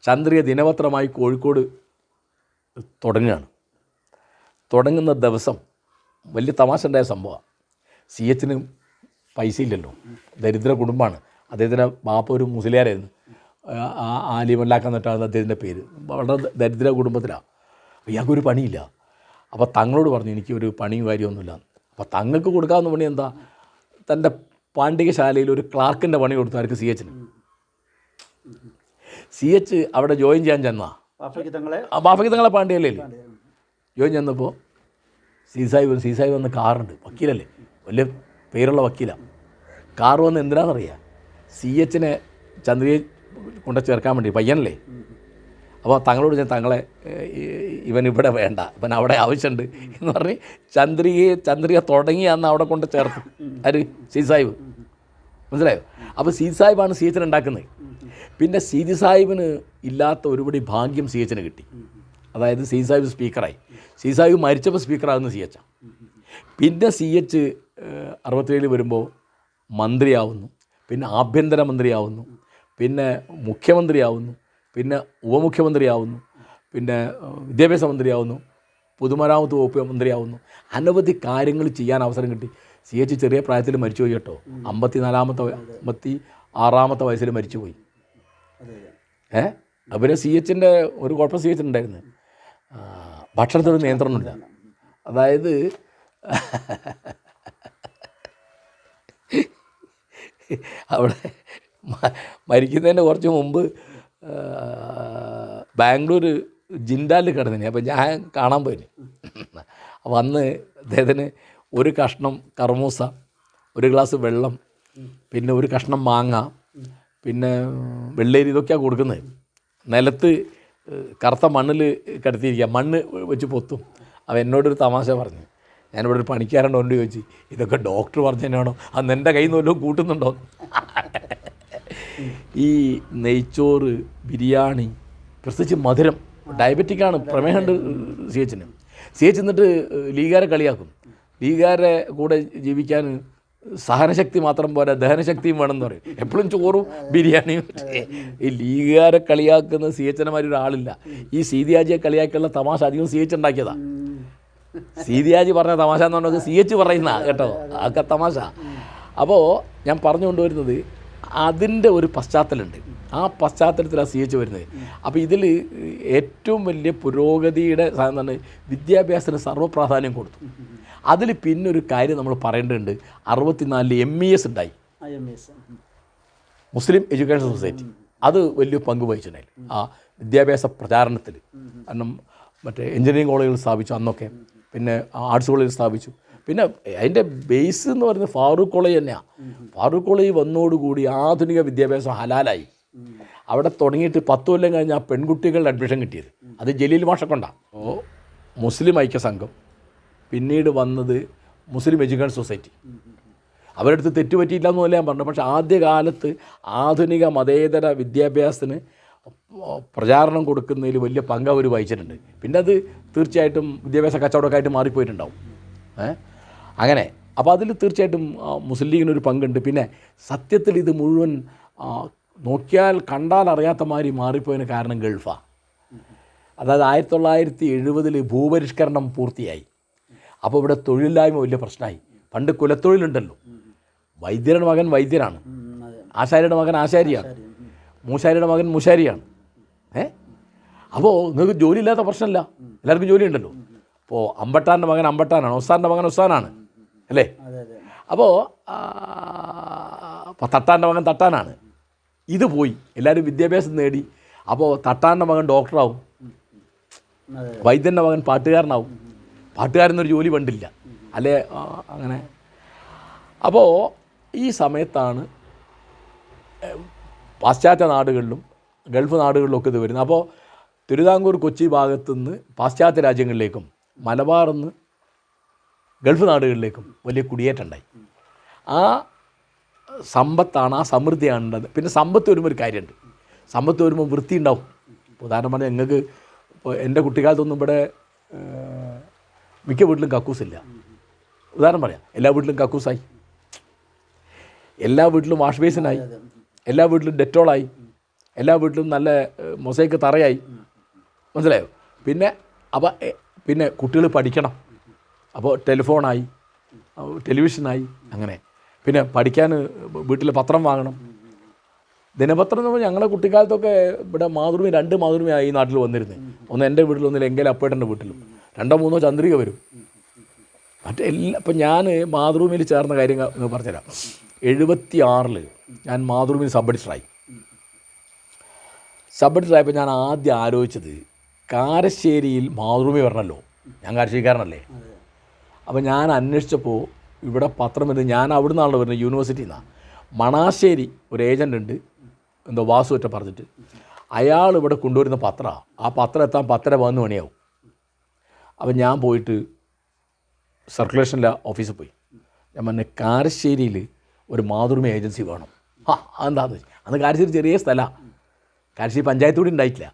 ചന്ദ്രിക ദിനപത്രമായി കോഴിക്കോട് തുടങ്ങുകയാണ്. തുടങ്ങുന്ന ദിവസം വലിയ തമാശ ഉണ്ടായ സംഭവമാണ്. CHന് പൈസ ഇല്ലല്ലോ, ദരിദ്ര കുടുംബമാണ്. അദ്ദേഹത്തിൻ്റെ ബാപ്പ ഒരു മുസ്ലിയാരായിരുന്നു, ആലിമല്ലാക്ക എന്നിട്ടാണ് അദ്ദേഹത്തിൻ്റെ പേര്. വളരെ ദരിദ്ര കുടുംബത്തിലാണ്. ഇയാൾക്കൊരു പണിയില്ല. അപ്പോൾ തങ്ങളോട് പറഞ്ഞു എനിക്കൊരു പണിയും കാര്യമൊന്നുമില്ല. അപ്പോൾ തങ്ങൾക്ക് കൊടുക്കാവുന്ന പണി എന്താ? തൻ്റെ പാണ്ഡികശാലയിൽ ഒരു ക്ലാർക്കിൻ്റെ പണി കൊടുത്തു ആർക്ക്? CHന്. CH അവിടെ ജോയിൻ ചെയ്യാൻ ചെന്നാൽ ബാഫയ്ക്ക് തങ്ങളെ പാണ്ഡ്യല്ലേ ജോയിൻ ചെന്നപ്പോൾ സീതി സാഹിബ് വന്ന് കാറുണ്ട്, വക്കീലല്ലേ, വലിയ പേരുള്ള വക്കീലാണ്. കാർ വന്ന് എന്തിനാണെന്നറിയാം? CHനെ ചന്ദ്രിയെ കൊണ്ട് ചേർക്കാൻ വേണ്ടി, പയ്യനല്ലേ. അപ്പോൾ തങ്ങളോട് ഞാൻ തങ്ങളെ ഇവൻ ഇവിടെ വേണ്ട, ഇവൻ അവിടെ ആവശ്യമുണ്ട് എന്ന് പറഞ്ഞ് ചന്ദ്രിക തുടങ്ങി അന്ന് അവിടെ കൊണ്ട് ചേർത്ത്. ആര്? സീതി സാഹിബ്. മനസ്സിലായോ? അപ്പോൾ സീതി സാഹിബാണ് CHനെ ഉണ്ടാക്കുന്നത്. പിന്നെ സീതി സാഹിബിന് ഇല്ലാത്ത ഒരുപടി ഭാഗ്യം CHന് കിട്ടി. അതായത് സീതി സാഹിബ് സ്പീക്കറായി. സീതി സാഹിബ് മരിച്ചപ്പോൾ സ്പീക്കറാകുന്ന CH. പിന്നെ CH 67 വരുമ്പോൾ മന്ത്രിയാവുന്നു, പിന്നെ ആഭ്യന്തരമന്ത്രിയാവുന്നു, പിന്നെ മുഖ്യമന്ത്രിയാവുന്നു, പിന്നെ ഉപമുഖ്യമന്ത്രിയാവുന്നു, പിന്നെ വിദ്യാഭ്യാസ മന്ത്രിയാവുന്നു, പൊതുമരാമത്ത് വകുപ്പ് മന്ത്രിയാവുന്നു. അനവധി കാര്യങ്ങൾ ചെയ്യാൻ അവസരം കിട്ടി. CH ചെറിയ പ്രായത്തിൽ മരിച്ചുപോയി കേട്ടോ. 56 വയസ്സിൽ മരിച്ചുപോയി. പിന്നെ CHൻ്റെ ഒരു കുഴപ്പം CHനുണ്ടായിരുന്നു, ഭക്ഷണത്തിനൊരു നിയന്ത്രണമില്ല. അതായത് അവിടെ മരിക്കുന്നതിന് കുറച്ച് മുമ്പ് ബാംഗ്ലൂർ ജിൻഡാലിൽ കിടന്നിന്. അപ്പോൾ ഞാൻ കാണാൻ പോയിന്. അപ്പോൾ അന്ന് അദ്ദേഹത്തിന് ഒരു കഷ്ണം കർമൂസ, ഒരു ഗ്ലാസ് വെള്ളം, പിന്നെ ഒരു കഷ്ണം മാങ്ങ, പിന്നെ വെള്ളേരി, ഇതൊക്കെയാണ് കൊടുക്കുന്നത്. നിലത്ത് കറുത്ത മണ്ണിൽ കിടത്തിയിരിക്കുക, മണ്ണ് വെച്ച് പൊത്തും. അവൻ എന്നോടൊരു തമാശ പറഞ്ഞു. ഞാനിവിടെ ഒരു പണിക്കാരൻ കൊണ്ട് ചോദിച്ചു, ഇതൊക്കെ ഡോക്ടർ പറഞ്ഞു തന്നെയാണോ, അന്ന് എൻ്റെ കയ്യിൽ നിന്ന് വല്ലതും കൂട്ടുന്നുണ്ടോ? ഈ നെയ്ച്ചോറ്, ബിരിയാണി, പ്രത്യേകിച്ച് മധുരം, ഡയബറ്റിക്കാണ്, പ്രമേഹമുണ്ട് സി എച്ച് എന്നിട്ട് ലീഗാരെ കളിയാക്കും. ലീഗാരെ കൂടെ ജീവിക്കാൻ സഹനശക്തി മാത്രം പോരാ, ദഹനശക്തിയും വേണമെന്ന് പറയും. എപ്പോഴും ചോറും ബിരിയാണിയും. ഈ ലീഗുകാരെ കളിയാക്കുന്ന സി എച്ചന്മാർ ഒരാളില്ല. ഈ സീതിയാജിയെ കളിയാക്കിയുള്ള തമാശ അധികം സി എച്ച് ഉണ്ടാക്കിയതാണ്. സീതിയാജി പറഞ്ഞ തമാശ എന്ന് പറഞ്ഞാൽ സി എച്ച് പറയുന്ന കേട്ടോ, അതൊക്കെ തമാശ. അപ്പോൾ ഞാൻ പറഞ്ഞുകൊണ്ടുവരുന്നത് അതിൻ്റെ ഒരു പശ്ചാത്തലമുണ്ട്. ആ പശ്ചാത്തലത്തിലാണ് സി എച്ച് വരുന്നത്. അപ്പോൾ ഇതിൽ ഏറ്റവും വലിയ പുരോഗതിയുടെ സാധനമാണ് വിദ്യാഭ്യാസത്തിന് സർവ്വപ്രാധാന്യം കൊടുത്തു. അതിൽ പിന്നൊരു കാര്യം നമ്മൾ പറയേണ്ടതുണ്ട്. 64 MES ഉണ്ടായി, മുസ്ലിം എഡ്യൂക്കേഷൻ സൊസൈറ്റി. അത് വലിയ പങ്ക് വഹിച്ചിട്ടുണ്ടായി ആ വിദ്യാഭ്യാസ പ്രചാരണത്തിൽ. കാരണം മറ്റേ എഞ്ചിനീയറിംഗ് കോളേജുകൾ സ്ഥാപിച്ചു അന്നൊക്കെ, പിന്നെ ആർട്സ് കോളേജ് സ്ഥാപിച്ചു. പിന്നെ അതിൻ്റെ ബേസ് എന്ന് പറയുന്നത് ഫാറൂഖ് കോളേജ് തന്നെയാണ്. ഫാറൂഖ് കോളേജ് വന്നോടുകൂടി ആധുനിക വിദ്യാഭ്യാസം ഹലാലായി. അവിടെ തുടങ്ങിയിട്ട് 10 കൊല്ലം കഴിഞ്ഞ് ആ പെൺകുട്ടികളുടെ അഡ്മിഷൻ കിട്ടിയത് അത് ജലീൽ മാഷക്കൊണ്ടാണ്. അപ്പോൾ മുസ്ലിം ഐക്യ സംഘം, പിന്നീട് വന്നത് മുസ്ലിം എഡ്യൂക്കേഷൻ സൊസൈറ്റി. അവരടുത്ത് തെറ്റുപറ്റിയില്ല എന്നല്ല ഞാൻ പറഞ്ഞു. പക്ഷേ ആദ്യകാലത്ത് ആധുനിക മതേതര വിദ്യാഭ്യാസത്തിന് പ്രചാരണം കൊടുക്കുന്നതിൽ വലിയ പങ്ക് അവർ വഹിച്ചിട്ടുണ്ട്. പിന്നെ അത് തീർച്ചയായിട്ടും വിദ്യാഭ്യാസ കച്ചവടമൊക്കെ ആയിട്ട് മാറിപ്പോയിട്ടുണ്ടാവും. അങ്ങനെ അപ്പോൾ അതിൽ തീർച്ചയായിട്ടും മുസ്ലിം ലീഗിനൊരു പങ്കുണ്ട്. പിന്നെ സത്യത്തിൽ ഇത് മുഴുവൻ നോക്കിയാൽ കണ്ടാൽ അറിയാത്ത മാതിരി മാറിപ്പോയതിന് കാരണം ഗൾഫാണ്. അതായത് 1970 ഭൂപരിഷ്കരണം പൂർത്തിയായി. അപ്പോൾ ഇവിടെ തൊഴിലില്ലായ്മ വലിയ പ്രശ്നമായി. പണ്ട് കുലത്തൊഴിലുണ്ടല്ലോ, വൈദ്യരുടെ മകൻ വൈദ്യരാണ്, ആശാരിയുടെ മകൻ ആശാരിയാണ്, മൂശാരിയുടെ മകൻ മൂശാരിയാണ്. അപ്പോൾ നിങ്ങൾക്ക് ജോലിയില്ലാത്ത പ്രശ്നമില്ല, എല്ലാവർക്കും ജോലി ഉണ്ടല്ലോ. അപ്പോൾ അമ്പട്ടാൻ്റെ മകൻ അമ്പട്ടാനാണ്, ഒസാൻ്റെ മകൻ ഒസാനാണ് അല്ലേ. അപ്പോൾ തട്ടാൻ്റെ മകൻ തട്ടാനാണ്. ഇത് പോയി, എല്ലാവരും വിദ്യാഭ്യാസം നേടി. അപ്പോൾ തട്ടാൻ്റെ മകൻ ഡോക്ടറാവും, വൈദ്യൻ്റെ മകൻ പാട്ടുകാരനാവും. പാട്ടുകാരനൊരു ജോലി പണ്ടില്ല അല്ലേ, അങ്ങനെ. അപ്പോൾ ഈ സമയത്താണ് പാശ്ചാത്യ നാടുകളിലും ഗൾഫ് നാടുകളിലൊക്കെ ഇത് വരുന്നത്. അപ്പോൾ തിരുവിതാംകൂർ കൊച്ചി ഭാഗത്തുനിന്ന് പാശ്ചാത്യ രാജ്യങ്ങളിലേക്കും മലബാറിൽ നിന്ന് ഗൾഫ് നാടുകളിലേക്കും വലിയ കുടിയേറ്റമുണ്ടായി. ആ സമ്പത്താണ്, ആ സമൃദ്ധിയാണ് ഉള്ളത്. പിന്നെ സമ്പത്ത് വരുമ്പോൾ ഒരു കാര്യമുണ്ട്, സമ്പത്ത് വരുമ്പോൾ വൃത്തി ഉണ്ടാവും. ഉദാഹരണം പറഞ്ഞാൽ നിങ്ങൾക്ക് ഇപ്പോൾ എൻ്റെ കുട്ടിക്കാലത്തൊന്നും ഇവിടെ മിക്ക വീട്ടിലും കക്കൂസില്ല. ഉദാഹരണം പറയാം, എല്ലാ വീട്ടിലും കക്കൂസായി, എല്ലാ വീട്ടിലും വാഷ് ബേസിനായി, എല്ലാ വീട്ടിലും ഡെറ്റോളായി, എല്ലാ വീട്ടിലും നല്ല മൊസൈക്ക് തറയായി. മനസ്സിലായോ? പിന്നെ അപ്പോൾ പിന്നെ കുട്ടികൾ പഠിക്കണം, അപ്പോൾ ടെലിഫോണായി, ടെലിവിഷനായി, അങ്ങനെ. പിന്നെ പഠിക്കാൻ വീട്ടിൽ പത്രം വാങ്ങണം. ദിനപത്രം എന്ന് പറഞ്ഞാൽ ഞങ്ങളുടെ കുട്ടിക്കാലത്തൊക്കെ ഇവിടെ മാതൃഭൂമി 2 മാതൃഭൂമിയായി ഈ നാട്ടിൽ വന്നിരുന്നത്. ഒന്ന് എൻ്റെ വീട്ടിൽ, ഒന്നിൽ എങ്കിലും അപ്പേട്ടൻ്റെ വീട്ടിലും. 2 3 ചന്ദ്രിക വരും. മറ്റേ ഇപ്പം ഞാൻ മാതൃഭൂമിയിൽ ചേർന്ന കാര്യം പറഞ്ഞുതരാം. 76 ഞാൻ മാതൃഭൂമിയിൽ സബ് എഡിറ്ററായി. സബ് എഡിറ്ററായപ്പോൾ ഞാൻ ആദ്യം ആലോചിച്ചത്, കാരശ്ശേരിയിൽ മാതൃഭൂമി വരണമല്ലോ, ഞാൻ കാരശ്ശേരിക്കാരനല്ലേ. അപ്പോൾ ഞാൻ അന്വേഷിച്ചപ്പോൾ ഇവിടെ പത്രം വരുന്നത്, ഞാൻ അവിടെ നിന്നാണല്ലോ വരുന്നത്, യൂണിവേഴ്സിറ്റിയിൽ നിന്നാണ്. മണാശ്ശേരി ഒരു ഏജൻ്റ് ഉണ്ട്, എന്തോ വാസു ഒറ്റ പറഞ്ഞിട്ട്, അയാൾ ഇവിടെ കൊണ്ടുവരുന്ന പത്രമാണ്. ആ പത്രം എത്താൻ 10:11 മണിയാവും. അപ്പം ഞാൻ പോയിട്ട് സർക്കുലേഷനിലെ ഓഫീസിൽ പോയി. ഞാൻ പറഞ്ഞ കാരശ്ശേരിയിൽ ഒരു മാതൃഭൂമി ഏജൻസി വേണം. അതെന്താണെന്ന് വെച്ചാൽ അന്ന് കാരശ്ശേരി ചെറിയ സ്ഥലമാണ്, കാരശ്ശേരി പഞ്ചായത്ത് കൂടി ഉണ്ടായിട്ടില്ല.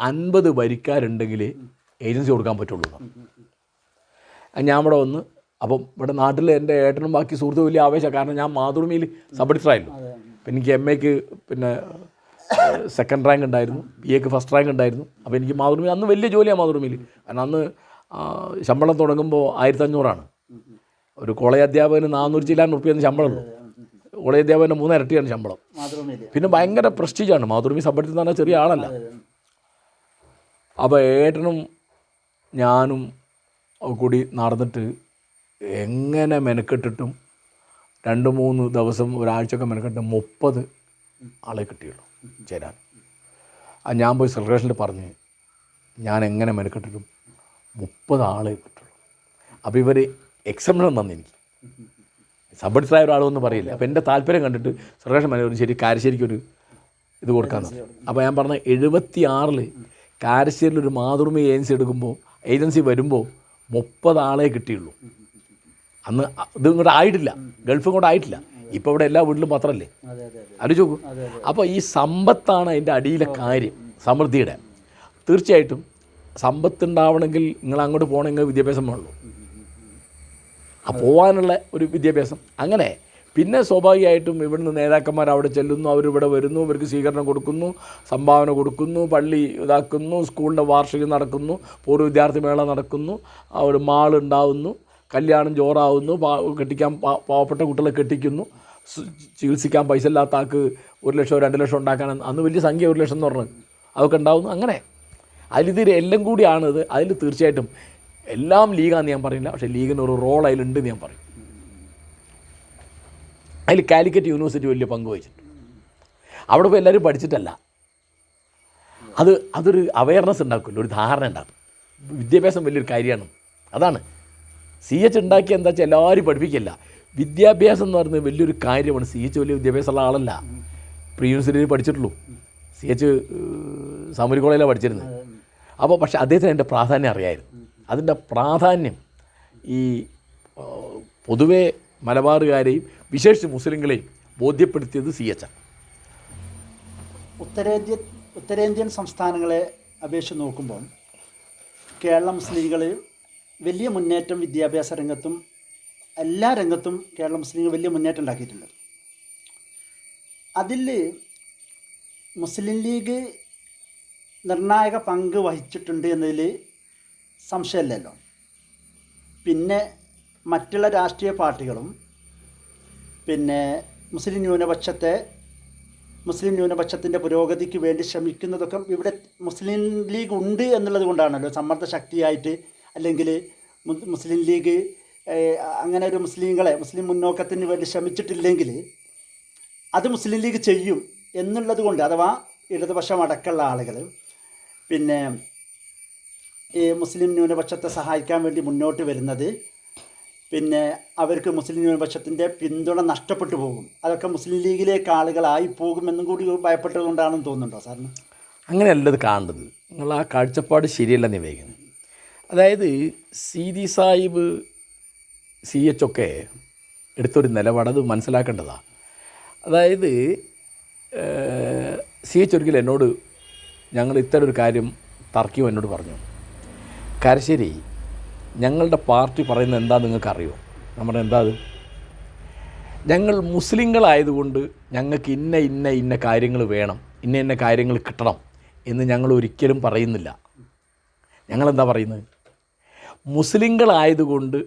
50 വരിക്കാരുണ്ടെങ്കിൽ ഏജൻസി കൊടുക്കാൻ പറ്റുള്ളൂ. ഞാൻ ഇവിടെ വന്ന്, അപ്പം ഇവിടെ നാട്ടിൽ എൻ്റെ ഏട്ടനും ബാക്കി സുഹൃത്തും വലിയ ആവേശമാണ്. കാരണം ഞാൻ മാതൃഭൂമിയിൽ സബ് എഡിറ്ററായിരുന്നു. അപ്പം എനിക്ക് MAക്ക് പിന്നെ 2nd റാങ്ക് ഉണ്ടായിരുന്നു, BAക്ക് 1st റാങ്ക് ഉണ്ടായിരുന്നു. അപ്പോൾ എനിക്ക് മാതൃഭൂമി അന്ന് വലിയ ജോലിയാണ് മാതൃഭൂമിയിൽ. കാരണം അന്ന് ശമ്പളം തുടങ്ങുമ്പോൾ 1500 ഒരു കോളേജ് അധ്യാപകന് 400 ചില്ലാൻ റുപ്യെന്ന് ശമ്പളമുള്ളൂ. കോളേജ് അധ്യാപകന് 3 ഇരട്ടിയാണ് ശമ്പളം. പിന്നെ ഭയങ്കര പ്രസ്റ്റീജാണ് മാതൃഭൂമി സബ് എഡിറ്റർ എന്ന് പറഞ്ഞാൽ ചെറിയ ആളല്ല. അപ്പോൾ ഏട്ടനും ഞാനും കൂടി നടന്നിട്ട് എങ്ങനെ മെനക്കെട്ടിട്ടും 2-3 ദിവസം ഒരാഴ്ചയൊക്കെ മെനക്കെട്ട് 30 ആളെ കിട്ടിയുള്ളൂ ചേരാൻ. ഞാൻ പോയി സെലിബ്രേഷനിൽ പറഞ്ഞ് ഞാൻ എങ്ങനെ മെനക്കെട്ടിട്ടും 30 ആളെ കിട്ടുള്ളൂ. അപ്പോൾ ഇവർ എക്സാമിനും തന്നു എനിക്ക്. സബ് എഡിറ്ററായ ഒരാളൊന്നും പറയില്ല. അപ്പോൾ എൻ്റെ താല്പര്യം കണ്ടിട്ട് സെലിബ്രേഷൻ മനോഹരം ശരി കാരശ്ശേരിക്കൊരു ഇത് കൊടുക്കാമെന്ന്. അപ്പോൾ ഞാൻ പറഞ്ഞ 76 കാരശ്ശേരിയിൽ ഒരു മാതൃഭൂമി ഏജൻസി വരുമ്പോൾ 30 ആളെ കിട്ടിയുള്ളൂ. അന്ന് ഇത് ഇങ്ങോട്ട് ആയിട്ടില്ല, ഗൾഫ് ഇങ്ങോട്ട് ആയിട്ടില്ല. ഇപ്പോൾ ഇവിടെ എല്ലാ വീട്ടിലും പത്രമല്ലേ, ആലോചിച്ച് നോക്കൂ. അപ്പോൾ ഈ സമ്പത്താണ് അതിൻ്റെ അടിയിലെ കാര്യം, സമൃദ്ധിയുടെ. തീർച്ചയായിട്ടും സമ്പത്തുണ്ടാവണമെങ്കിൽ നിങ്ങൾ അങ്ങോട്ട് പോകണമെങ്കിൽ വിദ്യാഭ്യാസം വേണമല്ലോ. ആ പോകാനുള്ള ഒരു വിദ്യാഭ്യാസം. അങ്ങനെ പിന്നെ സ്വാഭാവികമായിട്ടും ഇവിടുന്ന് നേതാക്കന്മാർ അവിടെ ചെല്ലുന്നു, അവരിവിടെ വരുന്നു, ഇവർക്ക് സ്വീകരണം കൊടുക്കുന്നു, സംഭാവന കൊടുക്കുന്നു, പള്ളി ഇതാക്കുന്നു, സ്കൂളിൻ്റെ വാർഷികം നടക്കുന്നു, പൂർവ്വ വിദ്യാർത്ഥി മേള നടക്കുന്നു, ഒരു മാൾ ഉണ്ടാവുന്നു, കല്യാണം ജോറാവുന്നു, കെട്ടിക്കാൻ പാവപ്പെട്ട കുട്ടികളെ കെട്ടിക്കുന്നു, ചികിത്സിക്കാൻ പൈസ ഇല്ലാത്ത ആൾക്ക് 1 ലക്ഷം 2 ലക്ഷം ഉണ്ടാക്കാൻ അന്ന് വലിയ സംഖ്യ 1 ലക്ഷം എന്ന് പറഞ്ഞത് അതൊക്കെ ഉണ്ടാവുന്നു. അങ്ങനെ അതിലിത് എല്ലാം കൂടിയാണിത്. അതിൽ തീർച്ചയായിട്ടും എല്ലാം ലീഗാന്ന് ഞാൻ പറയില്ല, പക്ഷേ ലീഗിനൊരു റോൾ അതിലുണ്ടെന്ന് ഞാൻ പറയും. അതിൽ കാലിക്കറ്റ് യൂണിവേഴ്സിറ്റി വലിയ പങ്ക് വഹിച്ചിട്ടുണ്ട്. അവിടെ ഇപ്പോൾ എല്ലാവരും പഠിച്ചിട്ടല്ല, അതൊരു അവയർനെസ് ഉണ്ടാക്കുമല്ലോ, ഒരു ധാരണ ഉണ്ടാക്കും. വിദ്യാഭ്യാസം വലിയൊരു കാര്യമാണ്. അതാണ് CH ഉണ്ടാക്കിയ എന്താ വെച്ചാൽ എല്ലാവരും പഠിപ്പിക്കില്ല. വിദ്യാഭ്യാസം എന്ന് പറയുന്നത് വലിയൊരു കാര്യമാണ്. CH വലിയ വിദ്യാഭ്യാസമുള്ള ആളല്ല, പ്രീ യൂണിവേഴ്സിറ്റിയിൽ പഠിച്ചിട്ടുള്ളൂ. CH സാമൂഹ്യ കോളേജിലാണ് പഠിച്ചിരുന്നത്. അപ്പോൾ പക്ഷേ അദ്ദേഹത്തിന് അതിൻ്റെ പ്രാധാന്യം അറിയായിരുന്നു. അതിൻ്റെ പ്രാധാന്യം ഈ പൊതുവേ മലബാറുകാരെയും വിശേഷിച്ച് മുസ്ലിങ്ങളെയും ബോധ്യപ്പെടുത്തിയത് CH ആണ്. ഉത്തരേന്ത്യൻ സംസ്ഥാനങ്ങളെ അപേക്ഷിച്ച് നോക്കുമ്പോൾ കേരള മുസ്ലിങ്ങൾ വലിയ മുന്നേറ്റം വിദ്യാഭ്യാസ രംഗത്തും എല്ലാ രംഗത്തും കേരള മുസ്ലിങ്ങൾ വലിയ മുന്നേറ്റം ഉണ്ടാക്കിയിട്ടുണ്ട്. അതിൽ മുസ്ലിം ലീഗ് നിർണായക പങ്ക് വഹിച്ചിട്ടുണ്ട് എന്നതിൽ സംശയമില്ലല്ലോ. പിന്നെ മറ്റുള്ള രാഷ്ട്രീയ പാർട്ടികളും പിന്നെ മുസ്ലിം ന്യൂനപക്ഷത്തിൻ്റെ പുരോഗതിക്ക് വേണ്ടി ശ്രമിക്കുന്നതൊക്കെ ഇവിടെ മുസ്ലിം ലീഗ് ഉണ്ട് എന്നുള്ളത് കൊണ്ടാണല്ലോ. സമ്മർദ്ദ ശക്തിയായിട്ട് അല്ലെങ്കിൽ മുസ്ലിം ലീഗ് അങ്ങനെ ഒരു മുസ്ലിം മുന്നോക്കത്തിന് വേണ്ടി ശ്രമിച്ചിട്ടില്ലെങ്കിൽ അത് മുസ്ലിം ലീഗ് ചെയ്യും എന്നുള്ളത് കൊണ്ട്, അഥവാ ഇടതുപക്ഷം അടക്കമുള്ള ആളുകൾ പിന്നെ ഈ മുസ്ലിം ന്യൂനപക്ഷത്തെ സഹായിക്കാൻ വേണ്ടി മുന്നോട്ട് വരുന്നത് പിന്നെ അവർക്ക് മുസ്ലിം ന്യൂനപക്ഷത്തിൻ്റെ പിന്തുണ നഷ്ടപ്പെട്ടു പോകും, അതൊക്കെ മുസ്ലിം ലീഗിലേക്ക് ആളുകളായി പോകുമെന്നും കൂടി ഭയപ്പെട്ടതുകൊണ്ടാണെന്ന് തോന്നുന്നുണ്ടോ സാറിന്? അങ്ങനെയല്ലത് കാണേണ്ടത്. നിങ്ങൾ ആ കാഴ്ചപ്പാട് ശരിയല്ലെന്ന് വയ്ക്കുന്നത്. അതായത് സീതി സാഹിബ് CH ഒക്കെ എടുത്തൊരു നിലപാട് അത് മനസ്സിലാക്കേണ്ടതാണ്. അതായത് CH ഒരിക്കലും എന്നോട് ഞങ്ങൾ ഇത്തരം ഒരു കാര്യം തർക്കിയും എന്നോട് പറഞ്ഞു, കാരശ്ശേരി ഞങ്ങളുടെ പാർട്ടി പറയുന്നത് എന്താ നിങ്ങൾക്ക് അറിയോ? നമ്മുടെ എന്താ അത്, ഞങ്ങൾ മുസ്ലിങ്ങളായതുകൊണ്ട് ഞങ്ങൾക്ക് ഇന്ന കാര്യങ്ങൾ വേണം, ഇന്ന കാര്യങ്ങൾ കിട്ടണം എന്ന് ഞങ്ങൾ ഒരിക്കലും പറയുന്നില്ല. ഞങ്ങളെന്താ പറയുന്നത്? മുസ്ലിങ്ങളായതുകൊണ്ട്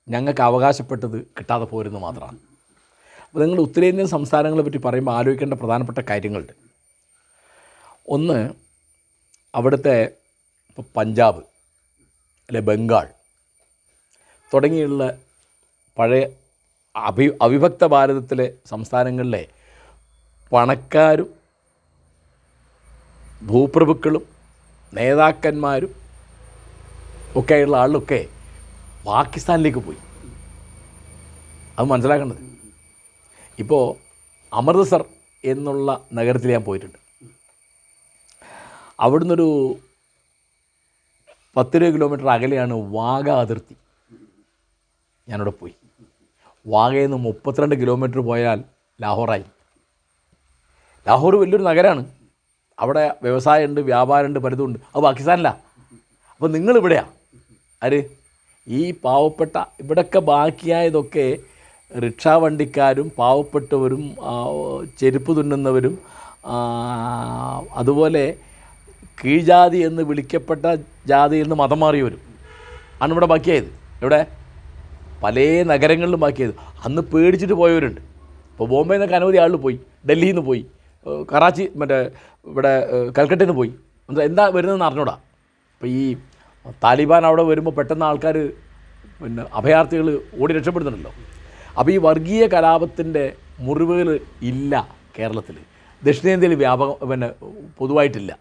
ഞങ്ങൾക്ക് അവകാശപ്പെട്ടത് കിട്ടാതെ പോരുന്നു മാത്രമാണ്. അപ്പോൾ നിങ്ങൾ ഉത്തരേന്ത്യൻ സംസ്ഥാനങ്ങളെ പറ്റി പറയുമ്പോൾ ആലോചിക്കേണ്ട പ്രധാനപ്പെട്ട കാര്യങ്ങളുണ്ട്. ഒന്ന്, അവിടുത്തെ ഇപ്പോൾ പഞ്ചാബ് അല്ലെ ബംഗാൾ തുടങ്ങിയുള്ള പഴയ അവിഭക്ത ഭാരതത്തിലെ സംസ്ഥാനങ്ങളിലെ പണക്കാരും ഭൂപ്രഭുക്കളും നേതാക്കന്മാരും ഒക്കെയുള്ള ആളിലൊക്കെ പാകിസ്ഥാനിലേക്ക് പോയി. അത് മനസ്സിലാക്കേണ്ടത്. ഇപ്പോൾ അമൃത്സർ എന്നുള്ള നഗരത്തിൽ ഞാൻ പോയിട്ടുണ്ട്. അവിടുന്നൊരു 10 കിലോമീറ്റർ അകലെയാണ് വാഗ അതിർത്തി. ഞാനവിടെ പോയി. വാഗയിൽ നിന്ന് 32 കിലോമീറ്റർ പോയാൽ ലാഹോറായി. ലാഹോർ വലിയൊരു നഗരമാണ്. അവിടെ വ്യവസായമുണ്ട്, വ്യാപാരമുണ്ട്, പലതുമുണ്ട്. അത് പാകിസ്ഥാനില്ല. അപ്പോൾ നിങ്ങളിവിടെയാണ് ആര്? ഈ പാവപ്പെട്ട ഇവിടെയൊക്കെ ബാക്കിയായതൊക്കെ റിക്ഷാ വണ്ടിക്കാരും പാവപ്പെട്ടവരും ചെരുപ്പ് തുന്നുന്നവരും അതുപോലെ കീഴ്ജാതി എന്ന് വിളിക്കപ്പെട്ട ജാതിയിൽ നിന്ന് മതം മാറിയവരും ആണ് ഇവിടെ ബാക്കിയായത്. ഇവിടെ പല നഗരങ്ങളിലും ബാക്കിയായത്. അന്ന് പേടിച്ചിട്ട് പോയവരുണ്ട്. ഇപ്പോൾ ബോംബെയിൽ നിന്നൊക്കെ അനവധി ആളുകൾ പോയി, ഡൽഹിയിൽ നിന്ന് പോയി, കറാച്ചി ഇവിടെ കൽക്കട്ടയിൽ നിന്ന് പോയി. എന്താ വരുന്നതെന്ന് അറിഞ്ഞൂടാ. അപ്പോൾ ഈ താലിബാൻ അവിടെ വരുമ്പോൾ പെട്ടെന്ന് ആൾക്കാർ അഭയാർത്ഥികൾ ഓടി രക്ഷപ്പെടുന്നുണ്ടല്ലോ. അപ്പോൾ ഈ വർഗീയ കലാപത്തിൻ്റെ മുറിവുകൾ ഇല്ല കേരളത്തിൽ, ദക്ഷിണേന്ത്യയിൽ പൊതുവായിട്ടില്ല.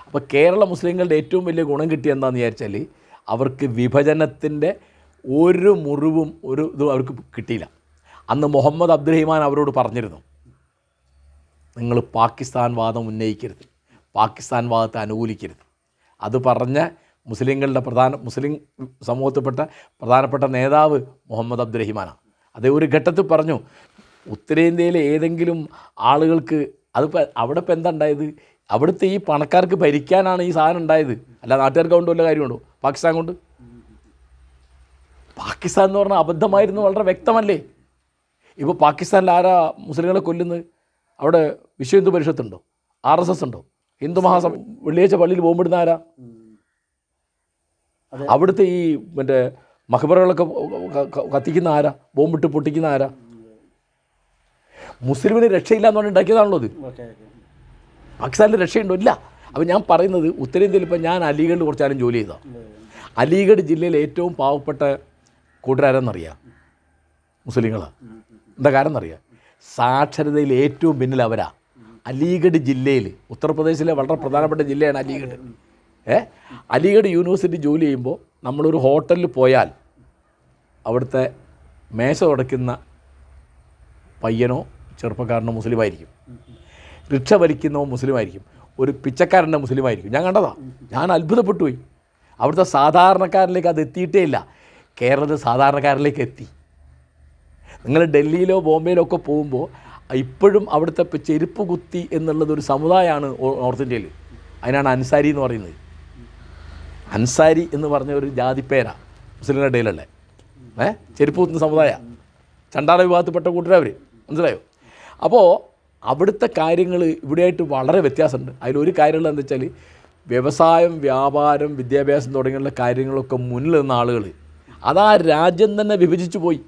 അപ്പോൾ കേരള മുസ്ലിങ്ങളുടെ ഏറ്റവും വലിയ ഗുണം കിട്ടിയ എന്താണെന്ന് വിചാരിച്ചാൽ അവർക്ക് വിഭജനത്തിൻ്റെ ഒരു മുറിവും ഇതും അവർക്ക് കിട്ടിയില്ല. അന്ന് മുഹമ്മദ് അബ്ദുറഹിമാൻ അവരോട് പറഞ്ഞിരുന്നു, നിങ്ങൾ പാകിസ്ഥാൻ വാദം ഉന്നയിക്കരുത്, പാകിസ്ഥാൻ വാദത്തെ അനുകൂലിക്കരുത്. അത് പറഞ്ഞ മുസ്ലിം സമൂഹത്തിൽപ്പെട്ട പ്രധാനപ്പെട്ട നേതാവ് മുഹമ്മദ് അബ്ദുറഹിമാനാണ്. അതേ ഒരു ഘട്ടത്തിൽ പറഞ്ഞു, ഉത്തരേന്ത്യയിലെ ഏതെങ്കിലും ആളുകൾക്ക് അവിടെ ഇപ്പം എന്താ ഉണ്ടായത്, അവിടുത്തെ ഈ പണക്കാർക്ക് ഭരിക്കാനാണ് ഈ സാധനം ഉണ്ടായത്, അല്ല നാട്ടുകാർക്ക് കൊണ്ട് വല്ല കാര്യമുണ്ടോ പാകിസ്ഥാൻ കൊണ്ട്? പാകിസ്ഥാൻ എന്ന് പറഞ്ഞാൽ അബദ്ധമായിരുന്നു, വളരെ വ്യക്തമല്ലേ? ഇപ്പോൾ പാകിസ്ഥാനിൽ ആരാ മുസ്ലിങ്ങളെ കൊല്ലുന്നത്? അവിടെ വിശ്വ ഹിന്ദു പരിഷത്തുണ്ടോ? RSS ഉണ്ടോ? ഹിന്ദു വെള്ളിയാഴ്ച പള്ളിയിൽ ബോംബിടുന്ന ആരാ? അവിടുത്തെ ഈ മറ്റേ മഖബറകളൊക്കെ കത്തിക്കുന്ന ആരാ? ബോംബിട്ട് പൊട്ടിക്കുന്ന ആരാ? മുസ്ലിമിന് രക്ഷയില്ല എന്ന് പറഞ്ഞ് ഉണ്ടാക്കിയതാണല്ലോ ഇത്. പാകിസ്ഥാനിൽ രക്ഷയുണ്ടോ? ഇല്ല. അപ്പോൾ ഞാൻ പറയുന്നത്, ഉത്തരേന്ത്യയിൽ ഇപ്പോൾ ഞാൻ അലിഗഡിൽ കുറച്ചാലും ജോലി ചെയ്തതാണ്. അലിഗഡ് ജില്ലയിലെ ഏറ്റവും പാവപ്പെട്ട കൂട്ടരാരെന്നറിയാം? മുസ്ലിങ്ങളാണ്. എന്താ കാരണം എന്നറിയാം? സാക്ഷരതയിൽ ഏറ്റവും പിന്നിൽ അവരാ. അലിഗഡ് ജില്ലയിൽ, ഉത്തർപ്രദേശിലെ വളരെ പ്രധാനപ്പെട്ട ജില്ലയാണ് അലിഗഡ്. അലിഗഡ് യൂണിവേഴ്സിറ്റി ജോലി ചെയ്യുമ്പോൾ നമ്മളൊരു ഹോട്ടലിൽ പോയാൽ അവിടുത്തെ മേശ തുടയ്ക്കുന്ന പയ്യനോ ചെറുപ്പക്കാരനോ മുസ്ലിമായിരിക്കും, റിക്ഷ വലിക്കുന്നോ മുസ്ലിമായിരിക്കും, ഒരു പിച്ചക്കാരൻ്റെ മുസ്ലിമായിരിക്കും. ഞാൻ കണ്ടതാണ്, ഞാൻ അത്ഭുതപ്പെട്ടു പോയി. അവിടുത്തെ സാധാരണക്കാരിലേക്ക് അത് എത്തിയിട്ടേ ഇല്ല. കേരളത്തിൽ സാധാരണക്കാരിലേക്ക് എത്തി. നിങ്ങൾ ഡൽഹിയിലോ ബോംബെയിലോ ഒക്കെ പോകുമ്പോൾ ഇപ്പോഴും അവിടുത്തെ ചെരുപ്പ് കുത്തി എന്നുള്ളതൊരു സമുദായമാണ് നോർത്ത് ഇന്ത്യയിൽ. അതിനാണ് അൻസാരി എന്ന് പറയുന്നത്. അൻസാരി എന്ന് പറഞ്ഞ ഒരു ജാതിപ്പേരാണ് മുസ്ലിങ്ങളുടെ ഇടയിലുള്ള. ചെരുപ്പ് കുത്തുന്ന സമുദായ ചണ്ടാല വിഭാഗത്തിൽപ്പെട്ട കൂട്ടരവർ, മനസ്സിലായോ? അപ്പോൾ അവിടുത്തെ കാര്യങ്ങൾ ഇവിടെയായിട്ട് വളരെ വ്യത്യാസമുണ്ട്. അതിലൊരു കാര്യമുള്ളത് എന്താ വെച്ചാൽ, വ്യവസായം, വ്യാപാരം, വിദ്യാഭ്യാസം തുടങ്ങിയുള്ള കാര്യങ്ങളൊക്കെ മുന്നിൽ നിന്ന ആളുകൾ, അതാ രാജ്യം തന്നെ വിഭജിച്ചു പോയി.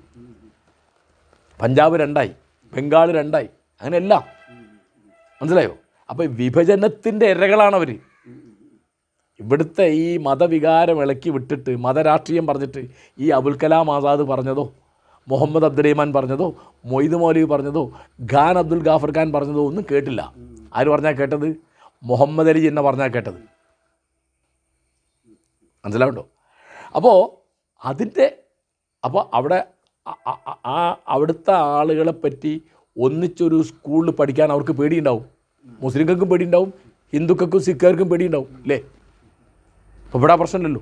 പഞ്ചാബ് 2ആയി, ബംഗാൾ 2ആയി, അങ്ങനെയല്ല, മനസ്സിലായോ? അപ്പോൾ വിഭജനത്തിൻ്റെ ഇരകളാണവർ. ഇവിടുത്തെ ഈ മതവികാരം ഇളക്കി വിട്ടിട്ട് മതരാഷ്ട്രീയം പറഞ്ഞിട്ട് ഈ അബുൽ കലാം ആസാദ് പറഞ്ഞതോ, മുഹമ്മദ് അബ്ദുറഹിമാൻ പറഞ്ഞതോ, മൊയ്ദ് മൗലവി പറഞ്ഞതോ, ഖാൻ അബ്ദുൽ ഗാഫർ ഖാൻ പറഞ്ഞതോ ഒന്നും കേട്ടില്ല. ആര് പറഞ്ഞാൽ കേട്ടത്? മുഹമ്മദ് അലി എന്നെ പറഞ്ഞാൽ കേട്ടത്. മനസ്സിലാവുണ്ടോ? അപ്പോൾ അവിടെ അവിടുത്തെ ആളുകളെ പറ്റി ഒന്നിച്ചൊരു സ്കൂളിൽ പഠിക്കാൻ അവർക്ക് പേടിയുണ്ടാവും. മുസ്ലിങ്ങൾക്കും പേടിയുണ്ടാവും, ഹിന്ദുക്കൾക്കും സിഖുകാർക്കും പേടിയുണ്ടാവും, അല്ലേ? ഇപ്പോൾ ഇവിടെ പ്രശ്നമില്ലല്ലോ.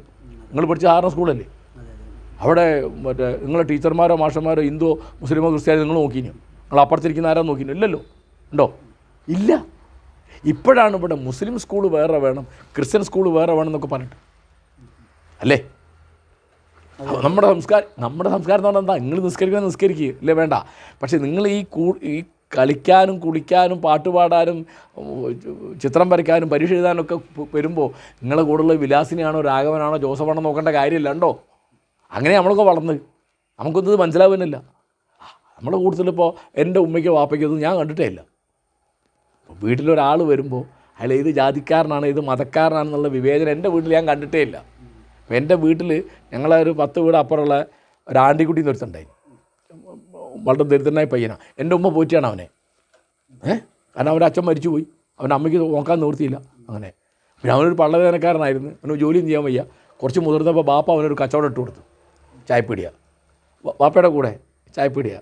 നിങ്ങൾ പഠിച്ച സാധാരണ സ്കൂളല്ലേ? അവിടെ മറ്റേ നിങ്ങളെ ടീച്ചർമാരോ മാഷന്മാരോ ഹിന്ദുവോ മുസ്ലിമോ ക്രിസ്ത്യാനോ നിങ്ങൾ നോക്കിനോ? നിങ്ങൾ അപ്പുറത്തിരിക്കുന്ന ആരോ നോക്കിനോ? ഇല്ലല്ലോ. ഉണ്ടോ? ഇല്ല. ഇപ്പോഴാണ് ഇവിടെ മുസ്ലിം സ്കൂൾ വേറെ വേണം, ക്രിസ്ത്യൻ സ്കൂൾ വേറെ വേണം എന്നൊക്കെ പറഞ്ഞിട്ട്, അല്ലേ? നമ്മുടെ സംസ്കാരം എന്ന് പറഞ്ഞാൽ എന്താ? നിങ്ങൾ നിസ്കരിക്കുക അല്ലേ? വേണ്ട. പക്ഷേ നിങ്ങൾ ഈ കളിക്കാനും കുളിക്കാനും പാട്ടുപാടാനും ചിത്രം വരയ്ക്കാനും പരീക്ഷ എഴുതാനൊക്കെ വരുമ്പോൾ നിങ്ങളെ കൂടെയുള്ള വിലാസിനിയാണോ രാഘവനാണോ ജോസഫാണോ നോക്കേണ്ട കാര്യമില്ല. ഉണ്ടോ? അങ്ങനെ നമ്മളൊക്കെ വളർന്ന് നമുക്കൊന്നും ഇത് മനസ്സിലാവുന്നില്ല. നമ്മുടെ കൂടുതലിപ്പോൾ എൻ്റെ ഉമ്മയ്ക്കോ വാപ്പയ്ക്കോ ഒന്നും ഞാൻ കണ്ടിട്ടേ ഇല്ല. വീട്ടിലൊരാൾ വരുമ്പോൾ അയാൾ ഏത് ജാതിക്കാരനാണ് ഏത് മതക്കാരനാണെന്നുള്ള വിവേചനം എൻ്റെ വീട്ടിൽ ഞാൻ കണ്ടിട്ടേ ഇല്ല. അപ്പോൾ എൻ്റെ വീട്ടിൽ ഞങ്ങളെ ഒരു 10 വീട് അപ്പുറമുള്ള ഒരു ആണ്ടിക്കുട്ടി നിർത്തുണ്ടായി, വളരെ ദരിദ്രനായ പയ്യനാണ്. എൻ്റെ ഉമ്മ പോറ്റിയാണ് അവനെ. കാരണം അവൻ്റെ അച്ഛൻ മരിച്ചു പോയി, അവൻ്റെ അമ്മയ്ക്ക് നോക്കാൻ നിവൃത്തിയില്ല. അങ്ങനെ പിന്നെ അവനൊരു പള്ളവേദനക്കാരനായിരുന്നു, അവന് ജോലിയും ചെയ്യാൻ വയ്യ. കുറച്ച് മുതിർന്നപ്പോൾ ബാപ്പ അവനൊരു കച്ചവടം ഇട്ട് കൊടുത്തു, ചായപ്പീടിയ. വാപ്പയുടെ കൂടെ ചായപ്പീടിയ,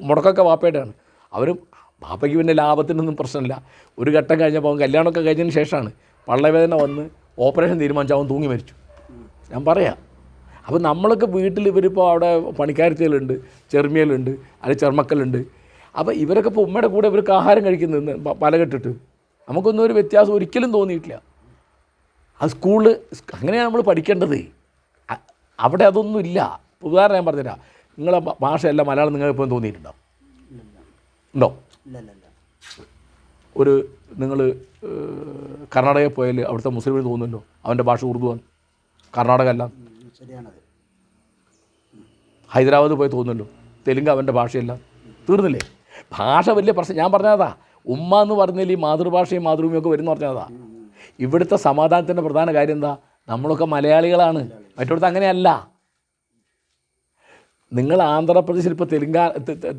മുടക്കൊക്കെ വാപ്പയുടെയാണ്. അവരും ബാപ്പയ്ക്ക് പിന്നെ ലാഭത്തിനൊന്നും പ്രശ്നമില്ല. ഒരു ഘട്ടം കഴിഞ്ഞപ്പോൾ അവൻ കല്യാണമൊക്കെ കഴിഞ്ഞതിന് ശേഷമാണ് പള്ളവേദന വന്ന് ഓപ്പറേഷൻ തീരുമാനിച്ച് അവൻ തൂങ്ങി മരിച്ചു. ഞാൻ പറയാം. അപ്പോൾ നമ്മളൊക്കെ വീട്ടിൽ ഇവരിപ്പോൾ അവിടെ പണിക്കാരത്തികളുണ്ട്, ചെറുമിയലുണ്ട്, അല്ലെങ്കിൽ ചെറുമക്കളുണ്ട്. അപ്പോൾ ഇവരൊക്കെ ഇപ്പോൾ ഉമ്മയുടെ കൂടെ ഇവർക്ക് ആഹാരം കഴിക്കുന്നത് പലകെട്ടിട്ട് നമുക്കൊന്നും ഒരു വ്യത്യാസം ഒരിക്കലും തോന്നിയിട്ടില്ല. അത് സ്കൂളിൽ അങ്ങനെയാണ് നമ്മൾ പഠിക്കേണ്ടത്. അവിടെ അതൊന്നും ഇല്ല. ഉദാഹരണം ഞാൻ പറഞ്ഞുതരാം. നിങ്ങളെ ഭാഷയല്ല മലയാളം നിങ്ങൾക്ക് ഇപ്പോൾ തോന്നിയിട്ടുണ്ടോ? ഉണ്ടോ? ഒരു നിങ്ങൾ കർണാടകയിൽ പോയാൽ അവിടുത്തെ മുസ്ലിമിന് തോന്നുമല്ലോ അവൻ്റെ ഭാഷ ഉറുദുവാണ്, കർണാടക അല്ല. ശരിയാണത്. ഹൈദരാബാദ് പോയി തോന്നുമല്ലോ തെലുങ്ക് അവൻ്റെ ഭാഷയല്ല. തീർന്നില്ലേ? ഭാഷ വലിയ പ്രശ്നം. ഞാൻ പറഞ്ഞതാ, ഉമ്മ എന്ന് പറഞ്ഞാൽ ഈ മാതൃഭാഷയും മാതൃഭൂമിയും ഒക്കെ വരുന്ന പറഞ്ഞതാ. ഇവിടുത്തെ സമാധാനത്തിൻ്റെ പ്രധാന കാര്യം എന്താ? നമ്മളൊക്കെ മലയാളികളാണ്. മറ്റിടത്ത് അങ്ങനെയല്ല. നിങ്ങൾ ആന്ധ്രാപ്രദേശിൽ ഇപ്പോൾ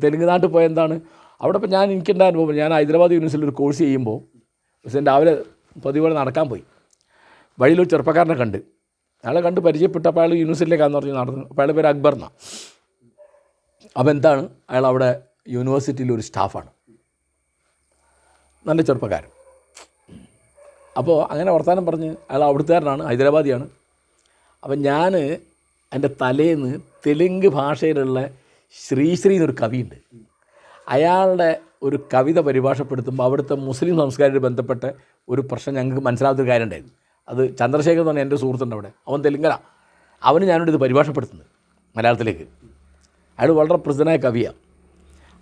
തെലുങ്ക് നാട്ടിൽ പോയ എന്താണ് അവിടെ? ഇപ്പോൾ എനിക്കുണ്ടായ അനുഭവം, ഞാൻ ഹൈദരാബാദ് യൂണിവേഴ്സിറ്റിയിൽ ഒരു കോഴ്സ് ചെയ്യുമ്പോൾ രാവിലെ പതിപോലെ നടക്കാൻ പോയി. വഴിയിലൊരു ചെറുപ്പക്കാരനെ കണ്ട്, അയാളെ കണ്ട് പരിചയപ്പെട്ടപ്പോൾ അയാൾ യൂണിവേഴ്സിറ്റിയിലേക്കാന്ന് പറഞ്ഞ് നടന്നു. അപ്പോൾ അയാളുടെ പേര് അക്ബർ എന്നാണ്. അപ്പോൾ എന്താണ്, അയാൾ അവിടെ യൂണിവേഴ്സിറ്റിയിൽ ഒരു സ്റ്റാഫാണ്. നല്ല ചെറുപ്പക്കാരൻ. അപ്പോൾ അങ്ങനെ വർത്തമാനം പറഞ്ഞ് അയാൾ അവിടുത്തുകാരനാണ്, ഹൈദരാബാദിയാണ്. അപ്പം ഞാൻ എൻ്റെ തലേന്ന് തെലുങ്ക് ഭാഷയിലുള്ള ശ്രീശ്രീ എന്നൊരു കവിയുണ്ട്, അയാളുടെ ഒരു കവിത പരിഭാഷപ്പെടുത്തുമ്പോൾ അവിടുത്തെ മുസ്ലിം സംസ്കാരവുമായി ബന്ധപ്പെട്ട ഒരു പ്രശ്നം ഞങ്ങൾക്ക് മനസ്സിലാത്തൊരു കാര്യം ഉണ്ടായിരുന്നു. അത് ചന്ദ്രശേഖർ എന്ന് പറഞ്ഞാൽ എൻ്റെ സുഹൃത്തുണ്ട് അവിടെ, അവൻ തെലുങ്കനാണ്. അവന് ഞാനോട് ഇത് പരിഭാഷപ്പെടുത്തുന്നത് മലയാളത്തിലേക്ക്. അയാൾ വളരെ പ്രസിദ്ധനായ കവിയാണ്.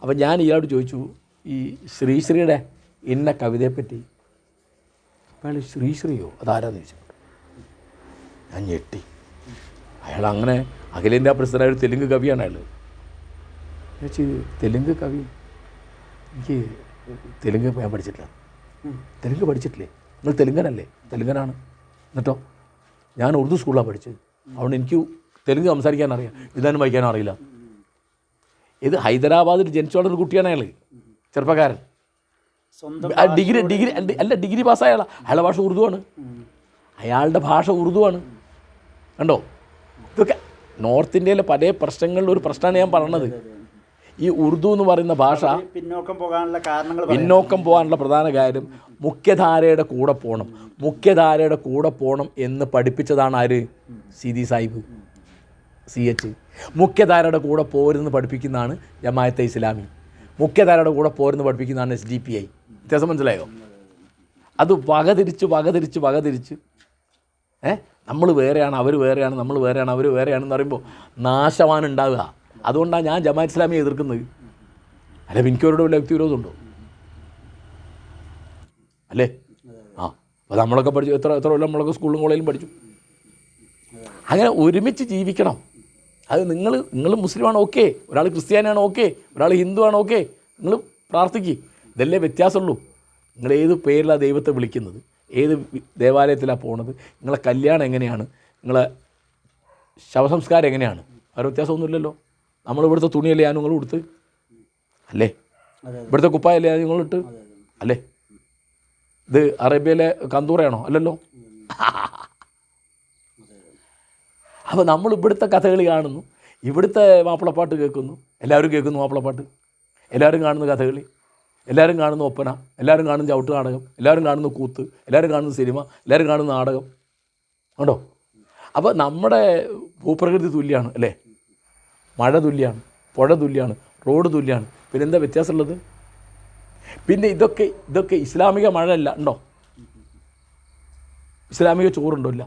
അപ്പം ഞാൻ ഇയാളോട് ചോദിച്ചു ഈ ശ്രീശ്രീയുടെ ഇന്ന കവിതയെപ്പറ്റി. അപ്പോൾ അയാൾ ശ്രീശ്രീയോ അതാരാന്ന് ചോദിച്ചു. ഞാൻ ഞെട്ടി. അയാൾ അങ്ങനെ അഖിലേന്ത്യാ പ്രസിദ്ധനായ ഒരു തെലുങ്ക് കവിയാണ് അയാൾ. ചോദിച്ചു തെലുങ്ക് കവി, എനിക്ക് തെലുങ്ക് ഞാൻ പഠിച്ചിട്ടില്ല. തെലുങ്ക് പഠിച്ചിട്ടില്ലേ? നിങ്ങൾ തെലുങ്കനല്ലേ? തെലുങ്കനാണ്. എന്നിട്ടോ? ഞാൻ ഉറുദു സ്കൂളിലാണ് പഠിച്ചത്, അതുകൊണ്ട് എനിക്ക് തെലുങ്ക് സംസാരിക്കാൻ അറിയാം, എഴുതാനും വായിക്കാനും അറിയില്ല. ഇത് ഹൈദരാബാദിൽ ജനിച്ച ഒരു കുട്ടിയാണ് അയാൾ, ചെറുപ്പക്കാരൻ. ഡിഗ്രി പാസ്സായ ആളാണ്. അയാളുടെ ഭാഷ ഉറുദുവാണ്. അയാളുടെ ഭാഷ ഉറുദുവാണ്. കണ്ടോ? ഇതൊക്കെ നോർത്ത് ഇന്ത്യയിലെ പല പ്രശ്നങ്ങളിലും ഒരു പ്രശ്നമാണ് ഞാൻ പറഞ്ഞത്. ഈ ഉറുദു എന്ന് പറയുന്ന ഭാഷ പിന്നോക്കം പോകാനുള്ള പ്രധാന കാര്യം മുഖ്യധാരയുടെ കൂടെ പോകണം. മുഖ്യധാരയുടെ കൂടെ പോകണം എന്ന് പഠിപ്പിച്ചതാണ് ആര്? സീതി സാഹിബ്, CH. മുഖ്യധാരയുടെ കൂടെ പോരെന്ന് പഠിപ്പിക്കുന്നതാണ് ജമാഅത്തെ ഇസ്ലാമി. മുഖ്യധാരയുടെ കൂടെ പോരെന്ന് പഠിപ്പിക്കുന്നതാണ് SDPI. വ്യത്യാസം മനസ്സിലായോ? അത് വകതിരിച്ച് നമ്മൾ വേറെയാണ്, അവർ വേറെയാണ്, നമ്മൾ വേറെയാണ്, അവർ വേറെയാണെന്ന് പറയുമ്പോൾ നാശമാണ് ഉണ്ടാവുക. അതുകൊണ്ടാണ് ഞാൻ ജമാഅത്ത് ഇസ്ലാമിയെ എതിർക്കുന്നത്. അല്ലെ എനിക്കവരുടെ വല്ല വ്യക്തിവിരോധമുണ്ടോ? അല്ലേ? അപ്പോൾ നമ്മളൊക്കെ പഠിച്ചു, എത്ര കൊല്ലം നമ്മളൊക്കെ സ്കൂളിലും കോളേജിലും പഠിച്ചു. അങ്ങനെ ഒരുമിച്ച് ജീവിക്കണം. അത് നിങ്ങൾ മുസ്ലിമാണ്, ഓക്കെ. ഒരാൾ ക്രിസ്ത്യാനിയാണ്, ഓക്കെ. ഒരാൾ ഹിന്ദുവാണ്, ഓക്കെ. നിങ്ങൾ പ്രാർത്ഥിക്കുക. ഇതല്ലേ വ്യത്യാസമുള്ളൂ. നിങ്ങൾ ഏത് പേരിലാണ് ദൈവത്തെ വിളിക്കുന്നത്, ഏത് ദേവാലയത്തിലാണ് പോകുന്നത്, നിങ്ങളെ കല്യാണം എങ്ങനെയാണ്, നിങ്ങളെ ശവസംസ്കാരം എങ്ങനെയാണ്, വേറെ വ്യത്യാസമൊന്നുമില്ലല്ലോ. നമ്മൾ ഇവിടുത്തെ തുണിയല്ലേ ഞാൻ നിങ്ങൾ കൊടുത്ത്, അല്ലേ? ഇവിടുത്തെ കുപ്പായല്ലേ നിങ്ങൾ ഇട്ട്, അല്ലേ? ഇത് അറേബ്യയിലെ കന്തൂറയാണോ? അല്ലല്ലോ. അപ്പോൾ നമ്മൾ ഇവിടുത്തെ കഥകളി കാണുന്നു, ഇവിടുത്തെ മാപ്പിളപ്പാട്ട് കേൾക്കുന്നു, എല്ലാവരും കേൾക്കുന്നു മാപ്പിളപ്പാട്ട്, എല്ലാവരും കാണുന്നു കഥകളി, എല്ലാവരും കാണുന്നു ഒപ്പന, എല്ലാവരും കാണുന്നു ചവിട്ട് നാടകം, എല്ലാവരും കാണുന്നു കൂത്ത്, എല്ലാവരും കാണുന്നു സിനിമ, എല്ലാവരും കാണുന്നു നാടകം. കണ്ടോ? അപ്പോൾ നമ്മുടെ ഭൂപ്രകൃതി തുല്യമാണ്, അല്ലേ? മഴ തുല്യമാണ്, പുഴ തുല്യമാണ്, റോഡ് തുല്യമാണ്. പിന്നെ എന്താ വ്യത്യാസമുള്ളത്? പിന്നെ ഇതൊക്കെ ഇസ്ലാമിക മഴ അല്ല. ഉണ്ടോ? ഇസ്ലാമിക ചോറുണ്ടോ? ഇല്ല.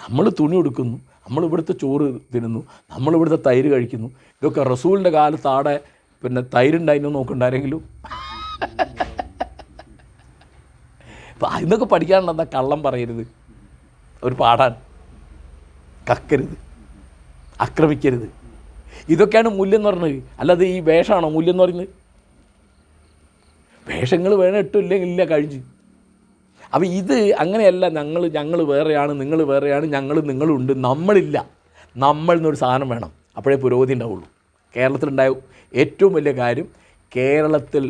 നമ്മൾ തുണി ഉടുക്കുന്നു, നമ്മളിവിടുത്തെ ചോറ് തിന്നുന്നു, നമ്മളിവിടുത്തെ തൈര് കഴിക്കുന്നു. ഇതൊക്കെ റസൂലിൻ്റെ കാലത്ത് ആടെ പിന്നെ തൈരുണ്ടായിരുന്നു നോക്കുന്നുണ്ടാരെങ്കിലും. അപ്പം ഇതൊക്കെ പഠിക്കാനുണ്ടെന്നാ കള്ളം പറയരുത്, ഒരു പാടാൻ കക്കരുത്, ആക്രമിക്കരുത്. ഇതൊക്കെയാണ് മൂല്യം എന്ന് പറഞ്ഞത്. അല്ലാതെ ഈ വേഷമാണോ മൂല്യം എന്ന് പറയുന്നത്? വേഷങ്ങൾ വേണം, ഇട്ടില്ലെങ്കിൽ ഇല്ല, കഴിഞ്ഞ്. അപ്പോൾ ഇത് അങ്ങനെയല്ല. ഞങ്ങൾ വേറെയാണ്, നിങ്ങൾ വേറെയാണ്, നിങ്ങളുണ്ട്, നമ്മളില്ല. നമ്മൾ എന്നൊരു സാധനം വേണം, അപ്പോഴേ പുരോഗതി ഉണ്ടാവുള്ളൂ. കേരളത്തിലുണ്ടായ ഏറ്റവും വലിയ കാര്യം കേരളത്തിൽ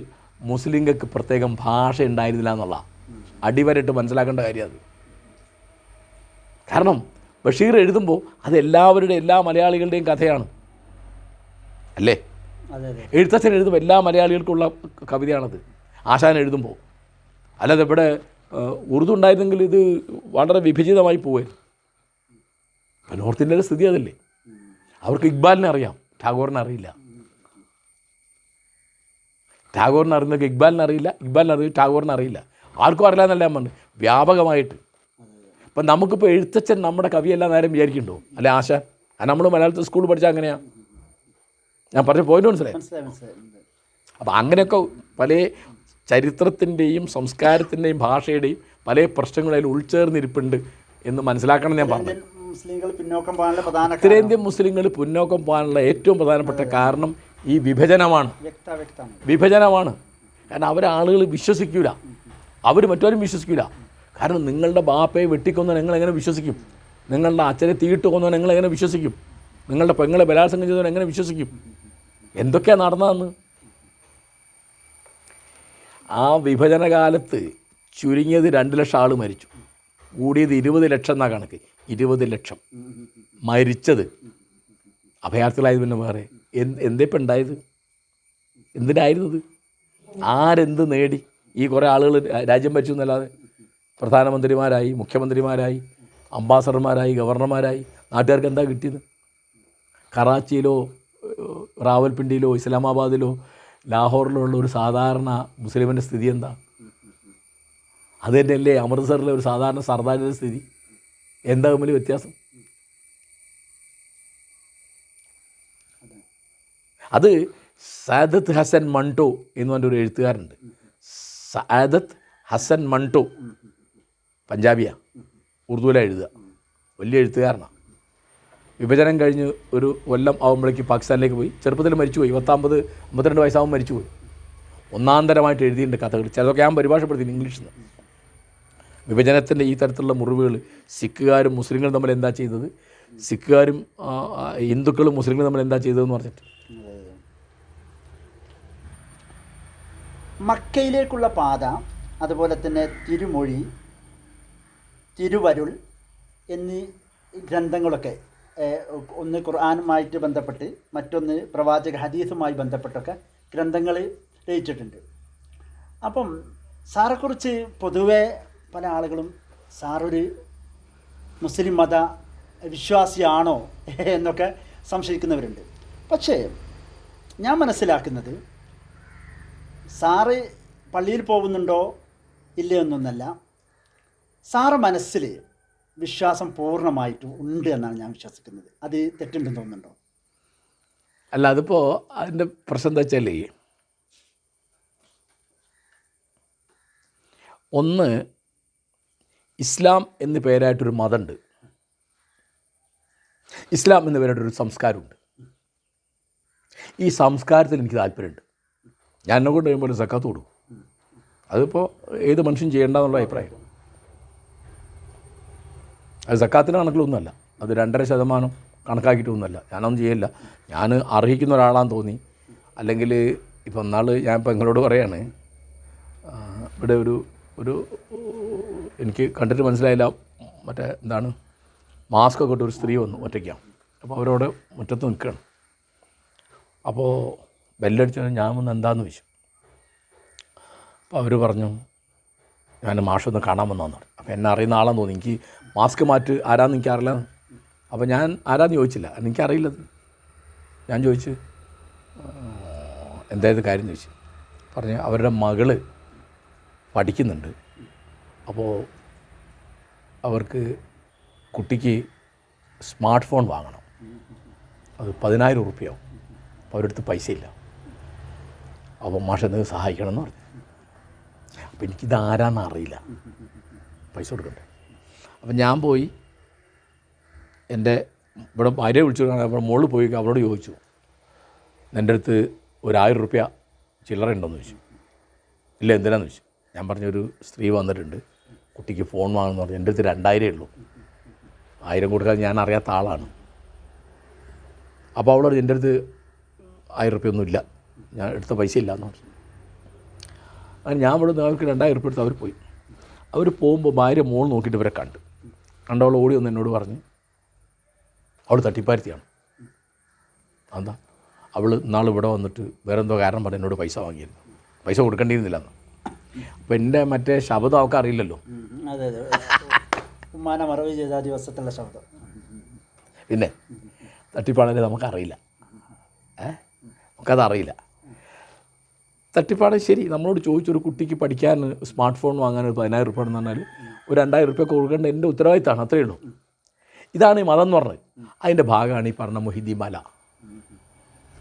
മുസ്ലിങ്ങൾക്ക് പ്രത്യേകം ഭാഷ ഉണ്ടായിരുന്നില്ല എന്നുള്ള അടിവരയിട്ട് മനസ്സിലാക്കേണ്ട കാര്യം അത്. കാരണം ബഷീർ എഴുതുമ്പോൾ അത് എല്ലാ മലയാളികളുടെയും കഥയാണ്, അല്ലേ? എഴുത്തച്ഛൻ എഴുതുമ്പോൾ എല്ലാ മലയാളികൾക്കുള്ള കവിതയാണത്. ആശാൻ എഴുതുമ്പോൾ. അല്ലാതെ ഇവിടെ ഉറുദു ഉണ്ടായിരുന്നെങ്കിൽ ഇത് വളരെ വിഭജിതമായി പോവുകയാണ്. ഇപ്പം നോർത്ത് ഇന്ത്യയിലെ സ്ഥിതി അതല്ലേ. അവർക്ക് ഇക്ബാലിനെ അറിയാം, ടാഗോറിനെ അറിയില്ല. ടാഗോറിനെ അറിയുന്നതൊക്കെ ഇക്ബാലിനെ അറിയില്ല, ഇക്ബാലിനെ അറിയില്ല, ടാഗോറിനെ അറിയില്ല. ആർക്കും അറിയില്ല എന്നല്ല ഞാൻ പറഞ്ഞു, വ്യാപകമായിട്ട്. ഇപ്പം നമുക്കിപ്പോൾ എഴുത്തച്ഛൻ നമ്മുടെ കവിയല്ല നേരം വിചാരിക്കുന്നുണ്ടോ? അല്ലെ ആശാൻ? നമ്മൾ മലയാളത്തിൽ സ്കൂളിൽ പഠിച്ചാൽ അങ്ങനെയാണ്. ഞാൻ പറഞ്ഞ പോയിന്റ് മനസ്സിലായി. അപ്പം അങ്ങനെയൊക്കെ പല ചരിത്രത്തിൻ്റെയും സംസ്കാരത്തിൻ്റെയും ഭാഷയുടെയും പല പ്രശ്നങ്ങളിൽ ഉൾച്ചേർന്നിരിപ്പുണ്ട് എന്ന് മനസ്സിലാക്കണം ഞാൻ പറഞ്ഞു. ഉത്തരേന്ത്യൻ മുസ്ലിങ്ങൾ പിന്നോക്കം പോകാനുള്ള ഏറ്റവും പ്രധാനപ്പെട്ട കാരണം ഈ വിഭജനമാണ്. കാരണം അവരാളുകൾ വിശ്വസിക്കില്ല, അവർ മറ്റവരും വിശ്വസിക്കില്ല. കാരണം നിങ്ങളുടെ ബാപ്പയെ വെട്ടിക്കൊന്ന് നിങ്ങളെങ്ങനെ വിശ്വസിക്കും? നിങ്ങളുടെ അച്ഛനെ തീയിട്ട് കൊന്നവൻ നിങ്ങളെങ്ങനെ വിശ്വസിക്കും? നിങ്ങളുടെ പെങ്ങളെ ബലാത്സംഗം ചെയ്തവൻ എങ്ങനെ വിശ്വസിക്കും? എന്തൊക്കെയാണ് നടന്നതെന്ന്. ആ വിഭജന കാലത്ത് ചുരുങ്ങിയത് 2 ലക്ഷം ആൾ മരിച്ചു, കൂടിയത് 20 ലക്ഷം എന്നാണ് കണക്ക്. 20 ലക്ഷം മരിച്ചത് അഭയാർത്ഥികളായത്. പിന്നെ വേറെ എന്തിപ്പം ഉണ്ടായത്? എന്തിനായിരുന്നത്? ആരെന്ത് നേടി? ഈ കുറേ ആളുകൾ രാജ്യം ഭരിച്ചു എന്നല്ലാതെ പ്രധാനമന്ത്രിമാരായി, മുഖ്യമന്ത്രിമാരായി, അംബാസഡർമാരായി, ഗവർണർമാരായി. നാട്ടുകാർക്ക് എന്താ കിട്ടിയത്? കറാച്ചിയിലോ റാവൽപിണ്ടിയിലോ ഇസ്ലാമാബാദിലോ ലാഹോറിലോ ഉള്ള ഒരു സാധാരണ മുസ്ലിമിൻ്റെ സ്ഥിതി എന്താ? അത് തന്നെയല്ലേ അമൃത്സറിലെ ഒരു സാധാരണ സർദാരിൻ്റെ സ്ഥിതി? എന്താ തമ്മിൽ വ്യത്യാസം? അത് സാദത്ത് ഹസൻ മൺടോ എന്ന് പറഞ്ഞൊരു എഴുത്തുകാരുണ്ട്. സാദത്ത് ഹസൻ മൺടോ, പഞ്ചാബിയാണ്, ഉറുദുവിലാണ് എഴുതുക. വലിയ എഴുത്തുകാരനാണ്. വിഭജനം കഴിഞ്ഞ് ഒരു കൊല്ലം ആകുമ്പോഴേക്ക് പാകിസ്ഥാനിലേക്ക് പോയി. ചെറുപ്പത്തിൽ മരിച്ചുപോയി. 52 വയസ്സാകുമ്പോൾ മരിച്ചുപോയി. ഒന്നാന്തരമായിട്ട് എഴുതിയിട്ടുണ്ട് കഥകൾ. ചിലതൊക്കെ ഞാൻ പരിഭാഷപ്പെടുത്തി ഇംഗ്ലീഷിൽ നിന്ന്. വിഭജനത്തിൻ്റെ ഈ തരത്തിലുള്ള മുറിവുകൾ സിഖുകാരും മുസ്ലിങ്ങളും തമ്മിൽ എന്താ ചെയ്തത്, സിഖുകാരും ഹിന്ദുക്കളും മുസ്ലിങ്ങളും തമ്മിൽ എന്താ ചെയ്തതെന്ന് പറഞ്ഞിട്ട്. മക്കയിലേക്കുള്ള പാത, അതുപോലെ തന്നെ തിരുമൊഴി, തിരുവരുൾ എന്നീ ഗ്രന്ഥങ്ങളൊക്കെ ഒന്ന് ഖുർആനുമായിട്ട് ബന്ധപ്പെട്ട്, മറ്റൊന്ന് പ്രവാചക ഹദീസുമായി ബന്ധപ്പെട്ടൊക്കെ ഗ്രന്ഥങ്ങൾ രചിച്ചിട്ടുണ്ട്. അപ്പം സാറെക്കുറിച്ച് പൊതുവെ പല ആളുകളും സാറൊരു മുസ്ലിം മത വിശ്വാസിയാണോ എന്നൊക്കെ സംശയിക്കുന്നവരുണ്ട്. പക്ഷേ ഞാൻ മനസ്സിലാക്കുന്നത് സാറ് പള്ളിയിൽ പോകുന്നുണ്ടോ ഇല്ലയോ എന്നൊന്നല്ല, സാറ് മനസ്സിൽ വിശ്വാസം പൂർണ്ണമായിട്ടും ഉണ്ട് എന്നാണ് ഞാൻ വിശ്വസിക്കുന്നത്. അത് തെറ്റുണ്ടെന്ന് തോന്നുന്നുണ്ടോ? അല്ല, അതിപ്പോൾ അതിൻ്റെ പ്രശ്നം എന്താ വെച്ചാൽ, ഒന്ന് ഇസ്ലാം എന്ന് പേരായിട്ടൊരു മതമുണ്ട്, ഇസ്ലാം എന്ന് പേരായിട്ടൊരു സംസ്കാരമുണ്ട്. ഈ സംസ്കാരത്തിൽ എനിക്ക് താല്പര്യമുണ്ട്. ഞാൻ എന്നെ കൊണ്ട് കഴിയുമ്പോൾ സക്കാത്ത് കൊടുക്കും. അതിപ്പോൾ ഏത് മനുഷ്യൻ ചെയ്യേണ്ടെന്നുള്ള അഭിപ്രായം. അത് സക്കാത്തിൻ്റെ കണക്കിലൊന്നുമല്ല, അത് 2.5% കണക്കാക്കിയിട്ടൊന്നുമല്ല. ഞാനൊന്നും ചെയ്യില്ല. ഞാൻ അർഹിക്കുന്ന ഒരാളാന്ന് തോന്നി. അല്ലെങ്കിൽ ഇപ്പോൾ ഞാനിപ്പോൾ നിങ്ങളോട് പറയാണ്, ഇവിടെ ഒരു എനിക്ക് കണ്ടിട്ട് മനസ്സിലായില്ല, മറ്റേ എന്താണ് മാസ്ക് ഒക്കെ ഇട്ട് ഒരു സ്ത്രീ വന്നു, ഒറ്റയ്ക്കാണ്. അപ്പോൾ അവരോട് മുറ്റത്ത് നിൽക്കുകയാണ്. അപ്പോൾ ബെല്ലടിച്ചു. ഞാൻ വന്ന് എന്താണെന്ന് ചോദിച്ചു. അപ്പോൾ അവർ പറഞ്ഞു, ഞാൻ മാഷൊന്ന് കാണാൻ വന്നതെന്ന് പറഞ്ഞു. അപ്പോൾ എന്നെ അറിയുന്ന ആളാന്ന് തോന്നി. എനിക്ക് മാസ്ക് മാറ്റ് ആരാന്ന് എനിക്കറിയില്ല. അപ്പോൾ ഞാൻ ആരാന്ന് ചോദിച്ചില്ല, എനിക്കറിയില്ലത്. ഞാൻ ചോദിച്ചു എന്തായത് കാര്യം ചോദിച്ചു. പറഞ്ഞ് അവരുടെ മകള് പഠിക്കുന്നുണ്ട്, അപ്പോൾ അവർക്ക് കുട്ടിക്ക് സ്മാർട്ട് ഫോൺ വാങ്ങണം, അത് 10,000 ഉറുപ്പികയാവും. അപ്പോൾ അവരുടെ അടുത്ത് പൈസയില്ല. അപ്പോൾ മാഷ് എന്തെങ്കിലും സഹായിക്കണം എന്ന് പറഞ്ഞു. അപ്പോൾ എനിക്കിത് ആരാന്ന് അറിയില്ല, പൈസ കൊടുക്കണ്ടേ. അപ്പം ഞാൻ പോയി എൻ്റെ ഇവിടെ ഭാര്യയെ വിളിച്ചു. അപ്പോൾ മോള് പോയി അവളോട് ചോദിച്ചു, എൻ്റെ അടുത്ത് ഒരു 1000 ഉറുപ്പിക ചില്ലറ ഉണ്ടോയെന്ന് ചോദിച്ചു. ഇല്ല, എന്തിനാന്ന് ചോദിച്ചു. ഞാൻ പറഞ്ഞൊരു സ്ത്രീ വന്നിട്ടുണ്ട്, കുട്ടിക്ക് ഫോൺ വാങ്ങുമെന്ന് പറഞ്ഞു. എൻ്റെ അടുത്ത് 2000 ഉള്ളൂ, 1000 കൊടുക്കാൻ ഞാൻ അറിയാത്ത ആളാണ്. അപ്പോൾ അവളോട് എൻ്റെ അടുത്ത് 1000 ഉറുപ്പിയൊന്നും ഇല്ല, ഞാൻ എടുത്ത പൈസ ഇല്ലയെന്ന് പറഞ്ഞു. അങ്ങനെ ഞാൻ ഇവിടെ നിന്ന് അവർക്ക് 2000 ഉറുപ്പിക എടുത്ത് അവർ പോയി. അവർ പോകുമ്പോൾ ഭാര്യ മോൾ നോക്കിയിട്ട് ഇവരെ കണ്ടവൾ ഓടി വന്ന് എന്നോട് പറഞ്ഞ് അവൾ തട്ടിപ്പാരത്തിയാണ്. എന്താ അവൾ ഇന്നാൾ ഇവിടെ വന്നിട്ട് വേറെ എന്തോ കാരണം പറഞ്ഞ് എന്നോട് പൈസ വാങ്ങിയിരുന്നു, പൈസ കൊടുക്കേണ്ടിയിരുന്നില്ലെന്ന്. അപ്പം എൻ്റെ മറ്റേ ശബ്ദം അവൾക്ക് അറിയില്ലല്ലോ. അതെ അതെ, ഉമ്മാനെ മറവ് ചെയ്ത ദിവസത്തുള്ള ശബ്ദം. പിന്നെ തട്ടിപ്പാണെങ്കിൽ നമുക്കറിയില്ല, നമുക്കതറിയില്ല. തട്ടിപ്പാട് ശരി, നമ്മളോട് ചോദിച്ചൊരു കുട്ടിക്ക് പഠിക്കാൻ സ്മാർട്ട് ഫോൺ വാങ്ങാൻ ഒരു 10,000 ഉറുപ്പിക എന്ന് പറഞ്ഞാൽ ഒരു 2000 ഉറുപ്പിക കൊടുക്കേണ്ട എൻ്റെ ഉത്തരവാദിത്തമാണ്, അത്രയേ ഉള്ളൂ. ഇതാണ് ഈ മതം എന്ന് പറഞ്ഞത്. അതിൻ്റെ ഭാഗമാണ് ഈ പറഞ്ഞ മൊഹിദ്ദീൻ മാല,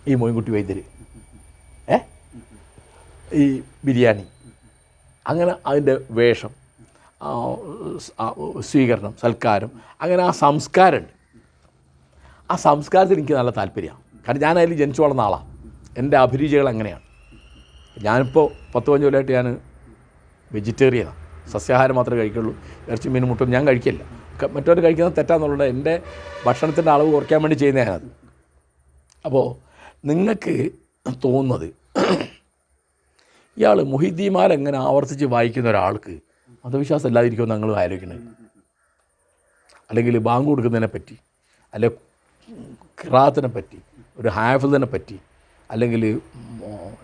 ഈ മോയിൻകുട്ടി വൈദ്യർ, ഈ ബിരിയാണി, അങ്ങനെ അതിൻ്റെ വേഷം, സ്വീകരണം, സൽക്കാരം, അങ്ങനെ ആ സംസ്കാരമുണ്ട്. ആ സംസ്കാരത്തിൽ എനിക്ക് നല്ല താല്പര്യമാണ്. കാരണം ഞാൻ അതിൽ ജനിച്ചു വളർന്ന ആളാണ്. എൻ്റെ അഭിരുചികൾ അങ്ങനെയാണ്. ഞാനിപ്പോൾ 10-15 കൊല്ലമായിട്ട് ഞാൻ വെജിറ്റേറിയനാണ്, സസ്യാഹാരം മാത്രമേ കഴിക്കുള്ളൂ. ഇറച്ചി മീൻ മുട്ടൊന്നും ഞാൻ കഴിക്കില്ല. മറ്റവർ കഴിക്കുന്നത് തെറ്റാന്നുള്ളത് എൻ്റെ ഭക്ഷണത്തിൻ്റെ അളവ് കുറയ്ക്കാൻ വേണ്ടി ചെയ്യുന്നതാണത്. അപ്പോൾ നിങ്ങൾക്ക് തോന്നുന്നത് ഇയാൾ മൊഹിദ്ദീൻ മാല എങ്ങനെ ആവർത്തിച്ച് വായിക്കുന്ന ഒരാൾക്ക് മതവിശ്വാസം ഇല്ലാതിരിക്കുമെന്ന് നിങ്ങൾ ആലോചിക്കണത്. അല്ലെങ്കിൽ ബാങ്ക് കൊടുക്കുന്നതിനെ പറ്റി, അല്ലെ ഖിറാഅത്തിനെ പറ്റി, ഒരു ഹാഫിളിനെ പറ്റി, അല്ലെങ്കിൽ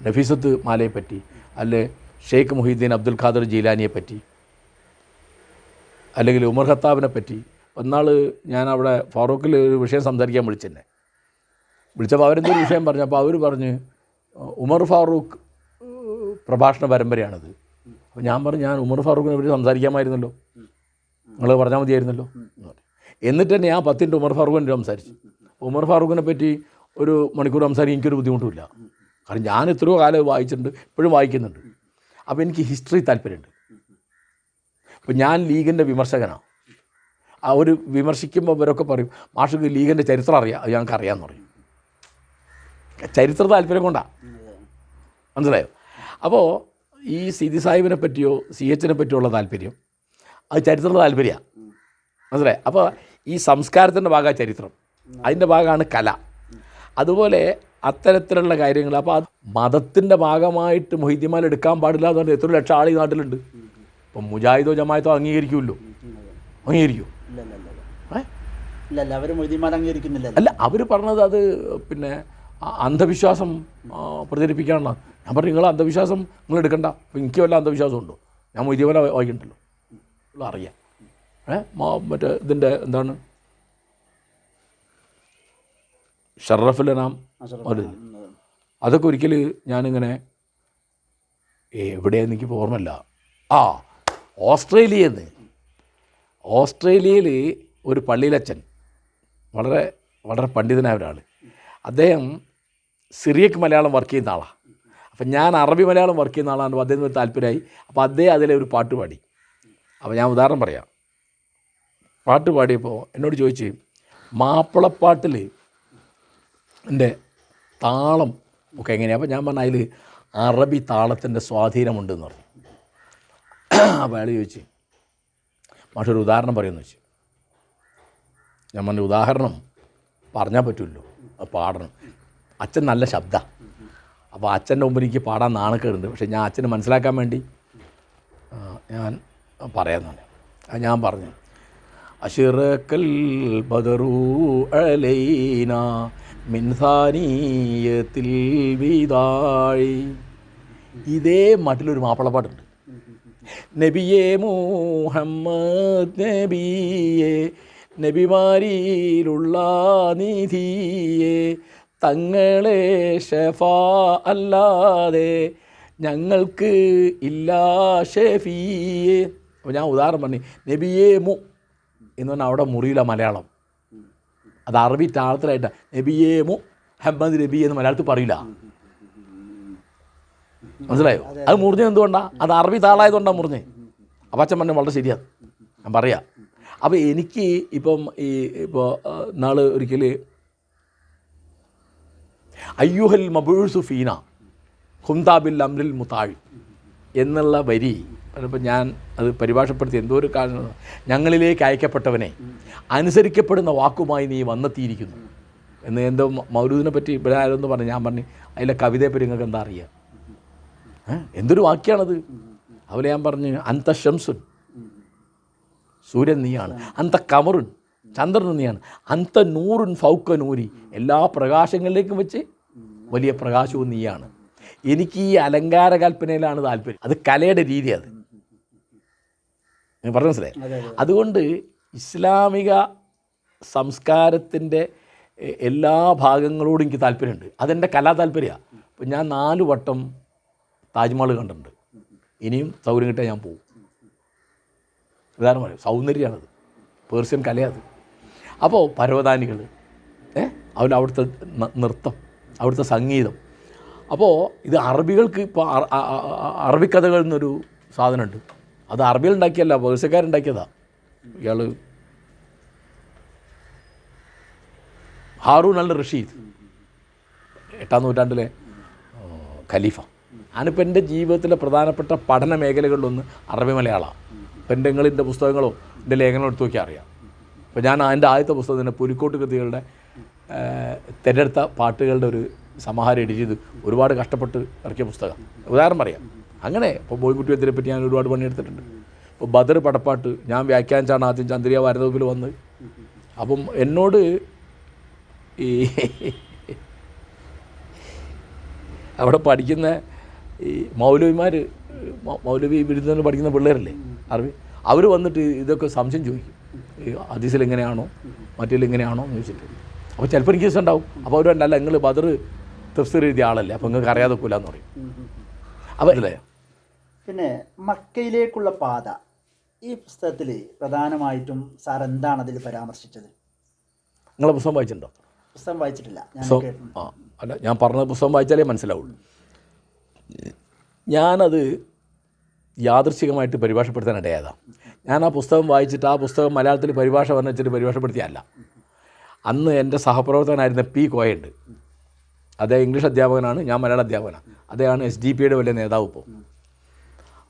നഫീസത്ത് മാലയെ പറ്റി, അല്ലെ ഷെയ്ഖ് മുഹീദ്ദീൻ അബ്ദുൽ ഖാദർ ജീലാനിയെ പറ്റി, അല്ലെങ്കിൽ ഉമർ ഖത്താബിനെ പറ്റി. ഒന്നാൾ ഞാൻ അവിടെ ഫാറൂഖിൽ ഒരു വിഷയം സംസാരിക്കാൻ വിളിച്ചെന്നെ. വിളിച്ചപ്പോൾ അവരെന്തൊരു വിഷയം പറഞ്ഞു. അപ്പോൾ അവർ പറഞ്ഞ് ഉമർ ഫാറൂഖ് പ്രഭാഷണ പരമ്പരയാണിത്. അപ്പോൾ ഞാൻ പറഞ്ഞു, ഞാൻ ഉമർ ഫാറൂഖിനെ പറ്റി സംസാരിക്കാമായിരുന്നല്ലോ, നിങ്ങൾ പറഞ്ഞാൽ മതിയായിരുന്നല്ലോ. എന്നിട്ട് തന്നെ ഞാൻ 10 മിനിറ്റ് ഉമർ ഫാറൂഖിനെ സംസാരിച്ചു. ഉമർ ഫാറൂഖിനെ പറ്റി ഒരു മണിക്കൂർ സംസാരിക്കാൻ എനിക്കൊരു ബുദ്ധിമുട്ടുമില്ല. കാരണം ഞാൻ എത്രയോ കാലം വായിച്ചിട്ടുണ്ട്, ഇപ്പോഴും വായിക്കുന്നുണ്ട്. അപ്പോൾ എനിക്ക് ഹിസ്റ്ററി താല്പര്യമുണ്ട്. ഇപ്പോൾ ഞാൻ ലീഗിൻ്റെ വിമർശകനാണ്. അവർ വിമർശിക്കുമ്പോൾ അവരൊക്കെ പറയും, മാഷക്ക് ലീഗിൻ്റെ ചരിത്രം അറിയാം, അത് ഞങ്ങൾക്ക് അറിയാമെന്ന് പറയും. ചരിത്ര താല്പര്യം കൊണ്ടാണ്, മനസ്സിലായോ? അപ്പോൾ ഈ സിദി സാഹിബിനെ പറ്റിയോ CH പറ്റിയുള്ള താല്പര്യം അത് ചരിത്ര താല്പര്യമാണ്, മനസ്സിലായി? അപ്പോൾ ഈ സംസ്കാരത്തിൻ്റെ ഭാഗമാണ് ചരിത്രം, അതിൻ്റെ ഭാഗമാണ് കല. അതുപോലെ അത്തരത്തിലുള്ള കാര്യങ്ങൾ. അപ്പോൾ അത് മതത്തിൻ്റെ ഭാഗമായിട്ട് മൊഹീദ്ദീന്മാർ എടുക്കാൻ പാടില്ല എന്ന് പറഞ്ഞാൽ എത്ര ലക്ഷം ആൾ ഈ നാട്ടിലുണ്ട്. ഇപ്പം മുജാഹിദോ ജമാഅത്തോ അംഗീകരിക്കുമല്ലോ, അംഗീകരിക്കും? അവർ മൊയ്തീന്മാർ അംഗീകരിക്കുന്നില്ല. അല്ല, അവർ പറഞ്ഞത് അത് പിന്നെ അന്ധവിശ്വാസം പ്രചരിപ്പിക്കാനാണ്. ഞാൻ പറഞ്ഞു, നിങ്ങൾ അന്ധവിശ്വാസം നിങ്ങൾ എടുക്കണ്ട. അപ്പോൾ എനിക്ക് വല്ല അന്ധവിശ്വാസം ഉണ്ടോ? ഞാൻ മൊയ്തീന്മാരെ വായിക്കണ്ടല്ലോ, അറിയാം. മറ്റേ ഇതിൻ്റെ എന്താണ് ഷറഫുലനാം അതൊക്കെ ഒരിക്കൽ ഞാനിങ്ങനെ എവിടെയെന്ന് എനിക്ക് ഓർമ്മയില്ല. ഓസ്ട്രേലിയയിൽ ഒരു പള്ളിയിലച്ചൻ, വളരെ വളരെ പണ്ഡിതനായ ഒരാൾ, അദ്ദേഹം സിറിയക്ക് മലയാളം വർക്ക് ചെയ്യുന്ന ആളാണ്. അപ്പം ഞാൻ അറബി മലയാളം വർക്ക് ചെയ്യുന്ന ആളാണ്. അപ്പോൾ അദ്ദേഹത്തിന് താല്പര്യമായി. അപ്പോൾ അദ്ദേഹം അതിലെ ഒരു പാട്ട് പാടി. അപ്പോൾ ഞാൻ ഉദാഹരണം പറയാം. പാട്ട് പാടിയപ്പോൾ എന്നോട് ചോദിച്ച്, മാപ്പിളപ്പാട്ടിൽ എൻ്റെ താളം ഒക്കെ എങ്ങനെയാണ്? അപ്പോൾ ഞാൻ പറഞ്ഞ അതിൽ അറബി താളത്തിൻ്റെ സ്വാധീനമുണ്ടെന്ന് പറഞ്ഞു. അപ്പോൾ അയാൾ ചോദിച്ച്, മാഷൊരു ഉദാഹരണം പറയുമെന്ന് വെച്ച്. ഞാൻ പറഞ്ഞ ഉദാഹരണം പറഞ്ഞാൽ പറ്റുമല്ലോ, അത് പാടണം. അച്ഛൻ നല്ല ശബ്ദമാണ്. അപ്പോൾ അച്ഛൻ്റെ മുമ്പ് എനിക്ക് പാടാൻ നാണക്കേടുണ്ട്. പക്ഷേ ഞാൻ അച്ഛനെ മനസ്സിലാക്കാൻ വേണ്ടി ഞാൻ പറയാമെന്നാണ്. അത് ഞാൻ പറഞ്ഞു, അശ്റഖൽ ബദറു അലൈനാ മിൻ സാനിയത്തിൽ വിദാഇ. ഇതേ മട്ടിലൊരു മാപ്പിളപ്പാട്ടുണ്ട്. നബിയേ മുഹമ്മദ് നബിയേ, നബിമാരിയിലുള്ള നിധിയെ, തങ്ങളെ ഷഫാ അല്ലാതെ ഞങ്ങൾക്ക് ഇല്ല ഷഫീയെ. അപ്പോൾ ഞാൻ ഉദാഹരണം പറഞ്ഞു, നബിയേ മു എന്ന് പറഞ്ഞാൽ അവിടെ മുറിയില്ല മലയാളം, അത് അറബി താളത്തിലായിട്ടാണ്. നബിയേ മുഹമ്മദ് നബി എന്ന് മലയാളത്തിൽ പറയില്ല, മനസ്സിലായോ? അത് മുറിഞ്ഞത് എന്തുകൊണ്ടാണ്? അത് അറബി താളായതുകൊണ്ടാണ് മുറിഞ്ഞ്. അപ്പം അച്ഛൻ പറഞ്ഞു വളരെ ശരിയാണ്, ഞാൻ പറയാം. അപ്പോൾ എനിക്ക് ഇപ്പോൾ നാൾ ഒരിക്കൽ അയ്യുഹൽ മബൂസു ഫീന ഹുംതാബിൽ അമ്രിൽ മുതാഴി എന്നുള്ള വരി അപ്പോൾ ഞാൻ അത് പരിഭാഷപ്പെടുത്തി. എന്തോ ഒരു കാരണം, ഞങ്ങളിലേക്ക് അയക്കപ്പെട്ടവനെ അനുസരിക്കപ്പെടുന്ന വാക്കുമായി നീ വന്നെത്തിയിരിക്കുന്നു എന്ന്. എന്തോ മൗലൂദിനെ പറ്റി ഇവിടെ ആരെന്ന് പറഞ്ഞു. ഞാൻ പറഞ്ഞു, അതിലെ കവിതയെപ്പറ്റി നിങ്ങൾക്ക് എന്താ അറിയുക? എന്തൊരു വാക്യാണത്. അതുപോലെ ഞാൻ പറഞ്ഞു, അന്ത ഷംസുൻ, സൂര്യൻ നീയാണ്. അന്ത കമറുൻ, ചന്ദ്രൻ നീയാണ്. അന്ത നൂറുൻ ഫൗക്ക നൂരി, എല്ലാ പ്രകാശങ്ങളിലേക്കും വെച്ച് വലിയ പ്രകാശവും നീയാണ്. എനിക്ക് ഈ അലങ്കാര കൽപ്പനയിലാണ് താല്പര്യം. അത് കലയുടെ രീതി, അത് പറഞ്ഞു മനസ്സിലായി. അതുകൊണ്ട് ഇസ്ലാമിക സംസ്കാരത്തിൻ്റെ എല്ലാ ഭാഗങ്ങളോടും എനിക്ക് താല്പര്യമുണ്ട്. അതെൻ്റെ കലാ താല്പര്യമാണ്. ഇപ്പം ഞാൻ 4 വട്ടം താജ്മഹൽ കണ്ടിട്ടുണ്ട്. ഇനിയും സൗകര്യം കിട്ടിയാൽ ഞാൻ പോകും. ഉദാഹരണം പറയും, സൗന്ദര്യമാണത്, പേർഷ്യൻ കലയത്. അപ്പോൾ പരവതാനികൾ, അവിടുത്തെ നൃത്തം, അവിടുത്തെ സംഗീതം. അപ്പോൾ ഇത് അറബികൾക്ക് ഇപ്പോൾ അറബിക്കഥകൾ എന്നൊരു സാധനമുണ്ട്. അത് അറബികൾ ഉണ്ടാക്കിയല്ല, പേർഷ്യക്കാരുണ്ടാക്കിയതാണ്. ഇയാൾ ഹാറൂൻ അൽ റഷീദ്, 8-ാം നൂറ്റാണ്ടിലെ ഖലീഫ. ഞാനിപ്പോൾ എൻ്റെ ജീവിതത്തിലെ പ്രധാനപ്പെട്ട പഠന മേഖലകളിലൊന്ന് അറബി മലയാളമാണ്. ഇപ്പം എൻ്റെ നിങ്ങളിൻ്റെ പുസ്തകങ്ങളോ എൻ്റെ ലേഖനങ്ങളോ എടുത്ത് നോക്കിയാൽ അറിയാം. അപ്പോൾ ഞാൻ എൻ്റെ ആദ്യത്തെ പുസ്തകം തന്നെ പുലിക്കോട്ട് കൃതികളുടെ തിരഞ്ഞെടുത്ത പാട്ടുകളുടെ ഒരു സമാഹാരം എഡിറ്റ് ചെയ്ത് ഒരുപാട് കഷ്ടപ്പെട്ട് ഇറക്കിയ പുസ്തകം. ഉദാഹരണം പറയാം. അങ്ങനെ ഇപ്പോൾ ബോയ്മുട്ടിയത്തിനെ പറ്റി ഞാൻ ഒരുപാട് പണിയെടുത്തിട്ടുണ്ട്. ഇപ്പോൾ ബദർ പടപ്പാട്ട് ഞാൻ വ്യാഖ്യാനിച്ചാണ് ആദ്യം ചന്ദ്രിക ഭാരതത്തിൽ വന്ന്. അപ്പം എന്നോട് ഈ അവിടെ പഠിക്കുന്ന ഈ മൗലവിമാർ മൗലവി ബിരുദം പഠിക്കുന്ന പിള്ളേരല്ലേ അറബി, അവർ വന്നിട്ട് ഇതൊക്കെ സംശയം ചോദിക്കും, ഈ ഹദീസിൽ എങ്ങനെയാണോ മറ്റേതിൽ എങ്ങനെയാണോ എന്ന് ചോദിച്ചിട്ട്. അപ്പോൾ ചിലപ്പോൾ എനിക്ക് ദിവസം ഉണ്ടാവും. അപ്പോൾ അവർ അല്ല നിങ്ങൾ ബദർ തഫ്സീർ എഴുതിയ ആളല്ലേ, അപ്പോൾ നിങ്ങൾക്ക് അറിയാതെ പോലാന്ന് പറയും. അപ്പോൾ അല്ലേ പിന്നെ മക്കയിലേക്കുള്ള പാത ഈ പുസ്തകത്തിൽ പ്രധാനമായിട്ടും സാർ എന്താണ് അതിൽ പരാമർശിച്ചത്? നിങ്ങളെ പുസ്തകം വായിച്ചിട്ടുണ്ടോ? പുസ്തകം വായിച്ചിട്ടില്ല ഞാൻ. അല്ല, ഞാൻ പറഞ്ഞ പുസ്തകം വായിച്ചാലേ മനസ്സിലാവുള്ളൂ. ഞാനത് യാദൃശ്ചികമായിട്ട് പരിഭാഷപ്പെടുത്താൻ ഇടയായതാണ്. ഞാൻ ആ പുസ്തകം വായിച്ചിട്ട് ആ പുസ്തകം മലയാളത്തിൽ പരിഭാഷ വർണ്ണിച്ചിട്ട് പരിഭാഷപ്പെടുത്തിയല്ല. അന്ന് എൻ്റെ സഹപ്രവർത്തകനായിരുന്ന പി കോയുണ്ട്, അദ്ദേഹം ഇംഗ്ലീഷ് അധ്യാപകനാണ്, ഞാൻ മലയാള അധ്യാപകനാണ്. അദ്ദേഹമാണ് SDP വലിയ നേതാവ്. ഇപ്പോൾ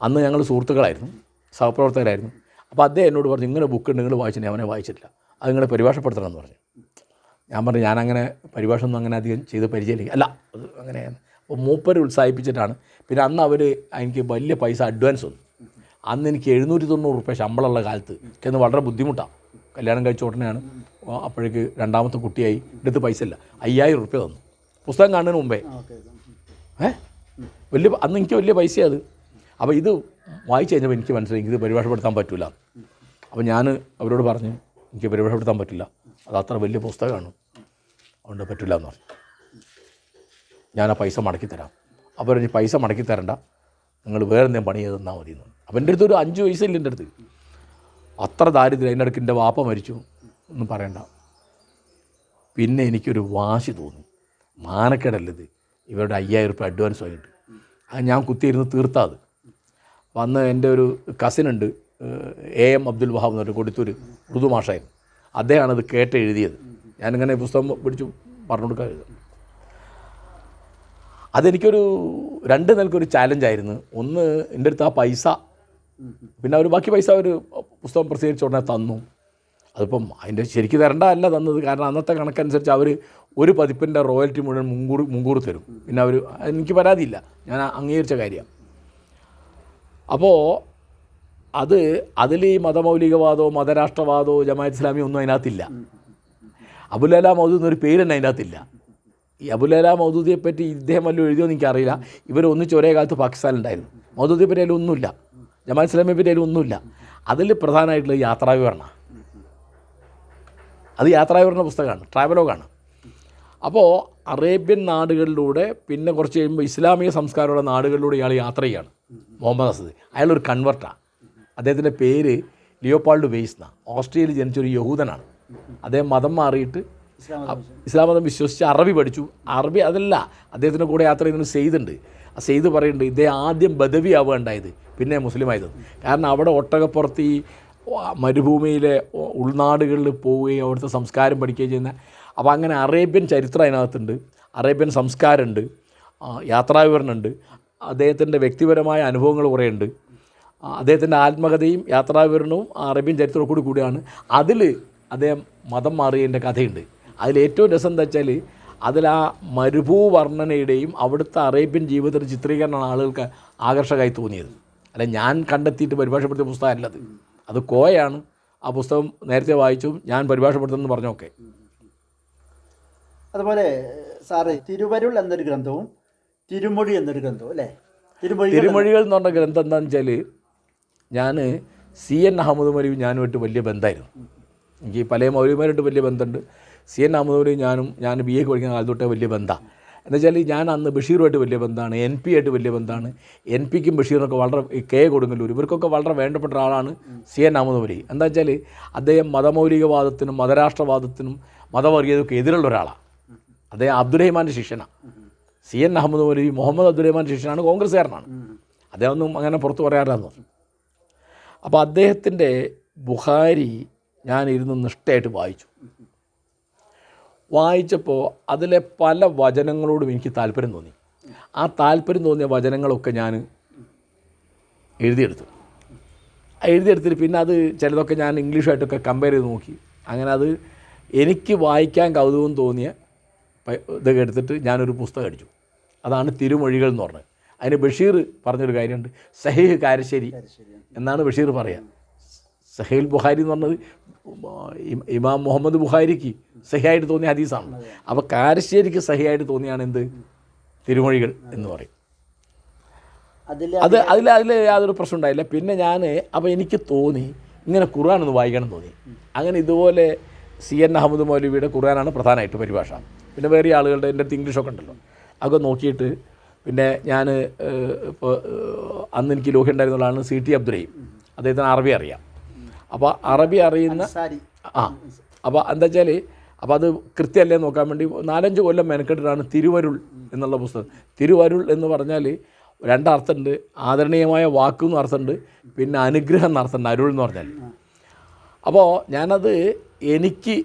അന്ന് ഞങ്ങൾ സുഹൃത്തുക്കളായിരുന്നു, സഹപ്രവർത്തകരായിരുന്നു. അപ്പോൾ അദ്ദേഹം എന്നോട് പറഞ്ഞു, ഇങ്ങനെ ബുക്കുണ്ട് നിങ്ങൾ വായിച്ചിട്ട്. അവനെ വായിച്ചിട്ടില്ല, അത് നിങ്ങളെ പരിഭാഷപ്പെടുത്തണം എന്ന് പറഞ്ഞു. ഞാൻ പറഞ്ഞു ഞാനങ്ങനെ പരിഭാഷ ഒന്നും അങ്ങനെ അധികം ചെയ്ത് പരിചയമില്ല. അല്ല അത് അങ്ങനെയാണ്. അപ്പോൾ മൂപ്പർ ഉത്സാഹിപ്പിച്ചിട്ടാണ്. പിന്നെ അന്ന് അവർ എനിക്ക് വലിയ പൈസ അഡ്വാൻസ് വന്നു. അന്ന് എനിക്ക് 790 റുപ്യ ശമ്പളമുള്ള കാലത്ത് എനിക്കന്ന് വളരെ ബുദ്ധിമുട്ടാണ്. കല്യാണം കഴിച്ച ഉടനെയാണ്. അപ്പോഴേക്ക് രണ്ടാമത്തെ കുട്ടിയായി, എടുത്ത് പൈസ ഇല്ല. 5000 റുപ്യ തന്നു പുസ്തകം കാണുന്നതിന് മുമ്പേ. അന്ന് എനിക്ക് വലിയ പൈസയാണ് അത്. അപ്പോൾ ഇത് വായിച്ചു കഴിഞ്ഞപ്പോൾ എനിക്ക് മനസ്സിലായി എനിക്കിത് പരിഭാഷപ്പെടുത്താൻ പറ്റില്ല. അപ്പോൾ ഞാൻ അവരോട് പറഞ്ഞു എനിക്ക് പരിഭാഷപ്പെടുത്താൻ പറ്റില്ല, അത് അത്ര വലിയ പുസ്തകമാണ്, അതുകൊണ്ട് പറ്റില്ല എന്ന് പറഞ്ഞു. ഞാൻ ആ പൈസ മടക്കി തരാം. അപ്പോൾ പറഞ്ഞു പൈസ മടക്കി തരണ്ട, നിങ്ങൾ വേറെ എന്തെങ്കിലും പണി ചെയ്ത് തന്നാൽ മതി എന്ന് പറഞ്ഞു. അപ്പോൾ എൻ്റെ അടുത്ത് ഒരു 5 പൈസ ഇല്ല എൻ്റെ അടുത്ത്. അത്ര ദാരിദ്ര്യം. അതിൻ്റെ ഇടയ്ക്ക് എൻ്റെ വാപ്പ മരിച്ചു, ഒന്നും പറയണ്ട. പിന്നെ എനിക്കൊരു വാശി തോന്നി, മാനക്കേടല്ലത് ഇവരുടെ 5000 റുപ്യ അഡ്വാൻസ് വാങ്ങിയിട്ട്. അത് ഞാൻ കുത്തിയിരുന്ന് തീർത്താത്. വന്ന് എൻ്റെ ഒരു കസിനുണ്ട്, AM അബ്ദുൽ വഹാബ് എന്ന് പറഞ്ഞ കൊടുത്തൂർ ഉറുദു മാഷായിരുന്നു. അദ്ദേഹമാണത് കേട്ട് എഴുതിയത്. ഞാനിങ്ങനെ പുസ്തകം പിടിച്ചു പറഞ്ഞു കൊടുക്കാൻ എഴുതും. അതെനിക്കൊരു 2 നിലക്കൊരു ചാലഞ്ചായിരുന്നു. ഒന്ന്, എൻ്റെ അടുത്ത് ആ പൈസ, പിന്നെ അവർ ബാക്കി പൈസ അവർ പുസ്തകം പ്രസിദ്ധീകരിച്ച ഉടനെ തന്നു. അതിപ്പം അതിൻ്റെ ശരിക്കും തരേണ്ട അല്ല തന്നത്, കാരണം അന്നത്തെ കണക്കനുസരിച്ച് അവർ ഒരു പതിപ്പിൻ്റെ റോയൽറ്റി മുഴുവൻ മുൻകൂർ തരും. പിന്നെ അവർ, എനിക്ക് പരാതിയില്ല, ഞാൻ അംഗീകരിച്ച കാര്യമാണ്. അപ്പോൾ അതിൽ ഈ മതമൗലികവാദമോ മതരാഷ്ട്രവാദമോ ജമാഅത്ത് ഇസ്ലാമി ഒന്നും അതിനകത്തില്ല. അബുലല മൗദൂദ് എന്നൊരു പേര് തന്നെ അതിനകത്തില്ല. ഈ അബുലല മൗദൂദിയെപ്പറ്റി ഇദ്ദേഹം വല്ലതും എഴുതിയോന്ന് എനിക്കറിയില്ല. ഇവർ ഒന്നിച്ച് ഒരേ കാലത്ത് പാകിസ്ഥാനിലുണ്ടായിരുന്നു. മൗദൂദിയെ പറ്റി അതിൽ ഒന്നുമില്ല, ജമാഅത്ത് ഇസ്ലാമിയെ പറ്റി അതിൽ ഒന്നുമില്ല. അതിൽ പ്രധാനമായിട്ടുള്ള യാത്രാവിവരണം, അത് യാത്രാവിവരണ പുസ്തകമാണ്, ട്രാവലോഗാണ്. അപ്പോൾ അറേബ്യൻ നാടുകളിലൂടെ പിന്നെ കുറച്ച് കഴിയുമ്പോൾ ഇസ്ലാമിക സംസ്കാരമുള്ള നാടുകളിലൂടെ ഇയാൾ യാത്ര ചെയ്യാണ്. മുഹമ്മദ് അസദ് അയാളൊരു കൺവെർട്ടാണ്. അദ്ദേഹത്തിൻ്റെ പേര് ലിയോപാൾഡ് വെയ്സ് എന്നാണ്. ഓസ്ട്രിയയിൽ ജനിച്ചൊരു യഹൂദനാണ്. അദ്ദേഹം മതം മാറിയിട്ട് ഇസ്ലാം മതം വിശ്വസിച്ച് അറബി പഠിച്ചു. അറബി അതല്ല, അദ്ദേഹത്തിൻ്റെ കൂടെ യാത്ര ചെയ്യുന്നൊരു സെയ്ദുണ്ട്. ആ സെയ്ദ് പറയുന്നുണ്ട് ഇദ്ദേഹം ആദ്യം ബദവി ആവുക ഉണ്ടായത്, പിന്നെ മുസ്ലിം ആയത്. കാരണം അവിടെ ഒട്ടകപ്പുറത്ത് ഈ മരുഭൂമിയിലെ ഉൾനാടുകളിൽ പോവുകയും അവിടുത്തെ സംസ്കാരം പഠിക്കുകയും ചെയ്യുന്ന. അപ്പോൾ അങ്ങനെ അറേബ്യൻ ചരിത്രം അതിനകത്തുണ്ട്, അറേബ്യൻ സംസ്കാരമുണ്ട്, യാത്രാവിവരണമുണ്ട്, അദ്ദേഹത്തിൻ്റെ വ്യക്തിപരമായ അനുഭവങ്ങൾ കുറേ ഉണ്ട്. അദ്ദേഹത്തിൻ്റെ ആത്മകഥയും യാത്രാവിവരണവും അറേബ്യൻ ചരിത്രവും കൂടിയാണ്. അതിൽ അദ്ദേഹം മതം മാറിയതിൻ്റെ കഥയുണ്ട്. അതിലേറ്റവും രസം എന്താ വെച്ചാൽ അതിൽ ആ മരുഭൂവർണ്ണനയുടെയും അവിടുത്തെ അറേബ്യൻ ജീവിതത്തിൻ്റെ ചിത്രീകരണമാണ് ആളുകൾക്ക് ആകർഷകമായി തോന്നിയത്. അല്ല ഞാൻ കണ്ടെത്തിയിട്ട് പരിഭാഷപ്പെടുത്തിയ പുസ്തകമല്ല അത് കോയാണ്. ആ പുസ്തകം നേരത്തെ വായിച്ചു, ഞാൻ പരിഭാഷപ്പെടുത്തുമെന്ന് പറഞ്ഞൊക്കെ. അതുപോലെ സാറ് തിരുവരുൾ എന്നൊരു ഗ്രന്ഥവും തിരുമൊഴി എന്നൊരു ഗ്രന്ഥവും അല്ലേ? തിരുമൊഴികൾ എന്ന് പറഞ്ഞ ഗ്രന്ഥം എന്താണെന്ന് വെച്ചാൽ, ഞാൻ CN അഹമ്മദ് മൗലവിയും ഞാനുമായിട്ട് വലിയ ബന്ധമായിരുന്നു. എനിക്ക് പല മൗലവിമാരായിട്ട് വലിയ ബന്ധമുണ്ട്. CN അഹമ്മദ് മൗലവി ഞാൻ BA പഠിക്കുന്ന കാലത്ത് തൊട്ടേ വലിയ ബന്ധമാണ്. എന്നുവെച്ചാൽ ഞാൻ അന്ന് ബഷീറുമായിട്ട് വലിയ ബന്ധമാണ്, NP ആയിട്ട് വലിയ ബന്ധമാണ്. NPക്കും ബഷീറിനൊക്കെ വളരെ, K കൊടുങ്ങല്ലൂർ ഇവർക്കൊക്കെ വളരെ വേണ്ടപ്പെട്ട ഒരാളാണ് CN അഹമ്മദ് മൗലവി. എന്താ വെച്ചാൽ അദ്ദേഹം മതമൗലികവാദത്തിനും മതരാഷ്ട്രവാദത്തിനും മതവർഗീയതയ്ക്കും എതിരുള്ള ഒരാളാണ്. അദ്ദേഹം അബ്ദുറഹിമാൻ്റെ ശിഷ്യനാണ്. CN അഹമ്മദ് മൗലവി മുഹമ്മദ് അബ്ദുറഹിമാൻ്റെ ശിഷ്യനാണ്, കോൺഗ്രസ്സുകാരനാണ്. അദ്ദേഹം ഒന്നും അങ്ങനെ പുറത്ത് പറയാറില്ലെന്ന് പറഞ്ഞു. അപ്പോൾ അദ്ദേഹത്തിൻ്റെ ബുഖാരി ഞാൻ ഇരുന്ന് നിഷ്ഠയായിട്ട് വായിച്ചപ്പോൾ അതിലെ പല വചനങ്ങളോടും എനിക്ക് താല്പര്യം തോന്നി. ആ താല്പര്യം തോന്നിയ വചനങ്ങളൊക്കെ ഞാൻ എഴുതിയെടുത്തിട്ട് പിന്നെ അത് ചിലതൊക്കെ ഞാൻ ഇംഗ്ലീഷായിട്ടൊക്കെ കമ്പയർ ചെയ്ത് നോക്കി. അങ്ങനെ അത് എനിക്ക് വായിക്കാൻ കൗതുകം തോന്നിയ ഇതൊക്കെ എടുത്തിട്ട് ഞാനൊരു പുസ്തകം അടിച്ചു. അതാണ് തിരുമൊഴികൾ എന്ന് പറഞ്ഞത്. അതിന് ബഷീർ പറഞ്ഞൊരു കാര്യമുണ്ട്, സഹീഹ് കാരശ്ശേരി എന്നാണ് ബഷീർ പറയുക. സഹീൽ ബുഖാരി എന്ന് പറഞ്ഞത് ഇമാം മുഹമ്മദ് ബുഖാരിക്ക് സഹിയായിട്ട് തോന്നിയ ഹദീസാണ്. അപ്പോൾ കാരശ്ശേരിക്ക് സഹിയായിട്ട് തോന്നിയാണ് എന്ത്, തിരുമൊഴികൾ എന്ന് പറയും. അതിൽ യാതൊരു പ്രശ്നം ഉണ്ടായില്ല. പിന്നെ ഞാൻ അപ്പോൾ എനിക്ക് തോന്നി ഇങ്ങനെ ഖുർആൻ ഒന്ന് വായിക്കണം തോന്നി. അങ്ങനെ ഇതുപോലെ CN അഹമ്മദ് മൗലവിയുടെ ഖുർആനാണ് പ്രധാനമായിട്ട് പരിഭാഷ. പിന്നെ വേറെ ആളുകളുടെ എൻ്റെ അടുത്ത് ഇംഗ്ലീഷൊക്കെ ഉണ്ടല്ലോ, അതൊക്കെ നോക്കിയിട്ട് പിന്നെ ഞാൻ ഇപ്പോൾ അന്ന് എനിക്ക് ലോഹ്യ ഉണ്ടായിരുന്നതാണ് CT അബ്ദുറഹീം, അദ്ദേഹത്തിന് അറബി അറിയാം. അപ്പോൾ അറബി അറിയുന്ന അപ്പോൾ എന്താ വെച്ചാൽ അപ്പോൾ അത് കൃത്യമല്ലേ നോക്കാൻ വേണ്ടി 4-5 കൊല്ലം മെനക്കെട്ടിട്ടാണ് തിരുവരുൾ എന്നുള്ള പുസ്തകം. തിരുവരുൾ എന്ന് പറഞ്ഞാൽ രണ്ടർത്ഥമുണ്ട്. ആദരണീയമായ വാക്കെന്ന് അർത്ഥമുണ്ട്, പിന്നെ അനുഗ്രഹം എന്നർത്ഥമുണ്ട്, അരുൾ എന്ന് പറഞ്ഞാൽ. അപ്പോൾ ഞാനത് എനിക്ക്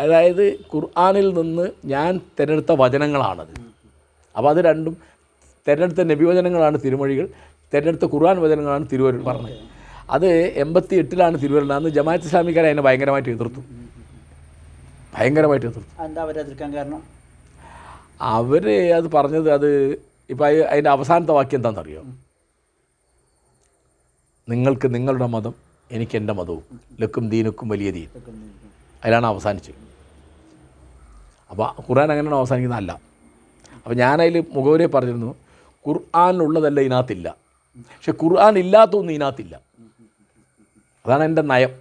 അതായത് ഖുർആനിൽ നിന്ന് ഞാൻ തിരഞ്ഞെടുത്ത വചനങ്ങളാണത്. അപ്പോൾ അത് രണ്ടും തിരഞ്ഞെടുത്ത നബിവചനങ്ങളാണ് തിരുമൊഴികൾ, തിരഞ്ഞെടുത്ത ഖുർആൻ വചനങ്ങളാണ് തിരുവരുൾ പറഞ്ഞത്. അത് 88-ലാണ് തിരുവരുൾ. അന്ന് ജമാഅത്ത് ഇസ്ലാമിക്കാരെ അതിനെ ഭയങ്കരമായിട്ട് എതിർത്തു. എന്താ അവരെതിർക്കാൻ കാരണം? അവർ അത് പറഞ്ഞത് അത് ഇപ്പം അതിൻ്റെ അവസാനത്തെ വാക്യം എന്താണെന്നറിയോ? നിങ്ങൾക്ക് നിങ്ങളുടെ മതം, എനിക്ക് എൻ്റെ മതവും, ലക്കും ദീനുക്കും വലിയ ദീൻ. അതിലാണ് അവസാനിച്ചത്. അപ്പോൾ ഖുർആൻ അങ്ങനെയാണ് അവസാനിക്കുന്നതല്ല. അപ്പോൾ ഞാനതിൽ മുഖവരെ പറഞ്ഞിരുന്നു, ഖുർആനിലുള്ളതല്ല ഇതിനകത്തില്ല, പക്ഷെ ഖുർആൻ ഇല്ലാത്തൊന്നും ഇതിനകത്തില്ല. അതാണ് എൻ്റെ നയം.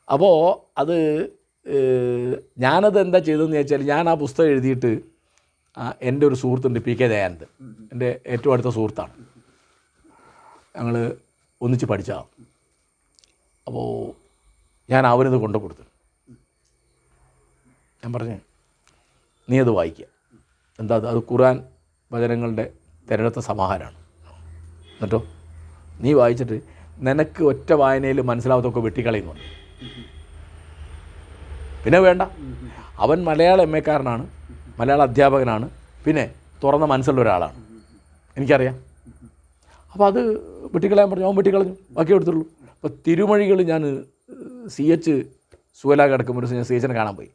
അപ്പോൾ അത് ഞാനത് എന്താ ചെയ്തതെന്ന് ചോദിച്ചാൽ, ഞാൻ ആ പുസ്തകം എഴുതിയിട്ട് എൻ്റെ ഒരു സുഹൃത്തുണ്ട്, PK ദയാനന്ദ്, എൻ്റെ ഏറ്റവും അടുത്ത സുഹൃത്താണ്. ഞങ്ങൾ ഒന്നിച്ച് പഠിച്ചതാണ്. അപ്പോൾ ഞാൻ അവനത് കൊണ്ടു കൊടുത്തു. ഞാൻ പറഞ്ഞു, നീ അത് വായിക്കുക. എന്താ അത് ഖുർആൻ വചനങ്ങളുടെ തിരഞ്ഞെടുത്ത സമാഹാരമാണ്. എന്നിട്ടോ നീ വായിച്ചിട്ട് നിനക്ക് ഒറ്റ വായനയിൽ മനസ്സിലാവത്തൊക്കെ വെട്ടിക്കളയുന്നു. പിന്നെ വേണ്ട, അവൻ മലയാള MA കാരനാണ്, മലയാള അധ്യാപകനാണ്, പിന്നെ തുറന്ന മനസ്സുള്ള ഒരാളാണ്, എനിക്കറിയാം. അപ്പോൾ അത് വെട്ടിക്കളയാൻ പറഞ്ഞു. അവൻ വെട്ടിക്കളഞ്ഞു, ബാക്കി എടുത്തുള്ളൂ. അപ്പോൾ തിരുമൊഴികൾ ഞാൻ CH സുവല കിടക്കുമ്പോൾ ഞാൻ CHനെ കാണാൻ പോയി.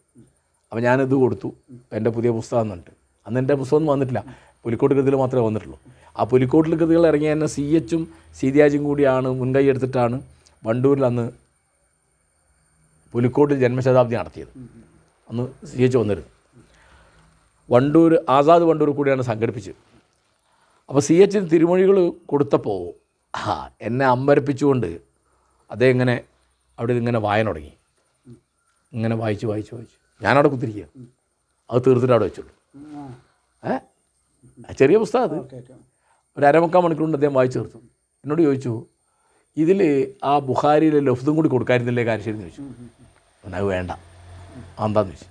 അപ്പോൾ ഞാനിത് കൊടുത്തു, എൻ്റെ പുതിയ പുസ്തകം എന്നിട്ട്. അന്ന് എൻ്റെ പുസ്തകമൊന്നും വന്നിട്ടില്ല, പുലിക്കോട്ട് കൃതികൾ മാത്രമേ വന്നിട്ടുള്ളൂ. ആ പുലിക്കോട്ടിൽ കൃതികൾ ഇറങ്ങിയ തന്നെ CHും സീതിയാജും കൂടിയാണ് മുൻകൈ എടുത്തിട്ടാണ് വണ്ടൂരിൽ അന്ന് പുലിക്കോട്ടിൽ ജന്മശതാബ്ദി നടത്തിയത്. അന്ന് CH വന്നിരുന്നു. വണ്ടൂർ ആസാദ് വണ്ടൂർ കൂടിയാണ് സംഘടിപ്പിച്ചത്. അപ്പോൾ CHന് തിരുമൊഴികൾ കൊടുത്തപ്പോൾ എന്നെ അമ്പരപ്പിച്ചുകൊണ്ട് അദ്ദേഹം ഇങ്ങനെ അവിടെ ഇങ്ങനെ വായന തുടങ്ങി. ഇങ്ങനെ വായിച്ച് ഞാനവിടെ കുത്തിരിക്കുക. അത് തീർത്തിട്ട് അവിടെ വെച്ചുള്ളൂ. ചെറിയ പുസ്തകം അത്. ഒരു 1/4 മണിക്കൂറിൻ്റെ അദ്ദേഹം വായിച്ചു തീർത്തു. എന്നോട് ചോദിച്ചു, ഇതിൽ ആ ബുഖാരിയിലെ ലഫ്ദും കൂടി കൊടുക്കാതിരുന്നില്ലേ കാര്യം ചോദിച്ചു. അത് വേണ്ട. എന്താണെന്ന് ചോദിച്ചു,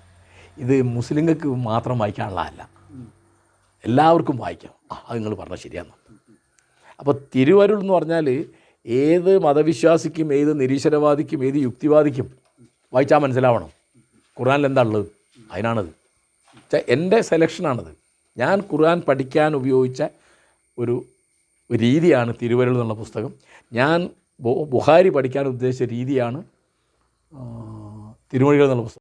ഇത് മുസ്ലിങ്ങൾക്ക് മാത്രം വായിക്കാനുള്ളതല്ല, എല്ലാവർക്കും വായിക്കാം. അത് നിങ്ങൾ പറഞ്ഞാൽ ശരിയാണ്. അപ്പോൾ തിരുവരുൾ എന്ന് പറഞ്ഞാൽ ഏത് മതവിശ്വാസിക്കും, ഏത് നിരീശ്വരവാദിക്കും, ഏത് യുക്തിവാദിക്കും വായിച്ചാൽ മനസ്സിലാവണം ഖുർആനിൽ എന്താ ഉള്ളത്. അതിനാണത്. എൻ്റെ സെലക്ഷനാണത്. ഞാൻ ഖുർആൻ പഠിക്കാൻ ഉപയോഗിച്ച ഒരു രീതിയാണ് തിരുവരുൾ എന്നുള്ള പുസ്തകം. ഞാൻ ബുഖാരി പഠിക്കാൻ ഉദ്ദേശിച്ച രീതിയാണ് തിരുമൊഴികൾ എന്നുള്ള പുസ്തകം.